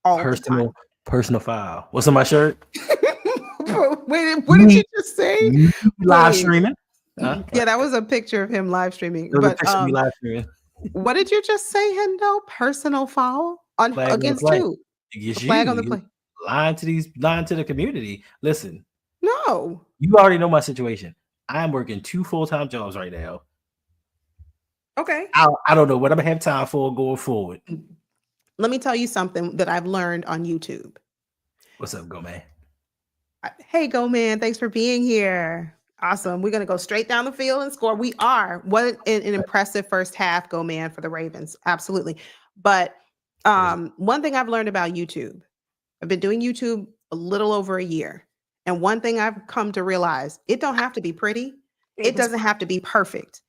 all the time. Personal file. What's on my shirt? Wait, what did you just say? Live streaming. Yeah, that was a picture of him live streaming. But live streaming. What did you just say, Hendo? Personal foul against who? Flag on the play. Lying to the community. Listen. No. You already know my situation. I'm working 2 full-time jobs right now. Okay. I don't know what I'm gonna have time for going forward. Let me tell you something that I've learned on YouTube. What's up, Go Man? Hey, Go Man. Thanks for being here. Awesome. We're going to go straight down the field and score. We are. What an impressive first half, Go Man, for the Ravens. Absolutely. But one thing I've learned about YouTube, I've been doing YouTube a little over a year. And one thing I've come to realize, it don't have to be pretty. It doesn't have to be perfect.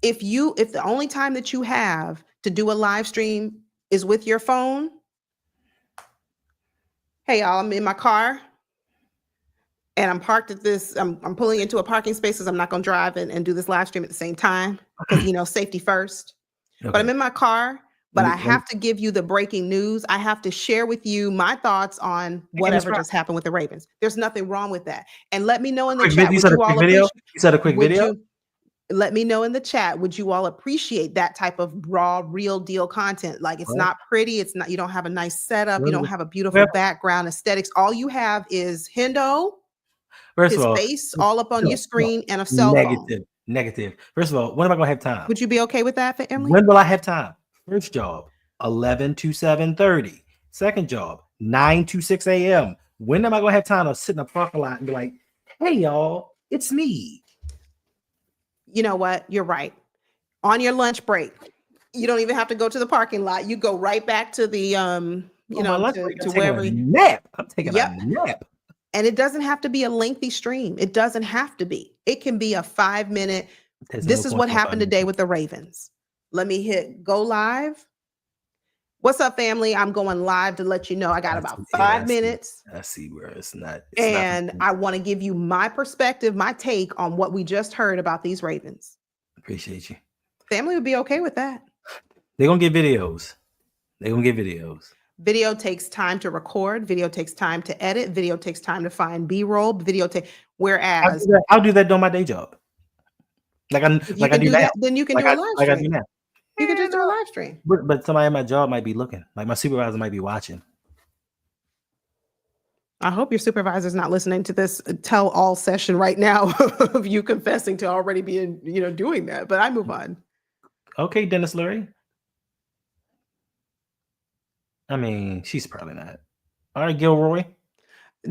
If the only time that you have to do a live stream is with your phone. Hey, y'all, I'm in my car. And I'm parked at this, I'm pulling into a parking space because I'm not going to drive and do this live stream at the same time because, safety first. Okay. But I'm in my car, but I have to give you the breaking news. I have to share with you my thoughts on whatever just happened with the Ravens. There's nothing wrong with that. And let me know in the chat. You said a quick video? Let me know in the chat. Would you all appreciate that type of raw, real deal content? Like it's not pretty. It's not, you don't have a nice setup. You don't have a beautiful background aesthetics. All you have is Hendo. His face all up on your screen and a cell phone. Negative. First of all, when am I going to have time? Would you be okay with that, Emily? When will I have time? First job, 11 to 7:30. Second job, 9 to 6 a.m. When am I going to have time to sit in a parking lot and be like, hey, y'all, it's me? You know what? You're right. On your lunch break, you don't even have to go to the parking lot. You go right back to the, to wherever. Nap. I'm taking a nap. And it doesn't have to be a lengthy stream. It doesn't have to be. It can be a 5-minute. This is what happened today with the Ravens. Let me hit go live. What's up, family? I'm going live to let you know I got about 5 minutes. I see where it's not. I want to give you my perspective, my take on what we just heard about these Ravens. Appreciate you. Family would be okay with that. They're going to get videos. Video takes time to record. Video takes time to edit. Video takes time to find B-roll. Whereas I'll do that on my day job. I do now. Then you can do a live stream. I do now. You can just do a live stream. But somebody at my job might be looking. Like my supervisor might be watching. I hope your supervisor's not listening to this tell all session right now of you confessing to already being, doing that. But I move on. Okay, Dennis Leary. I mean, she's probably not. All right, Gilroy.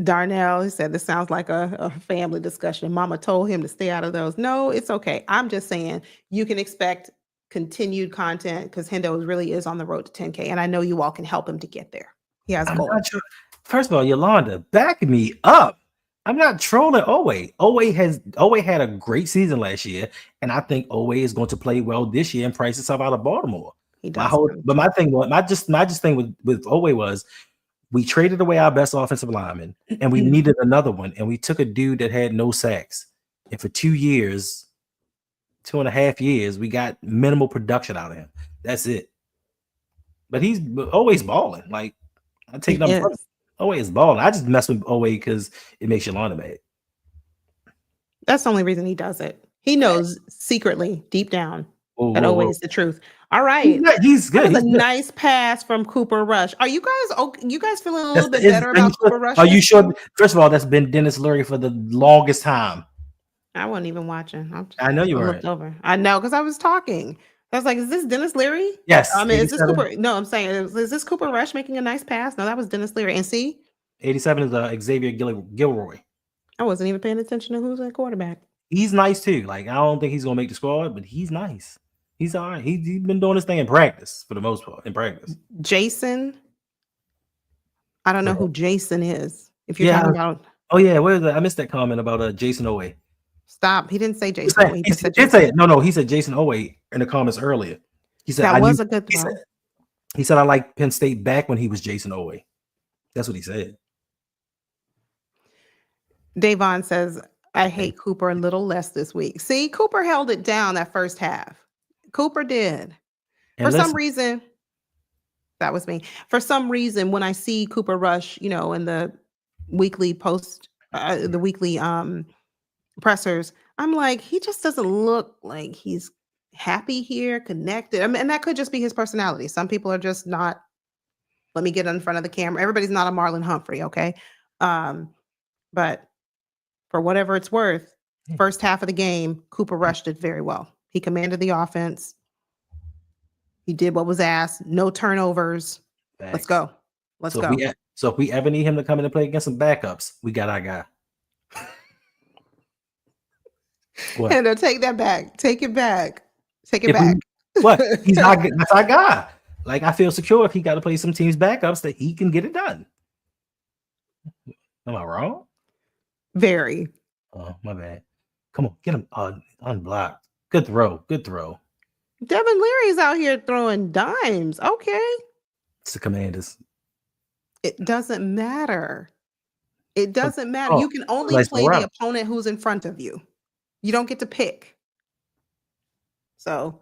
Darnell, he said this sounds like a family discussion. Mama told him to stay out of those. No, it's okay. I'm just saying you can expect continued content because Hendo really is on the road to 10K. And I know you all can help him to get there. He has I'm goals. not sure. First of all, Yolanda, back me up. I'm not trolling Owe. Owe had a great season last year, and I think Owe is going to play well this year and price himself out of Baltimore. He does. My thing was my thing with Owe was we traded away our best offensive lineman, and we needed another one, and we took a dude that had no sacks, and for 2 years, 2.5 years, we got minimal production out of him. That's it. But he's always balling. Like I take them. Owe is balling. I just mess with Owe because it makes Yolanda mad. That's the only reason he does it. He knows secretly, deep down, that Owe is the truth. All right, he's good. That was a nice pass from Cooper Rush. Are you guys feeling a little bit better about Cooper Rush? Are you sure? First of all, that's been Dennis Leary for the longest time. I wasn't even watching. I know you looked over. I know because I was talking. I was like, "Is this Dennis Leary?" Yes. I mean, is this Cooper? No, I'm saying, is this Cooper Rush making a nice pass? No, that was Dennis Leary. And see, 87 is Xavier Gilroy. I wasn't even paying attention to who's at quarterback. He's nice too. Like I don't think he's gonna make the squad, but he's nice. He's all right. He's been doing this thing in practice for the most part. In practice, Jason. I don't know who Jason is. If you're talking about, oh yeah, where is that? I missed that comment about Jason Owe. Stop. He didn't say Jason. He did say it. No, he said Jason Owe in the comments earlier. He said that was a good throw. He said I like Penn State back when he was Jason Owe. That's what he said. Davon says, I hate Cooper a little less this week. See, Cooper held it down that first half. Cooper did. For some reason, that was me. For some reason, when I see Cooper Rush, in the weekly pressers, I'm like, he just doesn't look like he's happy here, connected. I mean, and that could just be his personality. Some people are just not, let me get in front of the camera. Everybody's not a Marlon Humphrey, okay? But for whatever it's worth, first half of the game, Cooper Rush did very well. He commanded the offense. He did what was asked. No turnovers. Thanks. Let's go. Let's go. So if we ever need him to come in and play against some backups, we got our guy. What? And take that back. Take it back. Take it back. What? He's not. That's our guy. Like I feel secure if he got to play some teams backups that he can get it done. Am I wrong? Very. Oh, my bad. Come on, get him unblocked. Good throw. Good throw. Devin Leary's out here throwing dimes. Okay. It's the Commanders. It doesn't matter. It doesn't matter. You can only play the opponent who's in front of you. You don't get to pick. So,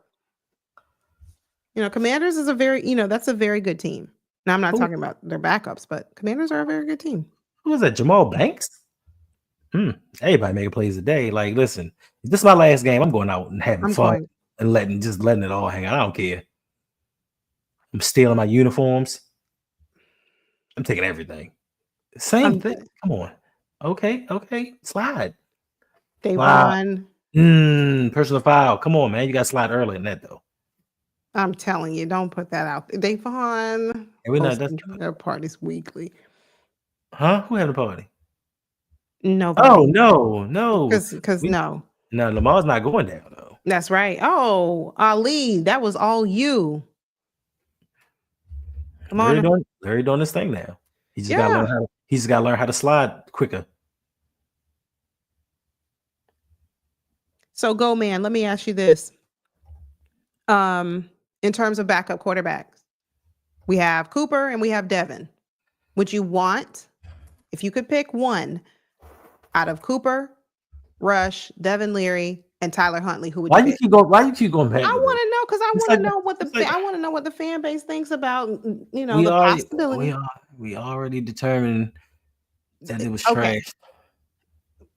Commanders is a very, that's a very good team. Now, I'm not talking about their backups, but Commanders are a very good team. Who was that? Jamal Banks? Everybody making plays today. Like, listen, if this is my last game, I'm going out and having fun and letting it all hang out. I don't care. I'm stealing my uniforms. I'm taking everything. Same thing. Come on. Okay. Slide. Davon. Personal foul. Come on, man. You got to slide early in that, though. I'm telling you, don't put that out. Davon. Their parties weekly. Huh? Who had a party? Nobody. Oh, no. Because no. No, Lamar's not going down, though. That's right. Oh, Ali, that was all you. Come on. Larry doing this thing now. He's just got to learn how to slide quicker. So, Go Man, let me ask you this. In terms of backup quarterbacks, we have Cooper and we have Devin. Would you want, if you could pick one out of Cooper, Rush, Devin Leary, and Tyler Huntley, who would you pick? Why you keep going back? I want to know because I want to know what the fan base thinks about the possibility. We already determined that it was trash.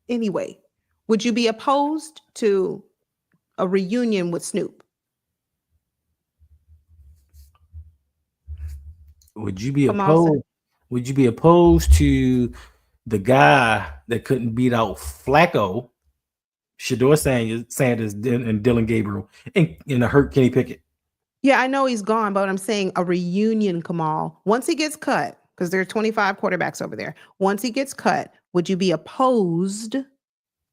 Anyway, would you be opposed to a reunion with Snoop? Would you be opposed? Would you be opposed to the guy that couldn't beat out Flacco, Shador Sanders, and Dylan Gabriel, and a hurt Kenny Pickett. Yeah, I know he's gone, but I'm saying a reunion, Kamal. Once he gets cut, because there are 25 quarterbacks over there. Once he gets cut, would you be opposed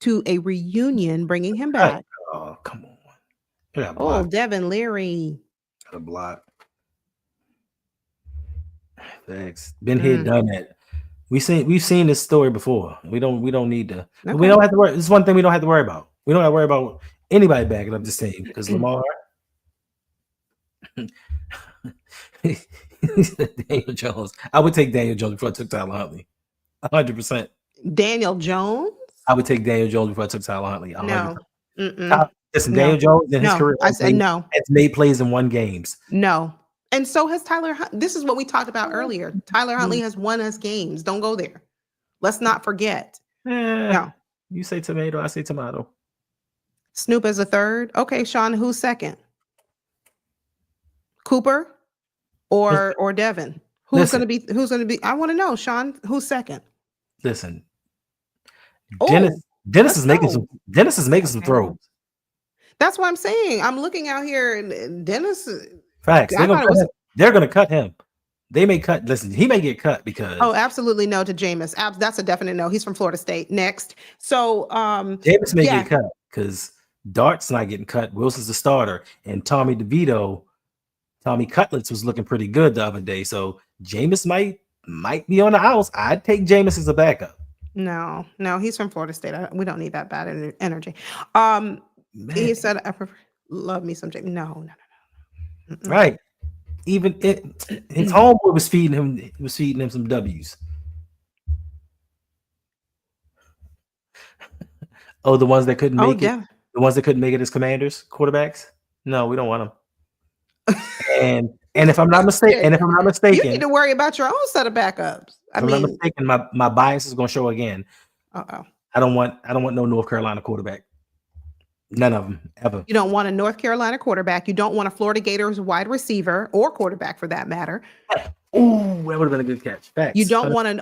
to a reunion bringing him back? Oh, come on. Got Oh, blocked. Devin Leary. Got a block. Thanks. Been here, done that. We've seen this story before. We don't need to. Okay. We don't have to worry. This is one thing we don't have to worry about. We don't have to worry about anybody backing up this team because Lamar. Daniel Jones. I would take Daniel Jones before I took Tyler Huntley. 100%. Daniel Jones? I would take Daniel Jones before I took Tyler Huntley. 100%. No. Listen, Daniel Jones in his career, I said no. Has made plays in won games. No. And so has Tyler. This is what we talked about earlier. Tyler Huntley has won us games. Don't go there. Let's not forget. No. You say tomato, I say tomato. Snoop is a third. Okay, Sean, who's second? Cooper or Devin? Who's gonna be? I want to know, Sean, who's second? Listen. Dennis is making some throws. That's what I'm saying. I'm looking out here and Dennis. Facts. They're gonna cut him. They may cut. Listen, he may get cut because. Oh, absolutely no to Jameis. That's a definite no. He's from Florida State. Next, so Jameis may get cut because Dart's not getting cut. Wilson's the starter, and Tommy Cutlets was looking pretty good the other day. So Jameis might be on the house. I'd take Jameis as a backup. No, he's from Florida State. We don't need that bad energy. He said, "I prefer love me some Jameis." No. Mm-mm. Right. Even his homeboy was feeding him some W's. Oh, the ones that couldn't make it. The ones that couldn't make it as Commanders quarterbacks. No, we don't want them. and if I'm not mistaken, you need to worry about your own set of backups. If I'm not mistaken, my bias is going to show again. Uh-oh. I don't want no North Carolina quarterback. None of them ever. You don't want a North Carolina quarterback. You don't want a Florida Gators wide receiver or quarterback for that matter. Ooh, that would have been a good catch. Facts. You don't want an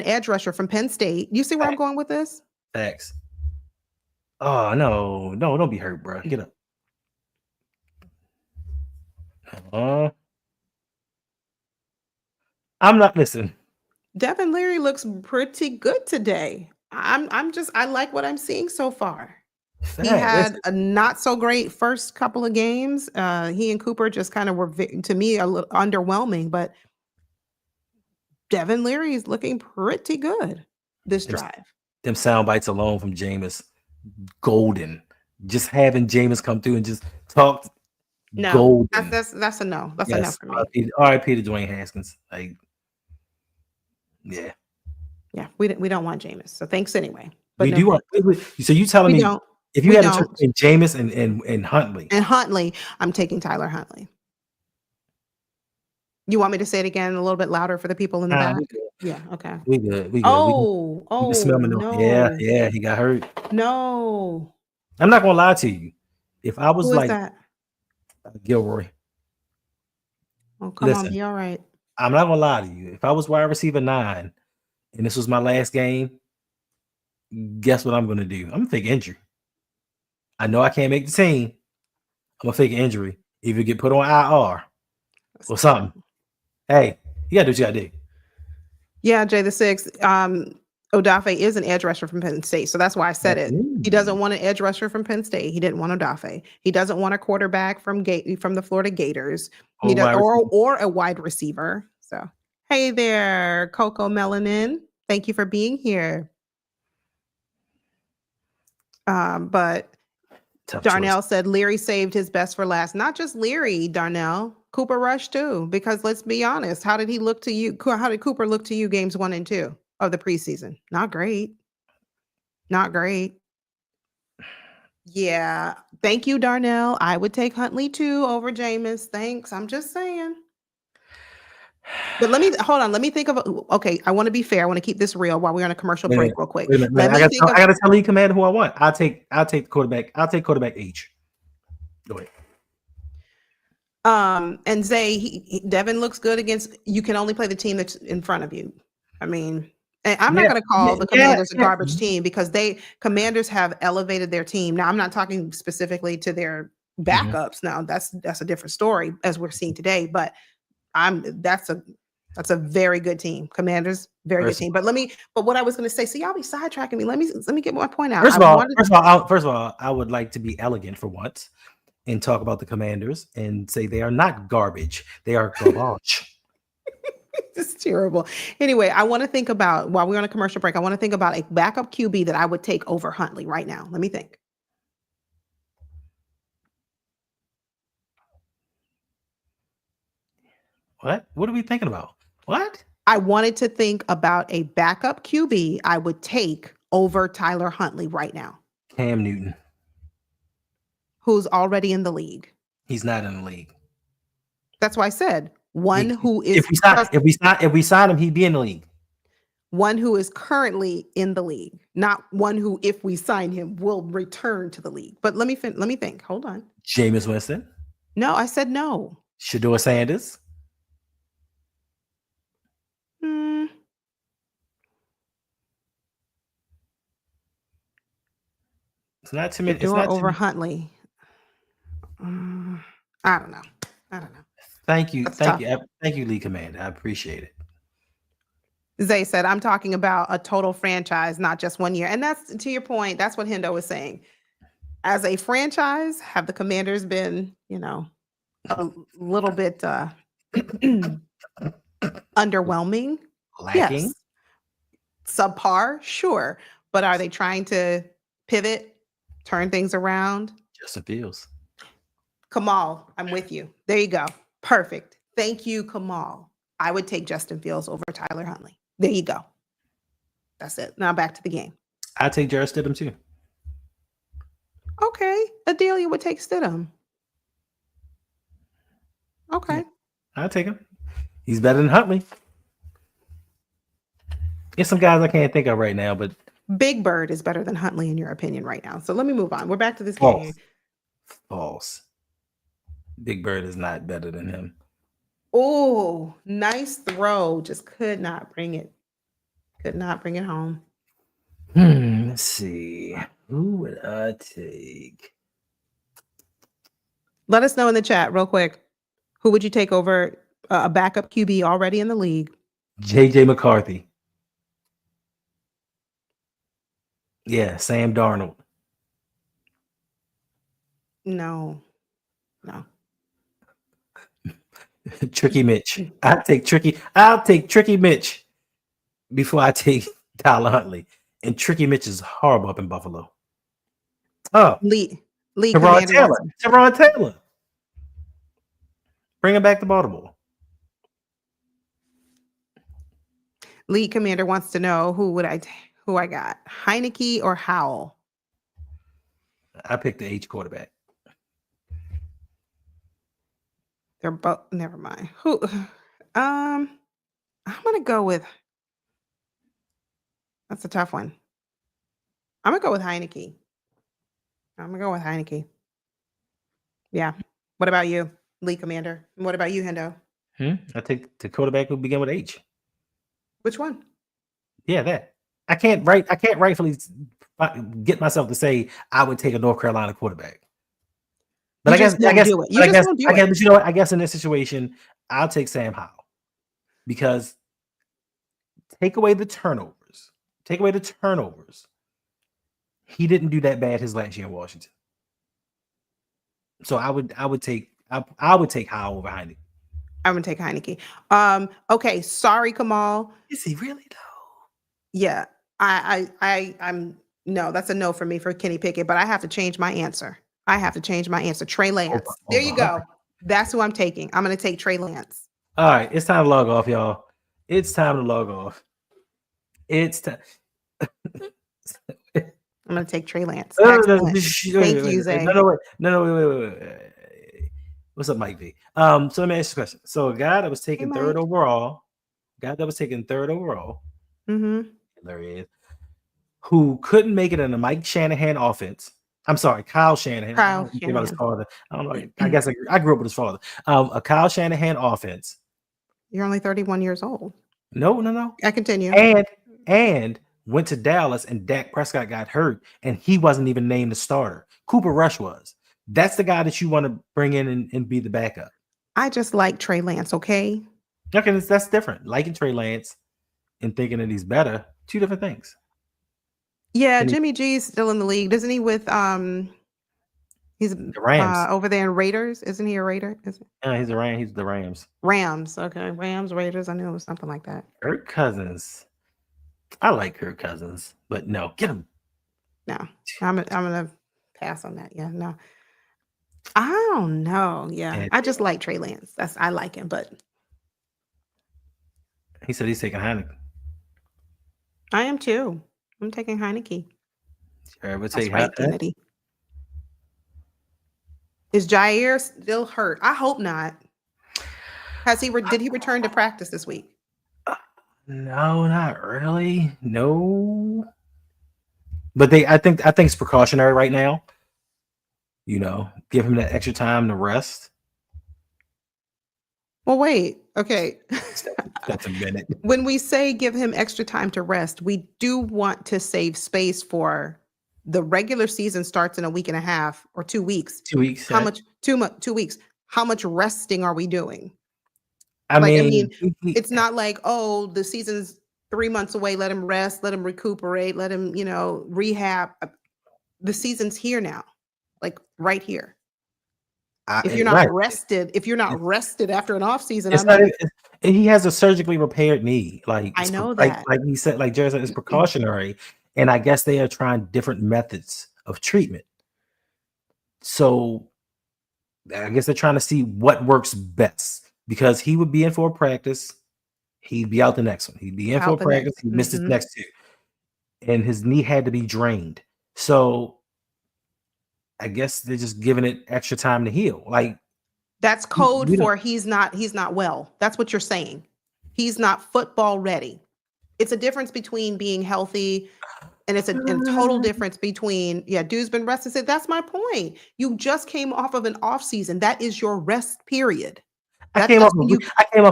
edge rusher from Penn State. You see where I'm going with this? Facts. Oh no, don't be hurt, bro. Get up. I'm not listening. Devin Leary looks pretty good today. I like what I'm seeing so far. He had a not so great first couple of games. He and Cooper just kind of were, to me, a little underwhelming, but Devin Leary is looking pretty good this drive. Them sound bites alone from Jameis, golden. Just having Jameis come through and just talk. No, golden. That's a no. That's enough for me. R.I.P. to Dwayne Haskins. Yeah, we don't want Jameis. So thanks anyway. But we do want. So you telling me if you had a choice in Jameis and Huntley? And Huntley, I'm taking Tyler Huntley. You want me to say it again a little bit louder for the people in the back? Yeah. Okay. We good. Oh, no. Yeah. He got hurt. No. I'm not gonna lie to you. If I was Who like is that? Gilroy. Oh, come on, be all right. I'm not gonna lie to you. If I was wide receiver 9 and this was my last game, guess what I'm gonna do? I'm gonna fake injury. I know I can't make the team. I'm gonna fake an injury. Either get put on IR or something. Hey, you gotta do what you gotta do. Yeah, Jay the Sixth. Odafe is an edge rusher from Penn State, so that's why I said it. He doesn't want an edge rusher from Penn State. He didn't want Odafe. He doesn't want a quarterback from the Florida Gators. Or a wide receiver. So, hey there, Coco Melanin. Thank you for being here. But tough Darnell choice. Said Leary saved his best for last. Not just Leary, Darnell. Cooper Rush too. Because let's be honest, how did he look to you? How did Cooper look to you games 1 and 2 of the preseason? Not great. Not great. Yeah. Thank you, Darnell. I would take Huntley too over Jameis. Thanks. I'm just saying. But hold on. Let me think of okay. I want to be fair. I want to keep this real while we're on a commercial break real quick. I gotta tell you, Commander, who I want. I'll take the quarterback. I'll take quarterback H. Go ahead. And Zay, Devin looks good against. You can only play the team that's in front of you. I mean, And I'm not Yeah, going to call the yeah, Commanders a yeah. garbage team because Commanders have elevated their team. Now, I'm not talking specifically to their Mhm. backups. Now, that's a different story as we're seeing today. But that's a very good team. Commanders, very good First, team. But what I was going to say, see, y'all be sidetracking me. Let me get my point out. first of all, first of all, I would like to be elegant for once and talk about the Commanders and say they are not garbage. They are garbage. It's terrible. Anyway, I want to think about while we're on a commercial break. I want to think about a backup QB that I would take over Huntley right now. Let me think. What? What are we thinking about? What? I wanted to think about a backup QB I would take over Tyler Huntley right now, Cam Newton. who's already in the league. He's not in the league. That's why I said one who If is we sign him, he'd be in the league. one who is currently in the league, not one who, if we sign him, will return to the league. But let me think. Hold on. Jameis Winston. No, I said no. Shador Sanders. Hmm. It's not too many. It's Shador not too over many. Huntley. I don't know. Thank you. That's Thank tough. you. Thank you, League Commander. I appreciate it. Zay said, I'm talking about a total franchise, not just 1 year. And that's to your point. That's what Hendo was saying. As a franchise, have the Commanders been, a little bit underwhelming? Lacking. Yes. Subpar? Sure. But are they trying to pivot, turn things around? Justin Fields. Kamal, I'm with you. There you go. Perfect. Thank you, Kamal. I would take Justin Fields over Tyler Huntley. There you go. That's it. Now back to the game. I take Jarrett Stidham too. Okay. Adelia would take Stidham. Okay. Yeah, I'll take him. He's better than Huntley. There's some guys I can't think of right now, but Big Bird is better than Huntley in your opinion right now. So let me move on. We're back to this false. game. False. Big Bird is not better than him. Oh, nice throw. Just could not bring it home. Let's see. Who would I take? Let us know in the chat real quick. Who would you take over a backup QB already in the league? JJ McCarthy. Yeah, Sam Darnold. No. Tricky Mitch. I'll take Tricky Mitch before I take Tyler Huntley. And Tricky Mitch is horrible up in Buffalo. Oh, League Teron Commander. Taylor. Bring him back to Baltimore. League Commander wants to know who I got. Heineke or Howell? I picked the H quarterback. They're both never mind. Who I'm gonna go with that's a tough one. I'm gonna go with Heineke. Yeah. What about you, League Commander? And what about you, Hendo? I take the quarterback who begin with H. Which one? Yeah, that. I can't rightfully get myself to say I would take a North Carolina quarterback. But I guess do it. You just won't do it. But you know what? I guess in this situation, I'll take Sam Howell because take away the turnovers. He didn't do that bad his last year in Washington. So I would take Howell over Heineke. I'm gonna take Heineke. Okay, sorry, Kamal. Is he really though? Yeah, I'm no, that's a no for me for Kenny Pickett, but I have to change my answer. Trey Lance. There you go. That's who I'm taking. I'm gonna take Trey Lance. All right, it's time to log off, y'all. It's time to log off. It's time. I'm gonna take Trey Lance. Excellent. Thank you, Zay. No, wait. What's up, Mike V? So let me ask you a question. So a guy that was taken third overall, Mm-hmm. there he is, who couldn't make it in the Mike Shanahan offense. I'm sorry, Kyle Shanahan. I don't know about his father. I don't know. I guess I grew up with his father. A Kyle Shanahan offense. You're only 31 years old. No. I continue. And and went to Dallas, and Dak Prescott got hurt, and he wasn't even named the starter. Cooper Rush was. That's the guy that you want to bring in and be the backup. I just like Trey Lance, okay? Okay, that's different. Liking Trey Lance and thinking that he's better, two different things. Yeah, And Jimmy G's still in the league. Isn't he with he's the Rams. over there in Raiders? Isn't he a Raider? Yeah, he's the Rams. Rams. Okay. Rams, Raiders. I knew it was something like that. Kirk Cousins. I like Kirk Cousins, but no, get him. No. I'm gonna pass on that. Yeah, no. I don't know. Yeah. And I just like Trey Lance. I like him, but he said he's taking Heineken. I am too. I'm taking Heineke. Sure, we'll That's take right, Kennedy. Is Jair still hurt? I hope not. Did he return to practice this week? No, not really. No. But I think it's precautionary right now. You know, give him that extra time to rest. Well, wait. Okay. That's a minute. When we say give him extra time to rest, we do want to save space for the regular season starts in a week and a half or 2 weeks. 2 weeks. How much? 2 weeks. How much resting are we doing? I mean, it's not like, oh, the season's 3 months away. Let him rest. Let him recuperate. Let him, rehab. The season's here now, like right here. If you're not rested, after an off season, he has a surgically repaired knee. Like I know that. Like he said, like Jared said, it's precautionary, and I guess they are trying different methods of treatment. So I guess they're trying to see what works best, because he would be in for a practice, he'd be out the next one. He'd be in for a practice, he missed his next two, and his knee had to be drained. So I guess they're just giving it extra time to heal. Like that's code for he's not well. That's what you're saying. He's not football ready. It's a difference between being healthy, and it's a total difference between, dude's been resting. So that's my point. You just came off of an off season. That is your rest period. I came off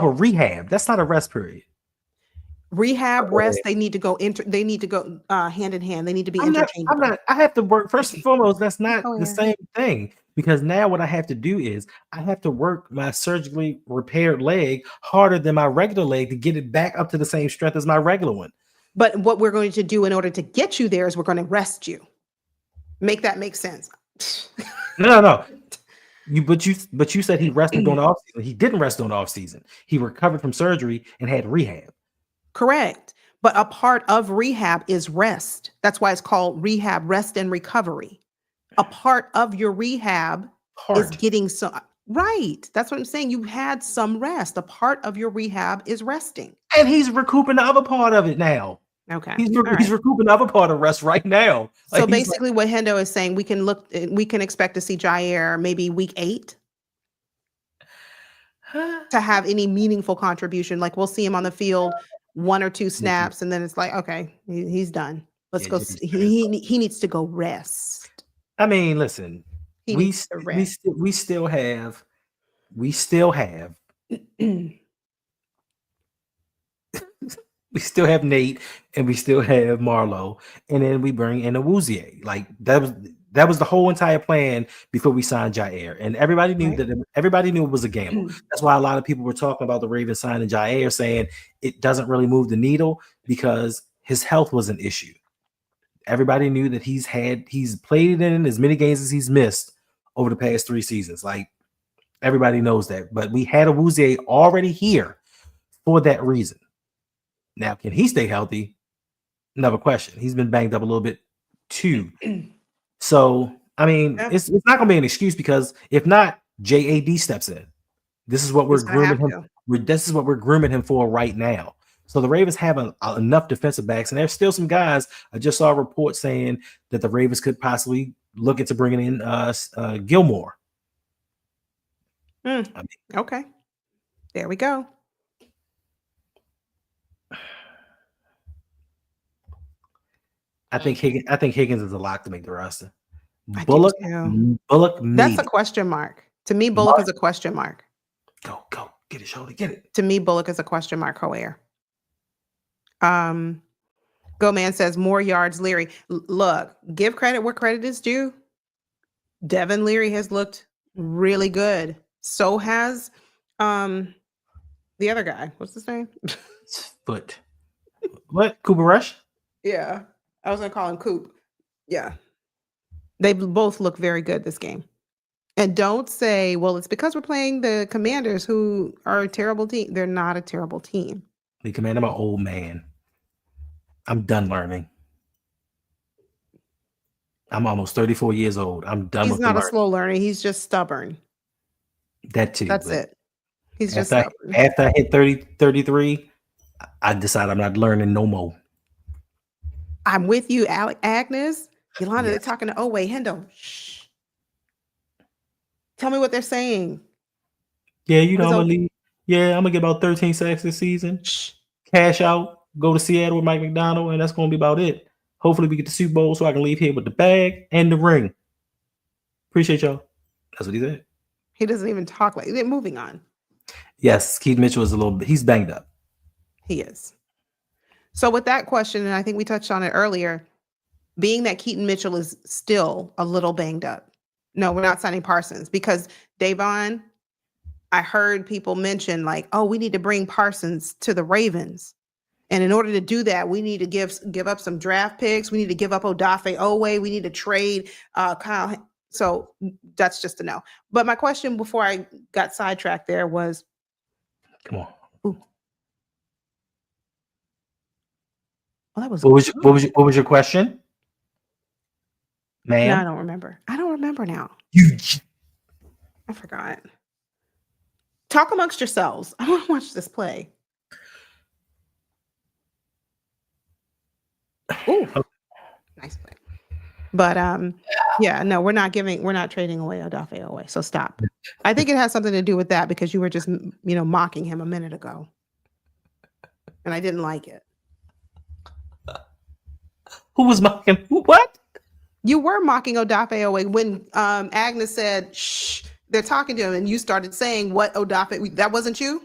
of rehab. That's not a rest period. Rehab, rest, they need to go hand in hand. They need to be interchangeable. I have to work first and foremost. That's not the same thing, because now what I have to do is I have to work my surgically repaired leg harder than my regular leg to get it back up to the same strength as my regular one. But what we're going to do in order to get you there is we're going to rest you. Make that make sense. No. But you said he rested on the off season. He didn't rest on the off season. He recovered from surgery and had rehab. Correct. But a part of rehab is rest. That's why it's called rehab, rest and recovery. A part of your rehab is getting some, right. That's what I'm saying. You had some rest. A part of your rehab is resting. And he's recouping the other part of it now. Okay. He's recouping the other part of rest right now. So basically what Hendo is saying, we can expect to see Jair maybe week 8 to have any meaningful contribution. Like we'll see him on the field 1 or 2 snaps, and then it's like, okay, he's done. Let's go. He needs to go rest. I mean, listen, we still have we still have Nate, and we still have Marlowe, and then we bring in Awuzie. Like that was the whole entire plan before we signed Jair, and everybody knew it was a gamble. That's why a lot of people were talking about the Ravens signing Jair, saying it doesn't really move the needle because his health was an issue. Everybody knew that he's played in as many games as he's missed over the past 3 seasons. Like everybody knows that, but we had Awuzie already here for that reason. Now, can he stay healthy? Another question. He's been banged up a little bit too. So, I mean, it's not going to be an excuse, because if not, JAD steps in. This is what we're grooming him. This is what we're grooming him for right now. So the Ravens have enough defensive backs, and there's still some guys. I just saw a report saying that the Ravens could possibly look into bringing in Gilmore. Okay, there we go. I think Higgins is a lock to make the roster. Bullock. That's a question mark. To me, Bullock is a question mark. Go, get it, Shorty, get it. To me, Bullock is a question mark, Hoyer. Go Man says more yards, Leary. Look, give credit where credit is due. Devin Leary has looked really good. So has the other guy. What's his name? Foot. What? Cooper Rush? Yeah. I was gonna call him Coop. Yeah. They both look very good this game. And don't say, well, it's because we're playing the Commanders, who are a terrible team. They're not a terrible team. The Commander, I'm an old man. I'm done learning. I'm almost 34 years old. I'm done He's with not a learning. slow learner. He's just stubborn. That too. That's it. He's just after stubborn. after I hit 33, I decided I'm not learning no more. I'm with you, Agnes. Yolanda, Yes. they're talking to wait, Hendo. Shh. Tell me what they're saying. Yeah, What I'm is gonna leave. Yeah, I'm gonna get about 13 sacks this season. Shh. Cash out, go to Seattle with Mike McDonald, and that's gonna be about it. Hopefully, we get the Super Bowl so I can leave here with the bag and the ring. Appreciate y'all. That's what he said. He doesn't even talk like it. Moving on. Yes, Keith Mitchell is he's banged up. He is. So with that question, and I think we touched on it earlier, being that Keaton Mitchell is still a little banged up. No, we're not signing Parsons because Davon, I heard people mention like, oh, we need to bring Parsons to the Ravens. And in order to do that, we need to give up some draft picks. We need to give up Odafe Owe. We need to trade Kyle. So that's just a no. But my question before I got sidetracked there was, come on. Ooh. Well, that was what was your question, ma'am? No, I don't remember. I don't remember now. I forgot. Talk amongst yourselves. I want to watch this play. Ooh, nice play. But yeah, no, we're not trading away Odafe Owe. So stop. I think it has something to do with that because you were just mocking him a minute ago, and I didn't like it. Who was mocking? What? You were mocking Odafe Owe when Agnes said, "Shh." They're talking to him, and you started saying what Odafe. That wasn't you.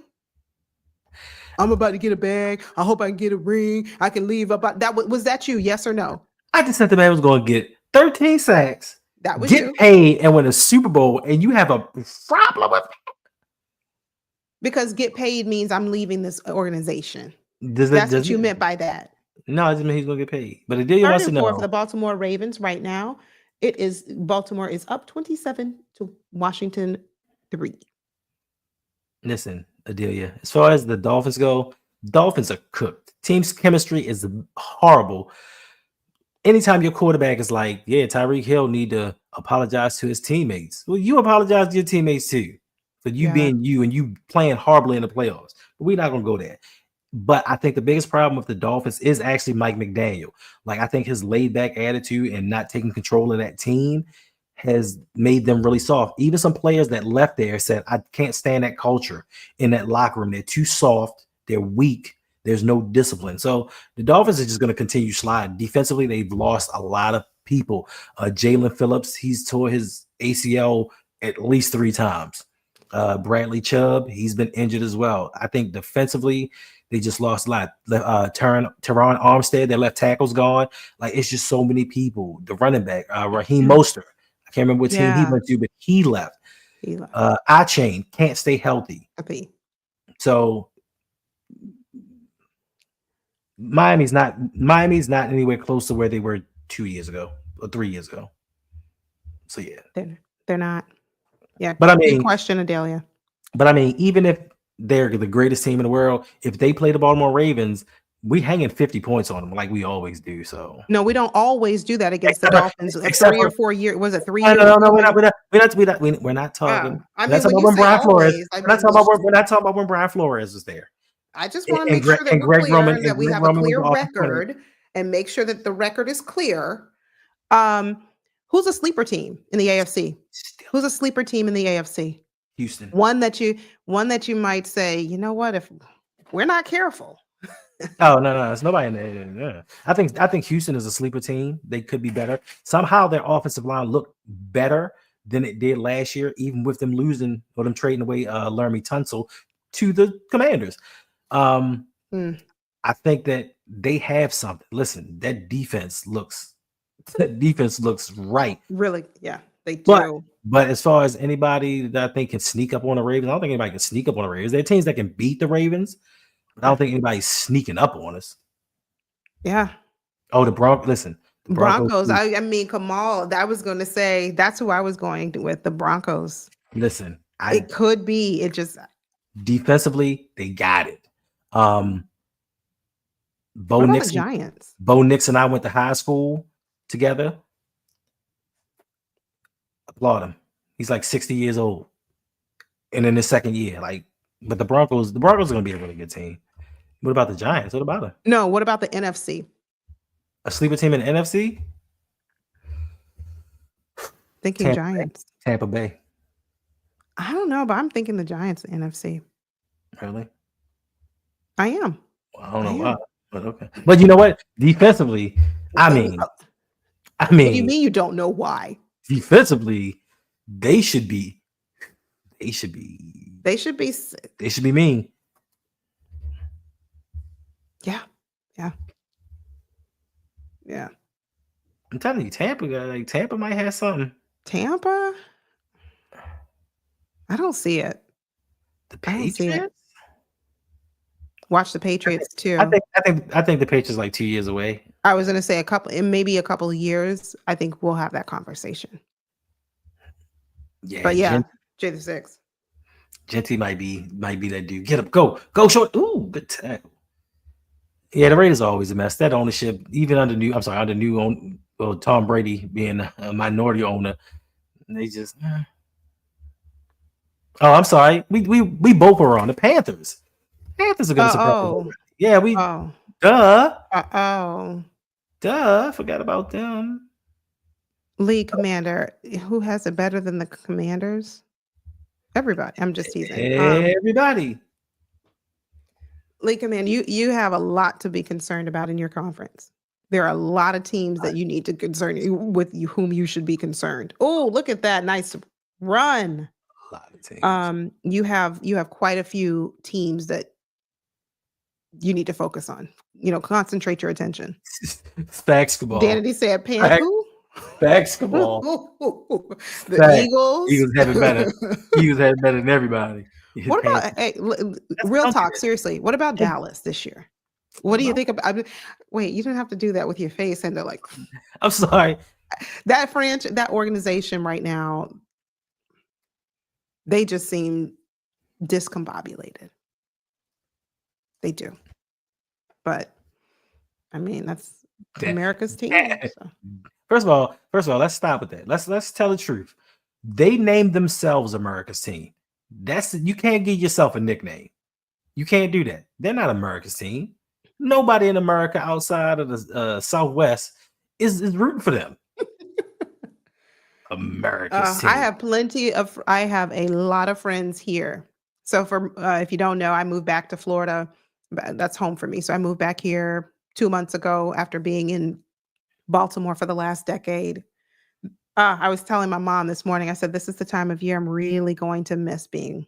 I'm about to get a bag. I hope I can get a ring. I can leave about that. Was that you? Yes or no? I just said the man was going to get 13 sacks, That was get you. paid, and win a Super Bowl, and you have a problem with that? Because get paid means I'm leaving this organization. That's what you meant by that. No, it doesn't mean he's going to get paid. But Adelia wants to know. For the Baltimore Ravens right now, Baltimore is up 27 to Washington 3. Listen, Adelia, as far as the Dolphins go, Dolphins are cooked. Team's chemistry is horrible. Anytime your quarterback is like, yeah, Tyreek Hill need to apologize to his teammates. Well, you apologize to your teammates too for you being you and you playing horribly in the playoffs. But we're not going to go there. But I think the biggest problem with the Dolphins is actually Mike McDaniel. Like, I think his laid back attitude and not taking control of that team has made them really soft. Even some players that left there said, I can't stand that culture in that locker room. They're too soft. They're weak. There's no discipline. So the Dolphins are just going to continue sliding. Defensively, they've lost a lot of people. Jalen Phillips, he's tore his ACL at least 3 times. Bradley Chubb, he's been injured as well. I think defensively, they just lost a lot. Teron Armstead, their left tackle's gone. Like, it's just so many people. The running back, Raheem Mostert, I can't remember what team he went to, but he left. Achain can't stay healthy. So Miami's not anywhere close to where they were 2 years ago or 3 years ago. So yeah, they're not. Yeah, but I mean, good question, Adelia. But I mean, even if they're the greatest team in the world, if they play the Baltimore Ravens, we hanging 50 points on them like we always do. So no, we don't always do that against the Dolphins. 3 or 4 years. Was it 3 years? No, we're not talking. I mean, when when Brian Flores. Always, we're not talking about when Brian Flores was there. I just want to make sure that we're clear, that we have a clear record, and make sure that the record is clear. Who's a sleeper team in the AFC? Who's a sleeper team in the AFC? Houston. One that you might say, you know what, if we're not careful. Oh no, it's nobody in there. I think Houston is a sleeper team. They could be better. Somehow their offensive line looked better than it did last year, even with them losing or them trading away Laramie Tunsil to the Commanders. I think that they have something. Listen, that defense looks right. Really, yeah, they But do. as far as anybody that I think can sneak up on the Ravens, I don't think anybody can sneak up on the Ravens. There are teams that can beat the Ravens, but I don't think anybody's sneaking up on us. Yeah. Oh, the Broncos. Listen, the Broncos. I mean, Kamal. I was going to say that's who I was going with, the Broncos. Listen, It could be. It just defensively they got it. Bo what about Nix, the Giants? Bo Nix and I went to high school together. Applaud him. He's like 60 years old, and in his second year, like. But the Broncos are going to be a really good team. What about the Giants? What about them? No, what about the NFC? A sleeper team in the NFC? Thinking Giants. Tampa Bay. I don't know, but I'm thinking the Giants, the NFC. Really? I am. Well, I don't know why, but okay. But you know what? Defensively, I mean, what do you mean you don't know why? Defensively, they should be mean. Yeah. I'm telling you, Tampa might have something. Tampa? I don't see it. The Patriots? Watch the Patriots too. I think the Patriots like 2 years away. I was gonna say maybe a couple of years. I think we'll have that conversation. Yeah, but yeah, J the 6. Genty might be that dude. Get up, go short. Ooh, good tackle. Yeah, the Raiders are always a mess. That ownership, even under Tom Brady being a minority owner, they just. Oh, I'm sorry. We both were on the Panthers. Panthers are going to surprise. Yeah, we. Duh. Forgot about them. League commander. Who has it better than the Commanders? Everybody. I'm just teasing. Everybody. League commander, you have a lot to be concerned about in your conference. There are a lot of teams that you need to concern with whom you should be concerned. Oh, look at that nice run. A lot of teams. You have quite a few teams that you need to focus on. Concentrate your attention. Basketball. Danity said, "Who?" Basketball. The Eagles. Eagles have it better. Eagles have it better than everybody. What about real talk? Seriously, what about Dallas this year? What do you think about? Wait, you don't have to do that with your face, and they're like, I'm sorry. That organization right now, they just seem discombobulated. They do, but I mean that's America's team. So. First of all, let's stop with that. Let's tell the truth. They named themselves America's team. You can't give yourself a nickname. You can't do that. They're not America's team. Nobody in America outside of the Southwest is rooting for them. America's team. I have a lot of friends here. So if you don't know, I moved back to Florida. That's home for me. So I moved back here 2 months ago after being in Baltimore for the last decade. I was telling my mom this morning, I said, this is the time of year I'm really going to miss being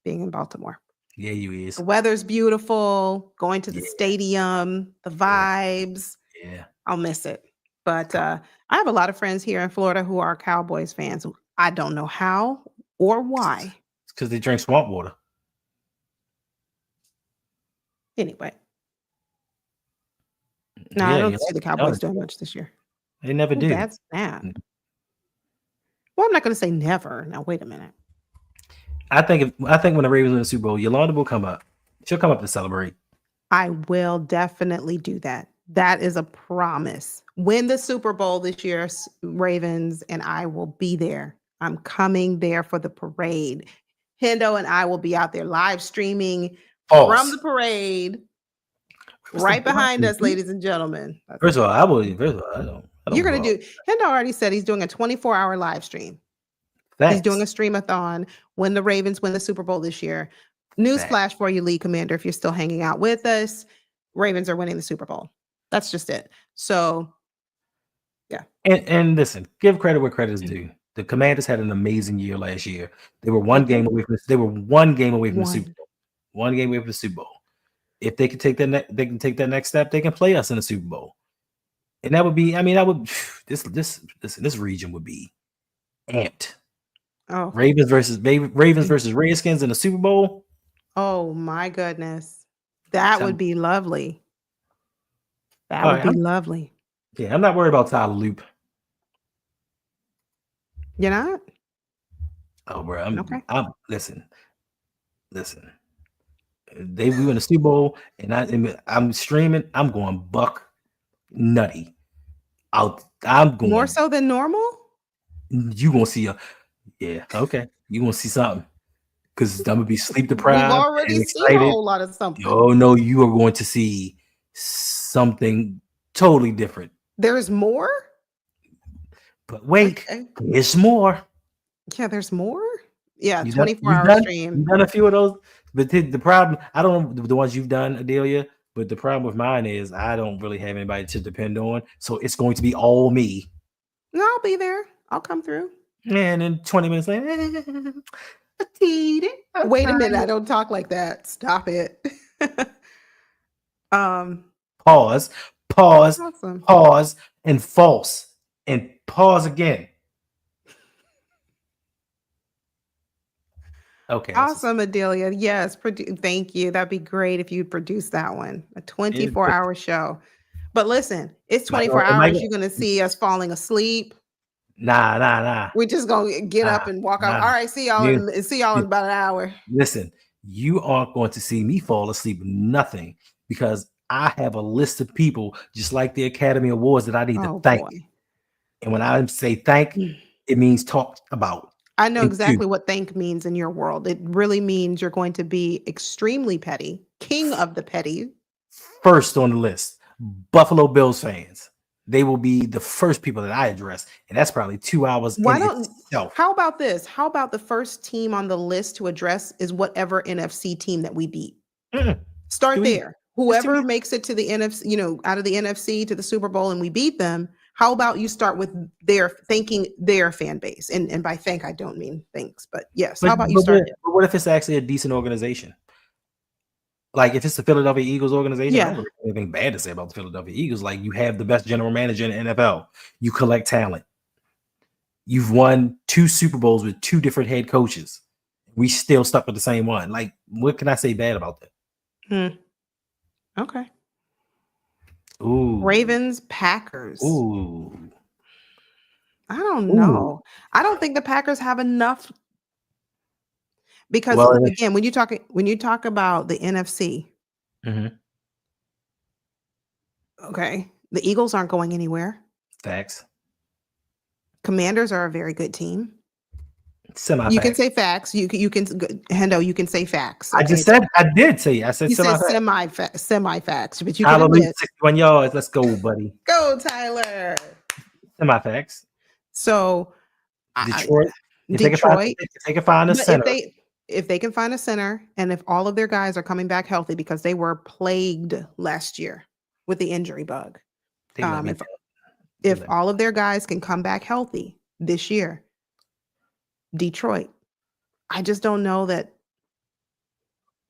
in Baltimore. Yeah, you is. The weather's beautiful, going to the stadium, the vibes. Yeah. I'll miss it. But I have a lot of friends here in Florida who are Cowboys fans. I don't know how or why. It's because they drink swamp water. Anyway. No, I don't see the Cowboys doing much this year. They never do. That's bad. Well, I'm not going to say never. Now, wait a minute. I think when the Ravens win the Super Bowl, Yolanda will come up. She'll come up to celebrate. I will definitely do that. That is a promise. Win the Super Bowl this year, Ravens, and I will be there. I'm coming there for the parade. Hendo and I will be out there live streaming from the parade. Right behind us, ladies and gentlemen. First of all, I don't. You're going to do. Hendo already said he's doing a 24-hour live stream. Facts. He's doing a stream-a-thon when the Ravens win the Super Bowl this year. Newsflash for you, League Commander, if you're still hanging out with us, Ravens are winning the Super Bowl. That's just it. So, yeah. And listen, give credit where credit is due. The Commanders had an amazing year last year. They were one game away from the Super Bowl. One game away from the Super Bowl. if they can take that next step, they can play us in the Super Bowl. And that would be, this region would be amped. Oh, Ravens versus Redskins in the Super Bowl. oh my goodness. That would be lovely. That All would right, be lovely. I'm not worried about Tyler Loop. You're not? Oh, bro, Okay. Listen. We win the Super Bowl, and I'm streaming. I'm going buck nutty. I'm going More so than normal? You gonna see okay. You gonna see something because I'm gonna be sleep We've deprived already and seen a excited. whole lot of something. Oh no, you are going to see something totally different. There's more? But wait, Okay. there's more. Yeah, there's more? Yeah, You 24-hour stream. You've done a few of those, but the problem, I don't know the ones you've done, Adelia, but the problem with mine is I don't really have anybody to depend on, so it's going to be all me. No, I'll be there. I'll come through. And then 20 minutes later, wait a minute, I don't talk like that. Stop it. Pause, Awesome. pause, and false, and pause again. Okay. Awesome, Adelia. Yes, thank you. That'd be great if you'd produce that one. A 24-hour show. But listen, it's 24 hours. You're going to see us falling asleep. Nah. We're just going to get up and walk out. All right, see y'all in about an hour. Listen, you aren't going to see me fall asleep. Nothing, because I have a list of people just like the Academy Awards that I need to thank. Boy. And when I say thank, it means talk about. I know exactly what thank means in your world. It really means you're going to be extremely petty, king of the petty. First on the list, Buffalo Bills fans. They will be the first people that I address, and that's probably 2 hours in itself. How about this? How about the first team on the list to address is whatever NFC team that we beat? Start there. Whoever makes it to the NFC, out of the NFC to the Super Bowl and we beat them, how about you start with thanking their fan base? And by thank, I don't mean thanks, but yes. How about you start there? But what if it's actually a decent organization? Like if it's the Philadelphia Eagles organization, I don't have anything bad to say about the Philadelphia Eagles. Like you have the best general manager in the NFL. You collect talent. You've won 2 Super Bowls with 2 different head coaches. We still stuck with the same one. Like, what can I say bad about that? Okay. Ooh. Ravens, Packers. Ooh. I don't know. I don't think the Packers have enough. Because again, when you talk about the NFC, okay, the Eagles aren't going anywhere. Facts. Commanders are a very good team. Semi-facts. You can say facts. You can Hendo. You can say facts. Okay? I did say. I said semi-facts, but you can admit 61 yards. Let's go, buddy. Go, Tyler. Semi-facts. So Detroit. Detroit. If they can find a center. If they can find a center, and if all of their guys are coming back healthy, because they were plagued last year with the injury bug. If all of their guys can come back healthy this year, Detroit, I just don't know that.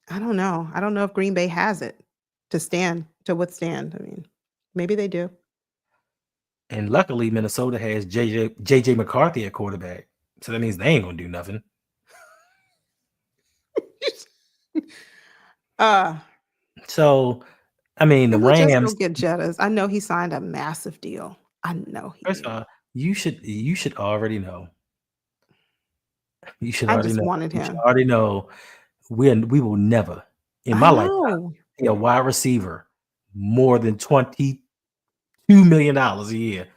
I don't know. I don't know if Green Bay has it to withstand. I mean, maybe they do. And luckily, Minnesota has JJ McCarthy at quarterback. So that means they ain't going to do nothing. So, I mean, the Rams just get Jettas. I know he signed a massive deal. I know he First of all, you should already know. You should I already just know. wanted You him. should already know we will never in my lifetime pay a wide receiver more than $22 million a year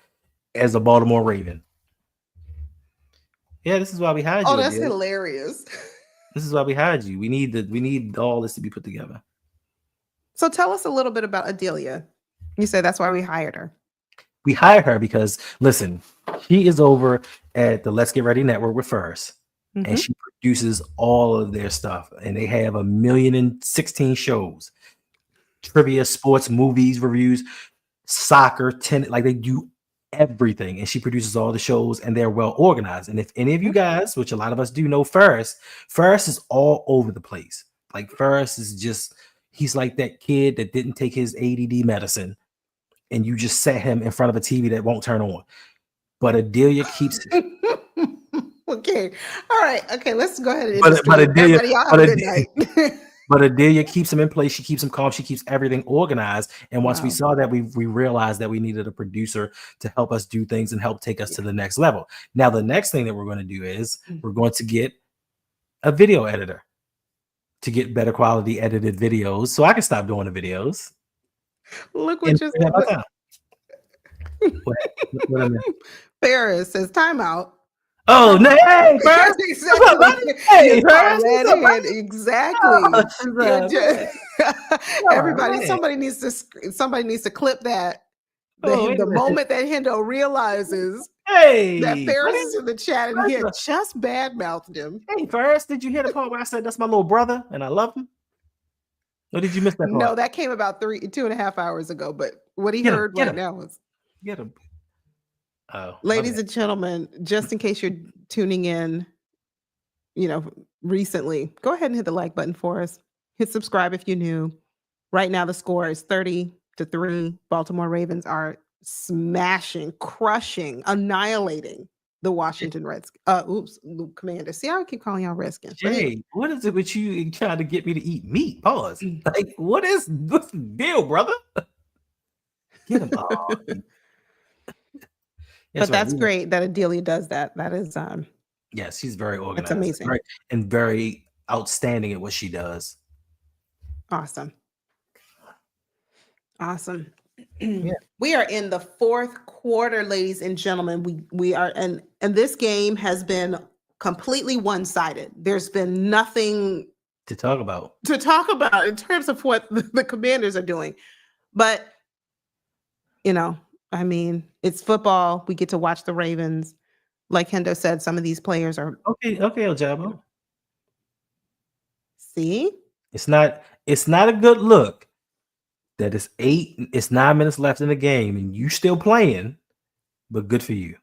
as a Baltimore Raven. Yeah, this is why we hired you. Oh, that's hilarious. This is why we hired you. We need all this to be put together. So tell us a little bit about Adelia. You said that's why we hired her. We hired her because, listen, she is over at the Let's Get Ready Network with Ferris, and she produces all of their stuff. And they have 1,016 shows, trivia, sports, movies, reviews, soccer, tennis. Like they do everything, and she produces all the shows, and they're well organized. And if any of you guys, which a lot of us do know, Ferris is all over the place. Like Ferris is just, He's like that kid that didn't take his ADD medicine, and you just set him in front of a TV that won't turn on. But Adelia keeps. Okay. All right. Okay. Let's go ahead and end the But stream. Adelia, Everybody, y'all have a good night. but Adelia keeps him in place. She keeps him calm. She keeps everything organized. And once we Wow. saw that, we realized that we needed a producer to help us do things and help take us to the next level. Now, the next thing that we're going to do is we're going to get a video editor to get better quality edited videos, so I can stop doing the videos. Look what just what I mean? Ferris says timeout. Oh, no, hey, Ferris. Exactly. Hey, Ferris. Exactly. Oh, everybody, somebody needs to clip that. The moment that Hendo realizes that Ferris is in the chat and he had just badmouthed him. Hey, Ferris, did you hear the part where I said that's my little brother and I love him? Or did you miss that part? No, that came about 2.5 hours ago. But what he heard right now was get him. Oh, ladies and gentlemen, just in case you're tuning in, recently, go ahead and hit the like button for us. Hit subscribe if you're new. Right now, the score is 30-3. Baltimore Ravens are smashing, crushing, annihilating the Washington Redskins. Commander. See how I keep calling y'all Redskins. Jay, what is it with you trying to get me to eat meat? Pause. Like, what's the deal, brother? Get him. But that's great that Adelia does that. That is yes, she's very organized. That's amazing. And very outstanding at what she does. Awesome. We are in the fourth quarter, ladies and gentlemen. We are, and this game has been completely one-sided. There's been nothing to talk about in terms of what the Commanders are doing. But I mean, it's football. We get to watch the Ravens. Like Hendo said, some of these players are okay, Ojabo. See? It's not a good look that it's 9 minutes left in the game and you still playing, but good for you.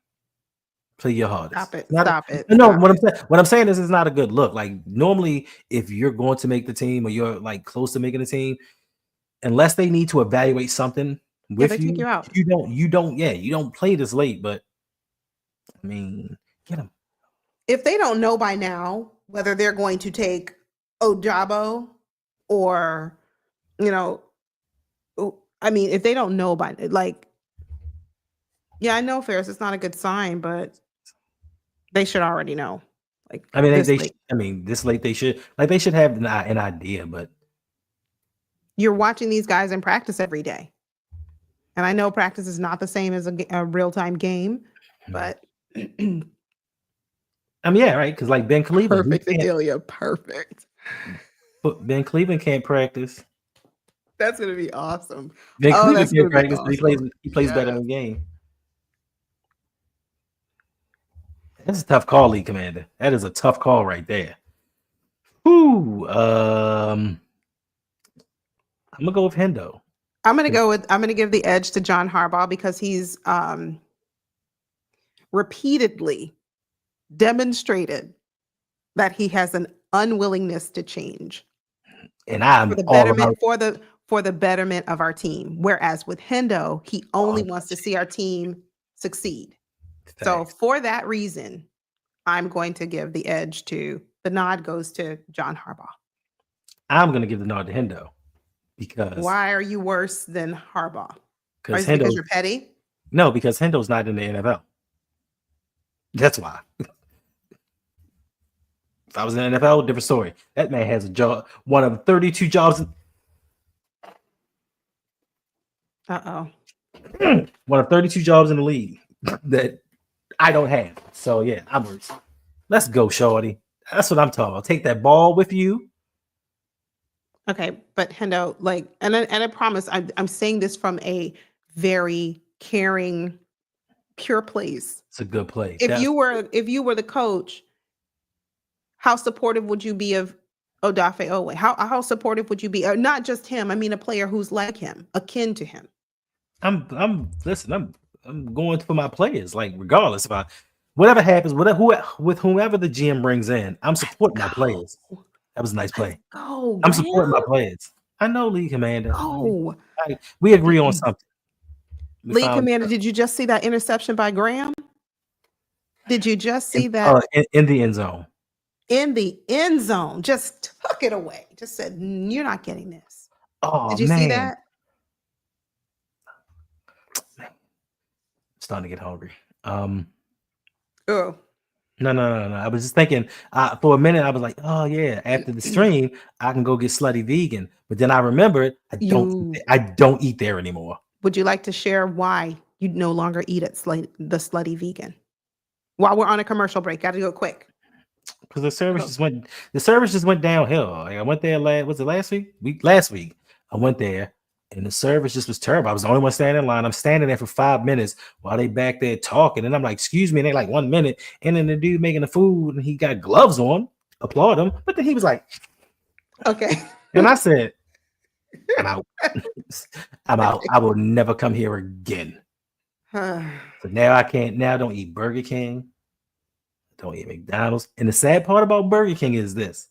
Play your hardest. Stop it. No, what I'm saying is it's not a good look. Like normally, if you're going to make the team or you're like close to making the team, unless they need to evaluate something with you, you don't play this late. But I mean, get them. If they don't know by now whether they're going to take Ojabo or, I mean, if they don't know by I know Ferris, it's not a good sign, but they should already know. Like, I mean, this late they should have an idea, but you're watching these guys in practice every day. And I know practice is not the same as a real-time game, but right? Because like Ben Cleveland, perfect, Adelia, perfect. But Ben Cleveland can't practice. That's gonna be awesome. Ben Cleveland can't practice. Awesome. He plays better in the game. That's a tough call, Lee Commander. That is a tough call right there. Whoo. I'm gonna go with Hendo. I'm gonna give the edge to John Harbaugh because he's repeatedly demonstrated that he has an unwillingness to change. And I'm for the betterment of our team. Whereas with Hendo, he only wants to see our team succeed. Thanks. So for that reason, I'm going to give the nod goes to John Harbaugh. I'm going to give the nod to Hendo. Because why are you worse than Harbaugh? Because you're petty? No, because Hendo's not in the NFL. That's why. If I was in the NFL, different story. That man has a job, one of 32 jobs. One of 32 jobs in the league that I don't have. So yeah, I'm worse. Let's go, shorty. That's what I'm talking about. Take that ball with you. Okay, but Hendo, and I promise, I'm saying this from a very caring, pure place. It's a good place. If you were the coach, how supportive would you be of Odafe Owe? How supportive would you be? Not just him. I mean, a player who's like him, akin to him. I'm going for my players. Like regardless of whatever happens, with whomever the GM brings in, I'm supporting my players. That was a nice play. I'm supporting my players. I know League Commander. Oh, We agree on something. League Commander, did you just see that interception by Graham? Did you just see that in the end zone? In the end zone, just took it away. Just said, "You're not getting this." Oh, Did you see that? Starting to get hungry. Oh, No. I was just thinking for a minute. I was like, oh yeah, after the stream, I can go get Slutty Vegan. But then I remembered I don't eat there anymore. Would you like to share why you no longer eat at the Slutty Vegan? While we're on a commercial break, got to go quick. Because the service just went downhill. Like I went there last week? Last week I went there and the service just was terrible. I was the only one standing in line. I'm standing there for 5 minutes while they back there talking, and I'm like, "Excuse me," and they like 1 minute, and then the dude making the food and he got gloves on. Applaud him, but then he was like, "Okay," and I said, "I'm out. I'm out. I will never come here again." So now I can't. Now I don't eat Burger King. Don't eat McDonald's. And the sad part about Burger King is this.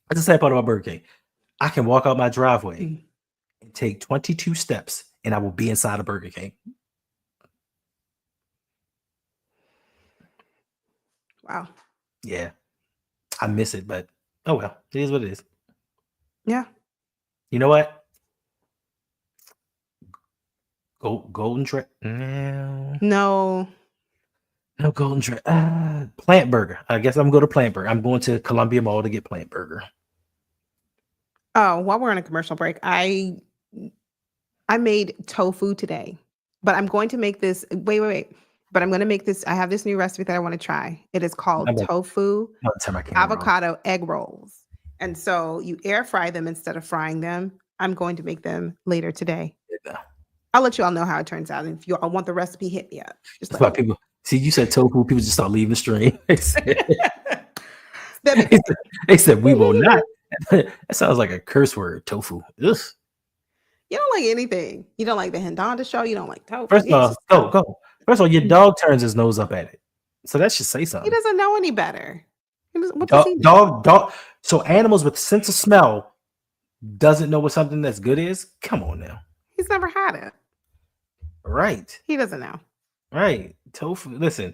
That's the sad part about Burger King. I can walk out my driveway and take 22 steps and I will be inside a Burger King. Wow. Yeah. I miss it, but oh well. It is what it is. Yeah. You know what? Golden Trail. No. No Golden Trail. Plant Burger. I guess I'm going to Plant Burger. I'm going to Columbia Mall to get Plant Burger. Oh, while we're on a commercial break, I made tofu today, but I'm going to make this. Wait. But I'm going to make this. I have this new recipe that I want to try. It is called tofu avocado egg rolls. And so you air fry them instead of frying them. I'm going to make them later today. Yeah. I'll let you all know how it turns out. And if you all want the recipe, hit me up. Just like people. See, you said tofu. People just start leaving the stream. They said we will not. That sounds like a curse word. Tofu. Ugh. You don't like anything. You don't like the Hendo show. You don't like tofu. First of all, go. First of all, your dog turns his nose up at it, so that should say something. He doesn't know any better. What does he know? Dog. So animals with sense of smell doesn't know what something that's good is. Come on now. He's never had it. Right. He doesn't know. Right. Tofu. Listen.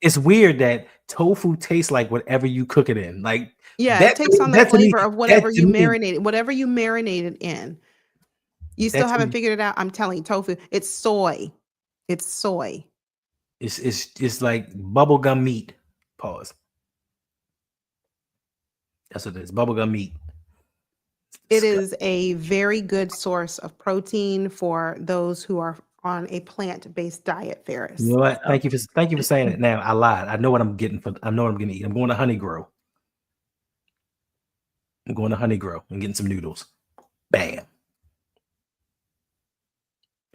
It's weird that tofu tastes like whatever you cook it in. Like it takes on the flavor of whatever you marinated in. You still haven't figured it out. I'm telling you, tofu. It's soy. It's soy. It's like bubblegum meat. Pause. That's what it is. Bubblegum meat. It is a very good source of protein for those who are on a plant-based diet, Ferris. You know what? Thank you for saying it. Now I lied. I know what I'm getting I know what I'm going to eat. I'm going to Honey Grow. I'm getting some noodles. Bam.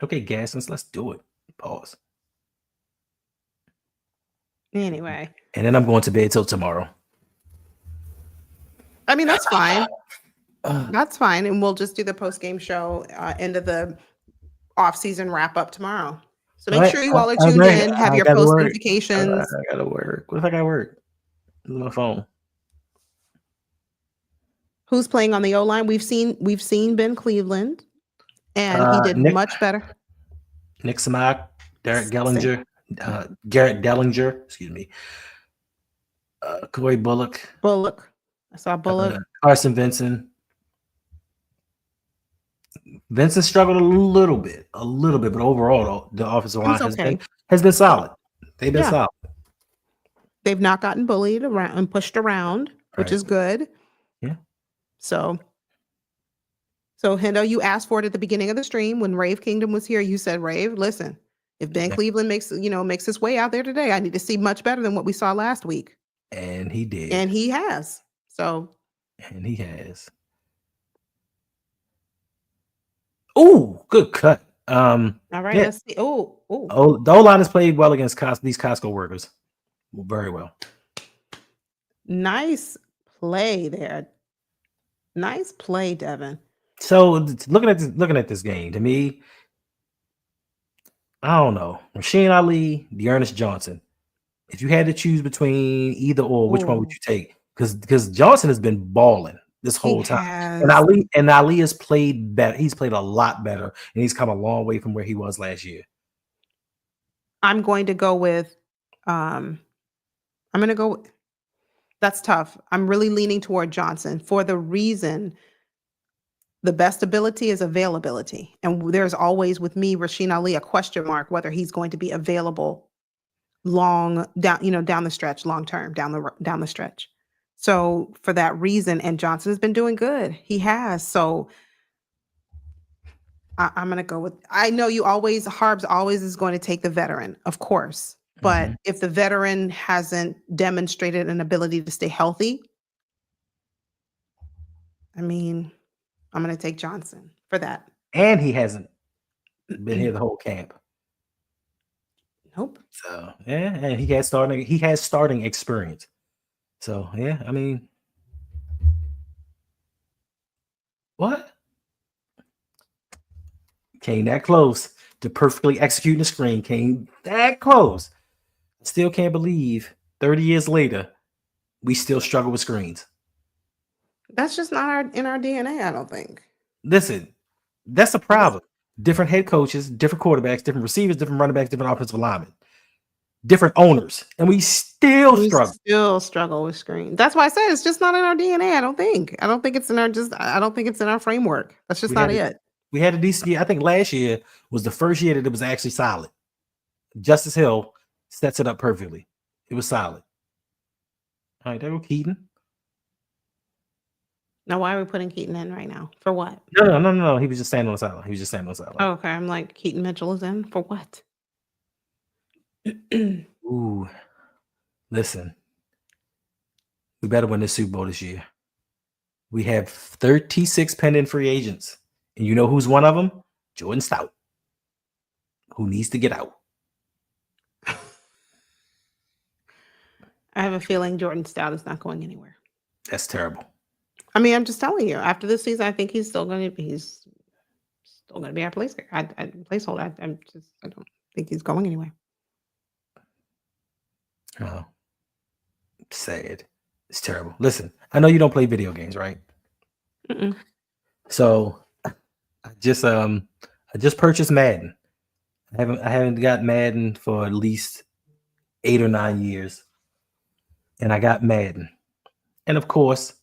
Okay, Gaskins, let's do it. Pause. Anyway. And then I'm going to bed till tomorrow. I mean, that's fine. That's fine. And we'll just do the post-game show, end of the off-season wrap-up tomorrow. So make sure you all are tuned in, have your post notifications. I gotta work. What if I gotta work? My phone. Who's playing on the O-line? We've seen Ben Cleveland, and he did much better. Nick Samak, Derek Gellinger, Garrett Dellinger, excuse me. Corey Bullock. I saw Bullock. Carson Vincent. Vincent struggled a little bit, but overall, the offensive line has been solid. They've been solid. They've not gotten bullied around and pushed around, which is good. Yeah. So Hendo, you asked for it at the beginning of the stream when Rave Kingdom was here. You said, Rave, listen, if Ben Cleveland makes his way out there today, I need to see much better than what we saw last week. And he did. And he has. And he has. Oh, good cut. All right, let's see. The O-line has played well against these Costco workers. Very well. Nice play there. Nice play, Devin. So looking at this game, to me, I don't know. Rasheen Ali, Dearness Johnson. If you had to choose between either or, which one would you take? Because Johnson has been balling. this He whole time. has. And Ali has played better. He's played a lot better, and he's come a long way from where he was last year. I'm going to go with, I'm gonna go that's tough. I'm really leaning toward Johnson for the reason the best ability is availability, and there's always, with me, Rasheen Ali, a question mark whether he's going to be available long down the stretch, long term, down the stretch. So, for that reason, and Johnson's been doing good. He has. So, I'm gonna go with, I know Harbs always is going to take the veteran, of course. But Mhm. if the veteran hasn't demonstrated an ability to stay healthy, I mean, I'm gonna take Johnson for that. And he hasn't been here the whole camp. Nope. So yeah, and he has starting experience. So yeah, I mean, what? Came that close to perfectly executing the screen. Came that close. Still can't believe 30 years later, we still struggle with screens. That's just not in our DNA, I don't think. Listen, that's a problem. Different head coaches, different quarterbacks, different receivers, different running backs, different offensive linemen, different owners, and we still We struggle. still struggle with screen. That's why I said it's just not in our DNA, I don't think. I don't think it's in our framework. That's just We not had it. we had a decent year. I think last year was the first year that it was actually solid. Justice Hill sets it up perfectly. It was solid. All right, there go Keaton. Now, why are we putting Keaton in right now? For what? No. He was just standing on the sideline. He was just standing on the sideline. Oh, okay. I'm like, Keaton Mitchell is in for what? Ooh, listen, we better win this Super Bowl this year. We have 36 pending free agents, and you know who's one of them? Jordan Stout, who needs to get out. I have a feeling Jordan Stout is not going anywhere. That's terrible. I mean, I'm just telling you. After this season, I think he's still going to be our placeholder. I don't think he's going anywhere. Oh, sad. It's terrible. Listen, I know you don't play video games, right? Mm-mm. So I just purchased Madden. I haven't got Madden for at least 8 or 9 years, and I got Madden, and of course,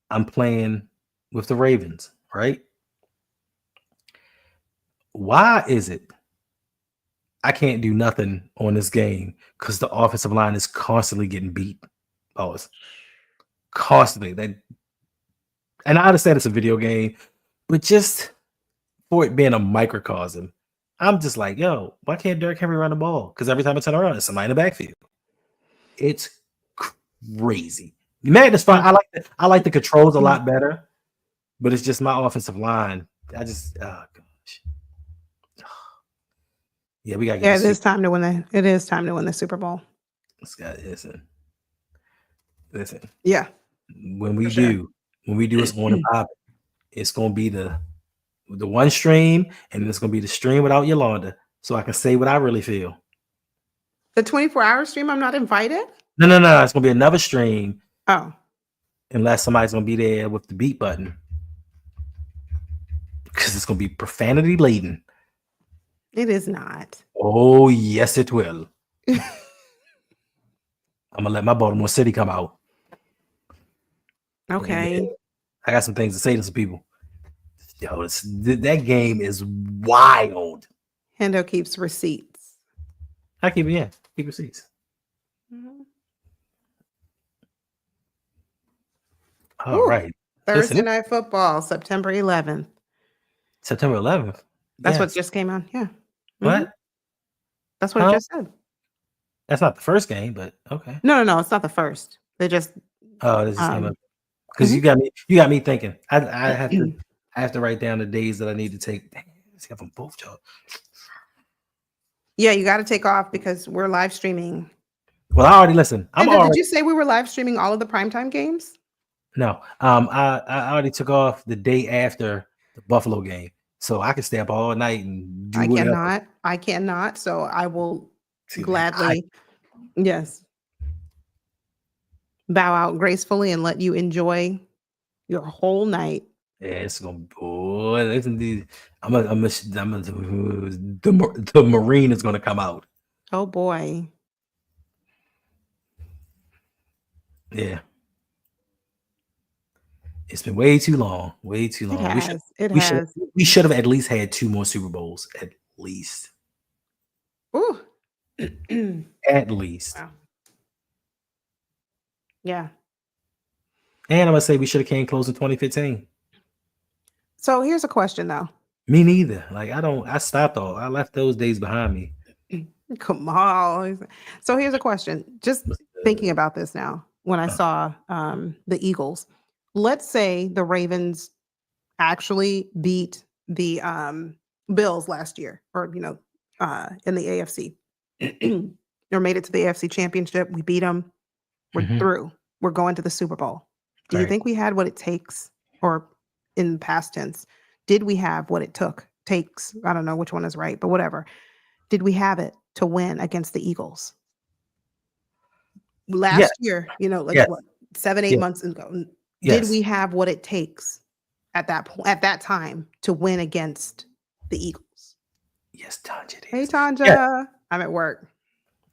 I'm playing with the Ravens, right? Why is it I can't do nothing on this game because the offensive line is constantly getting beat? Oh, it's constantly. And I understand it's a video game, but just for it being a microcosm, I'm just like, yo, why can't Derrick Henry run the ball? Because every time I turn around, it's somebody in the backfield. It's crazy. Man, it's fun. I like the controls a lot better, but it's just my offensive line. I just, oh gosh. Yeah, we gotta get It is time to win the Super Bowl. this guy. Listen. Yeah. When we do it's on the pop, it's gonna be the one stream, and it's gonna be the stream without Yolanda, so I can say what I really feel. The 24-hour stream, I'm not invited? No. It's gonna be another stream. Oh. Unless somebody's gonna be there with the beat button. Because it's gonna be profanity laden. It is not. Oh, yes, it will. I'm gonna let my Baltimore City come out. Okay. I got some things to say to some people. Yo, that game is wild. Hendo keeps receipts. I keep receipts. Mhm. All right. Thursday Night Football, September 11th. September 11th. That's what just came on. Yeah. What? Mhm. That's what it just said. That's not the first game, but okay. No. It's not the first. They just. This just came up because you got me thinking. I have to write down the days that I need to take. Dang, let's get from both y'all. Yeah, you got to take off because we're live streaming. Well, I already listen. Did you say we were live streaming all of the primetime games? No. I already took off the day after the Buffalo game, so I can stay up all night and do whatever. I cannot. So I will gladly, yes, bow out gracefully and let you enjoy your whole night. Yeah, it's gonna be boy. Listen, the Marine is gonna come out. Oh boy. Yeah, it's been way too long. Way too It long. has. It We should has. we should have at least had 2 more Super Bowls. At least. Ooh. At least. Wow. Yeah. And I'm gonna say we should have came close in 2015. So here's a question though. Me neither. Like I left those days behind me. Come on. So here's a question. Just thinking about this now, when I saw the Eagles, let's say the Ravens actually beat the Bills last year, or in the AFC, or made it to the AFC Championship. We beat them. We're Mhm. through. We're going to the Super Bowl. Do you Right. think we had what it takes, or in past tense, did we have what it takes? I don't know which one is right, but whatever. Did we have it to win against the Eagles? Yes, Last year, like yes, what, 7, 8 yes, months ago, did yes, we have what it takes at that time to win against the Eagles? yes, Tanja, it Hey, is. Yeah, Tanja, I'm at work.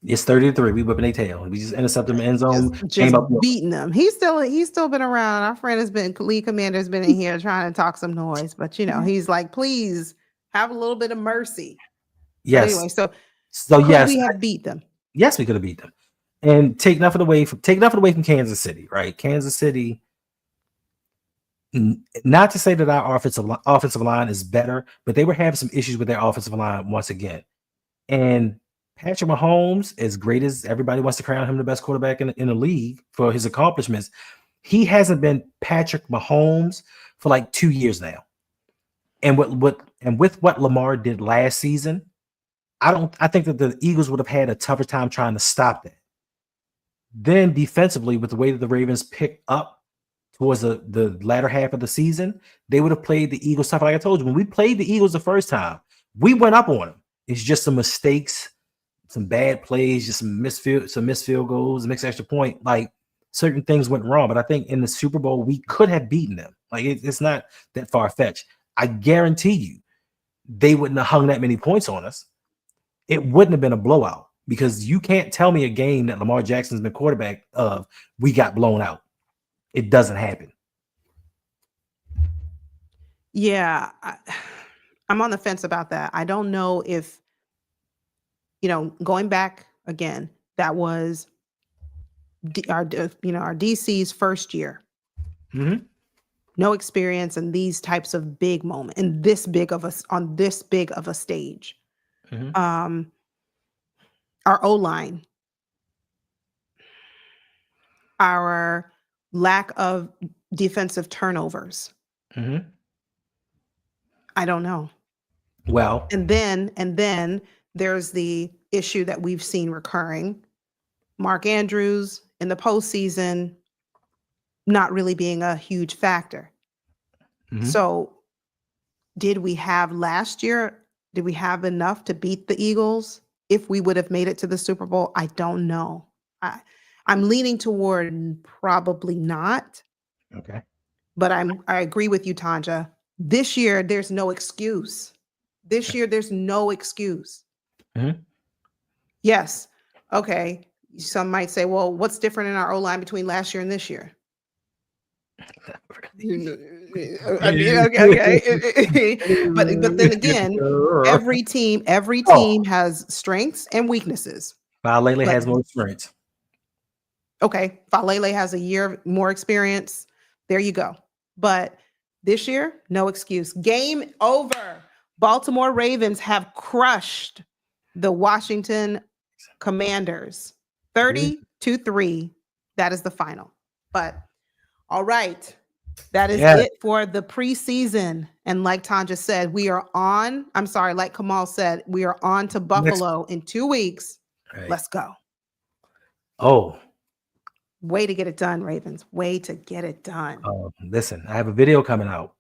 it's 30-3. We whipping their tail. We just intercepted them in the end Just zone. just Came up. beating them. He's still been around. Our friend lead commander's been in here trying to talk some noise, but he's like, please have a little bit of mercy. But Yes. anyway, so So could yes, we have beat them? yes, we could have beat them. And take nothing away from Kansas City, right? Kansas City. Not to say that our offensive line is better, but they were having some issues with their offensive line once again. And Patrick Mahomes, as great as everybody wants to crown him the best quarterback in the league for his accomplishments, he hasn't been Patrick Mahomes for like 2 years now. And with what Lamar did last season, I think that the Eagles would have had a tougher time trying to stop that. Then defensively, with the way that the Ravens picked up towards the latter half of the season, they would have played the Eagles tough. Like I told you, when we played the Eagles the first time, we went up on them. It's just some mistakes, some bad plays, just some missed field goals, mixed extra point. Like certain things went wrong. But I think in the Super Bowl, we could have beaten them. Like it's not that far fetched. I guarantee you, they wouldn't have hung that many points on us. It wouldn't have been a blowout, because you can't tell me a game that Lamar Jackson's been quarterback of, we got blown out. It doesn't happen. Yeah, I'm on the fence about that. I don't know if, going back again, that was our DC's first year. Mm-hmm. No experience in these types of big moments, on this big of a stage. Mm-hmm. Our O-line, our lack of defensive turnovers. Mm-hmm. I don't know. Well, And then there's the issue that we've seen recurring. Mark Andrews in the postseason not really being a huge factor. mm-hmm. So did we have last year? Did we have enough to beat the Eagles if we would have made it to the Super Bowl? I don't know. I'm leaning toward probably not. Okay. But I agree with you, Tanja. This year, there's no excuse. This year, there's no excuse. Mm-hmm. Yes. Okay. Some might say, well, what's different in our O-line between last year and this year? I mean, okay. But then again, every team has strengths and weaknesses. Lele But has more experience. okay, Falele has a year more experience. There you go. But this year, no excuse. Game over. Baltimore Ravens have crushed the Washington Commanders 30-3. That is the final. But all right. That is it for the preseason. And like Tanja said, like Kamal said, we are on to Buffalo in 2 weeks. Right. Let's go. Oh. Way to get it done, Ravens. Way to get it done. Listen, I have a video coming out.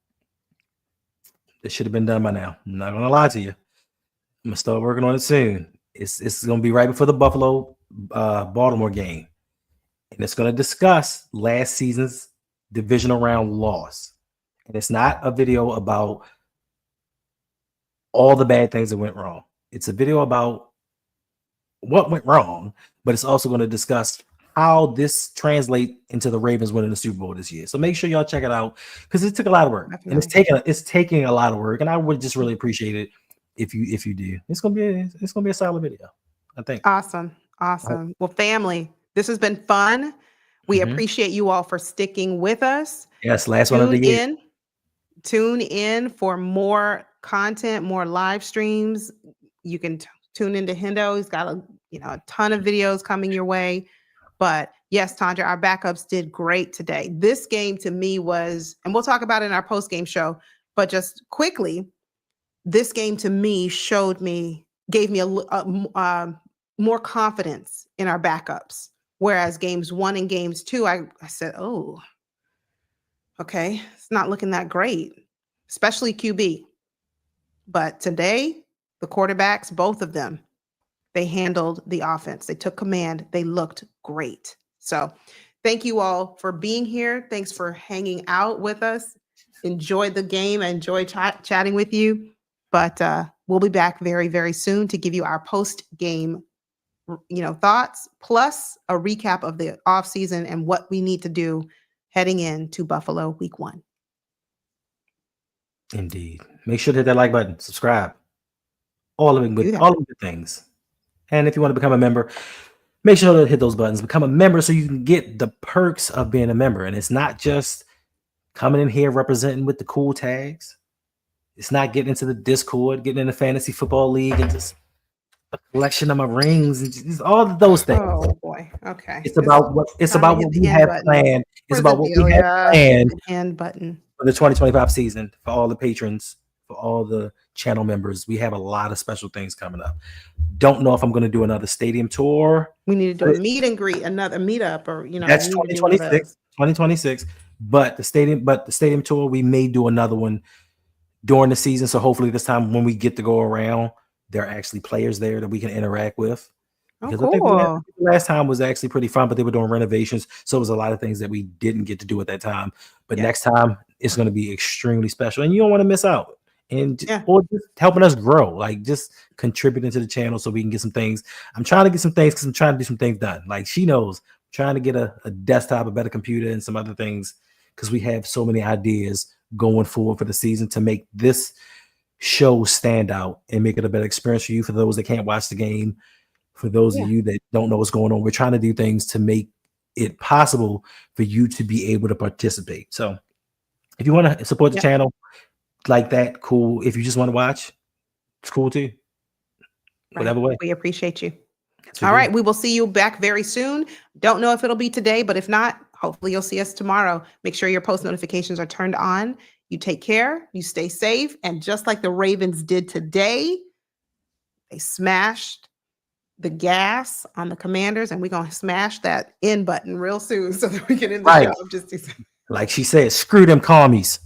It should have been done by now. I'm not gonna lie to you. I'm gonna start working on it soon. It's gonna be right before the Buffalo Baltimore game. And it's gonna discuss last season's divisional round loss. And it's not a video about all the bad things that went wrong. It's a video about what went wrong, but it's also going to discuss how this translates into the Ravens winning the Super Bowl this year. So make sure y'all check it out because it took a lot of work. Definitely. And it's taking a lot of work. And I would just really appreciate it if you do. It's gonna be a solid video, I think. Awesome. Well, family, this has been fun. We appreciate you all for sticking with us. Yes, last one of the year. Tune in for more content, more live streams. You can tune into Hendo. He's got a ton of videos coming your way. But yes, Tandra, our backups did great today. This game to me was, and we'll talk about it in our post-game show, but just quickly, this game to me gave me a more confidence in our backups. Whereas games 1 and games 2, I said, oh, okay, it's not looking that great, especially QB. But today, the quarterbacks, both of them, they handled the offense. They took command. They looked great. So thank you all for being here. Thanks for hanging out with us. Enjoyed the game. I enjoyed chatting with you. But we'll be back very, very soon to give you our post-game thoughts, plus a recap of the offseason and what we need to do heading into Buffalo week 1. Indeed. Make sure to hit that like button, subscribe, all of the good things. And if you want to become a member, make sure to hit those buttons, become a member so you can get the perks of being a member. And it's not just coming in here representing with the cool tags. It's not getting into the Discord, getting in the fantasy football league and just a collection of my rings and just all of those things. Oh boy. Okay. It's about what we have planned. It's about what we have planned for the 2025 season for all the patrons, for all the channel members. We have a lot of special things coming up. Don't know if I'm going to do another stadium tour. We need to do a meet and greet, another meetup, or that's 2026. But the stadium tour, we may do another one during the season. So hopefully this time when we get to go around, there are actually players there that we can interact with. Because I think the last time was actually pretty fun, but they were doing renovations. So it was a lot of things that we didn't get to do at that time. But next time it's going to be extremely special and you don't want to miss out. And or just helping us grow, like just contributing to the channel so we can get some things. I'm trying to get some things because I'm trying to do some things done. Like she knows, I'm trying to get a desktop, a better computer, and some other things because we have so many ideas going forward for the season to make this show stand out and make it a better experience for you, for those that can't watch the game, for those of you that don't know what's going on. We're trying to do things to make it possible for you to be able to participate. So if you want to support the channel like that, cool. If you just want to watch, it's cool too. Whatever way. We appreciate you. All right. We will see you back very soon. Don't know if it'll be today, but if not, hopefully you'll see us tomorrow. Make sure your post notifications are turned on. You take care, you stay safe. And just like the Ravens did today, they smashed the gas on the Commanders, and we're going to smash that end button real soon so that we can end the show. Like she said, screw them commies.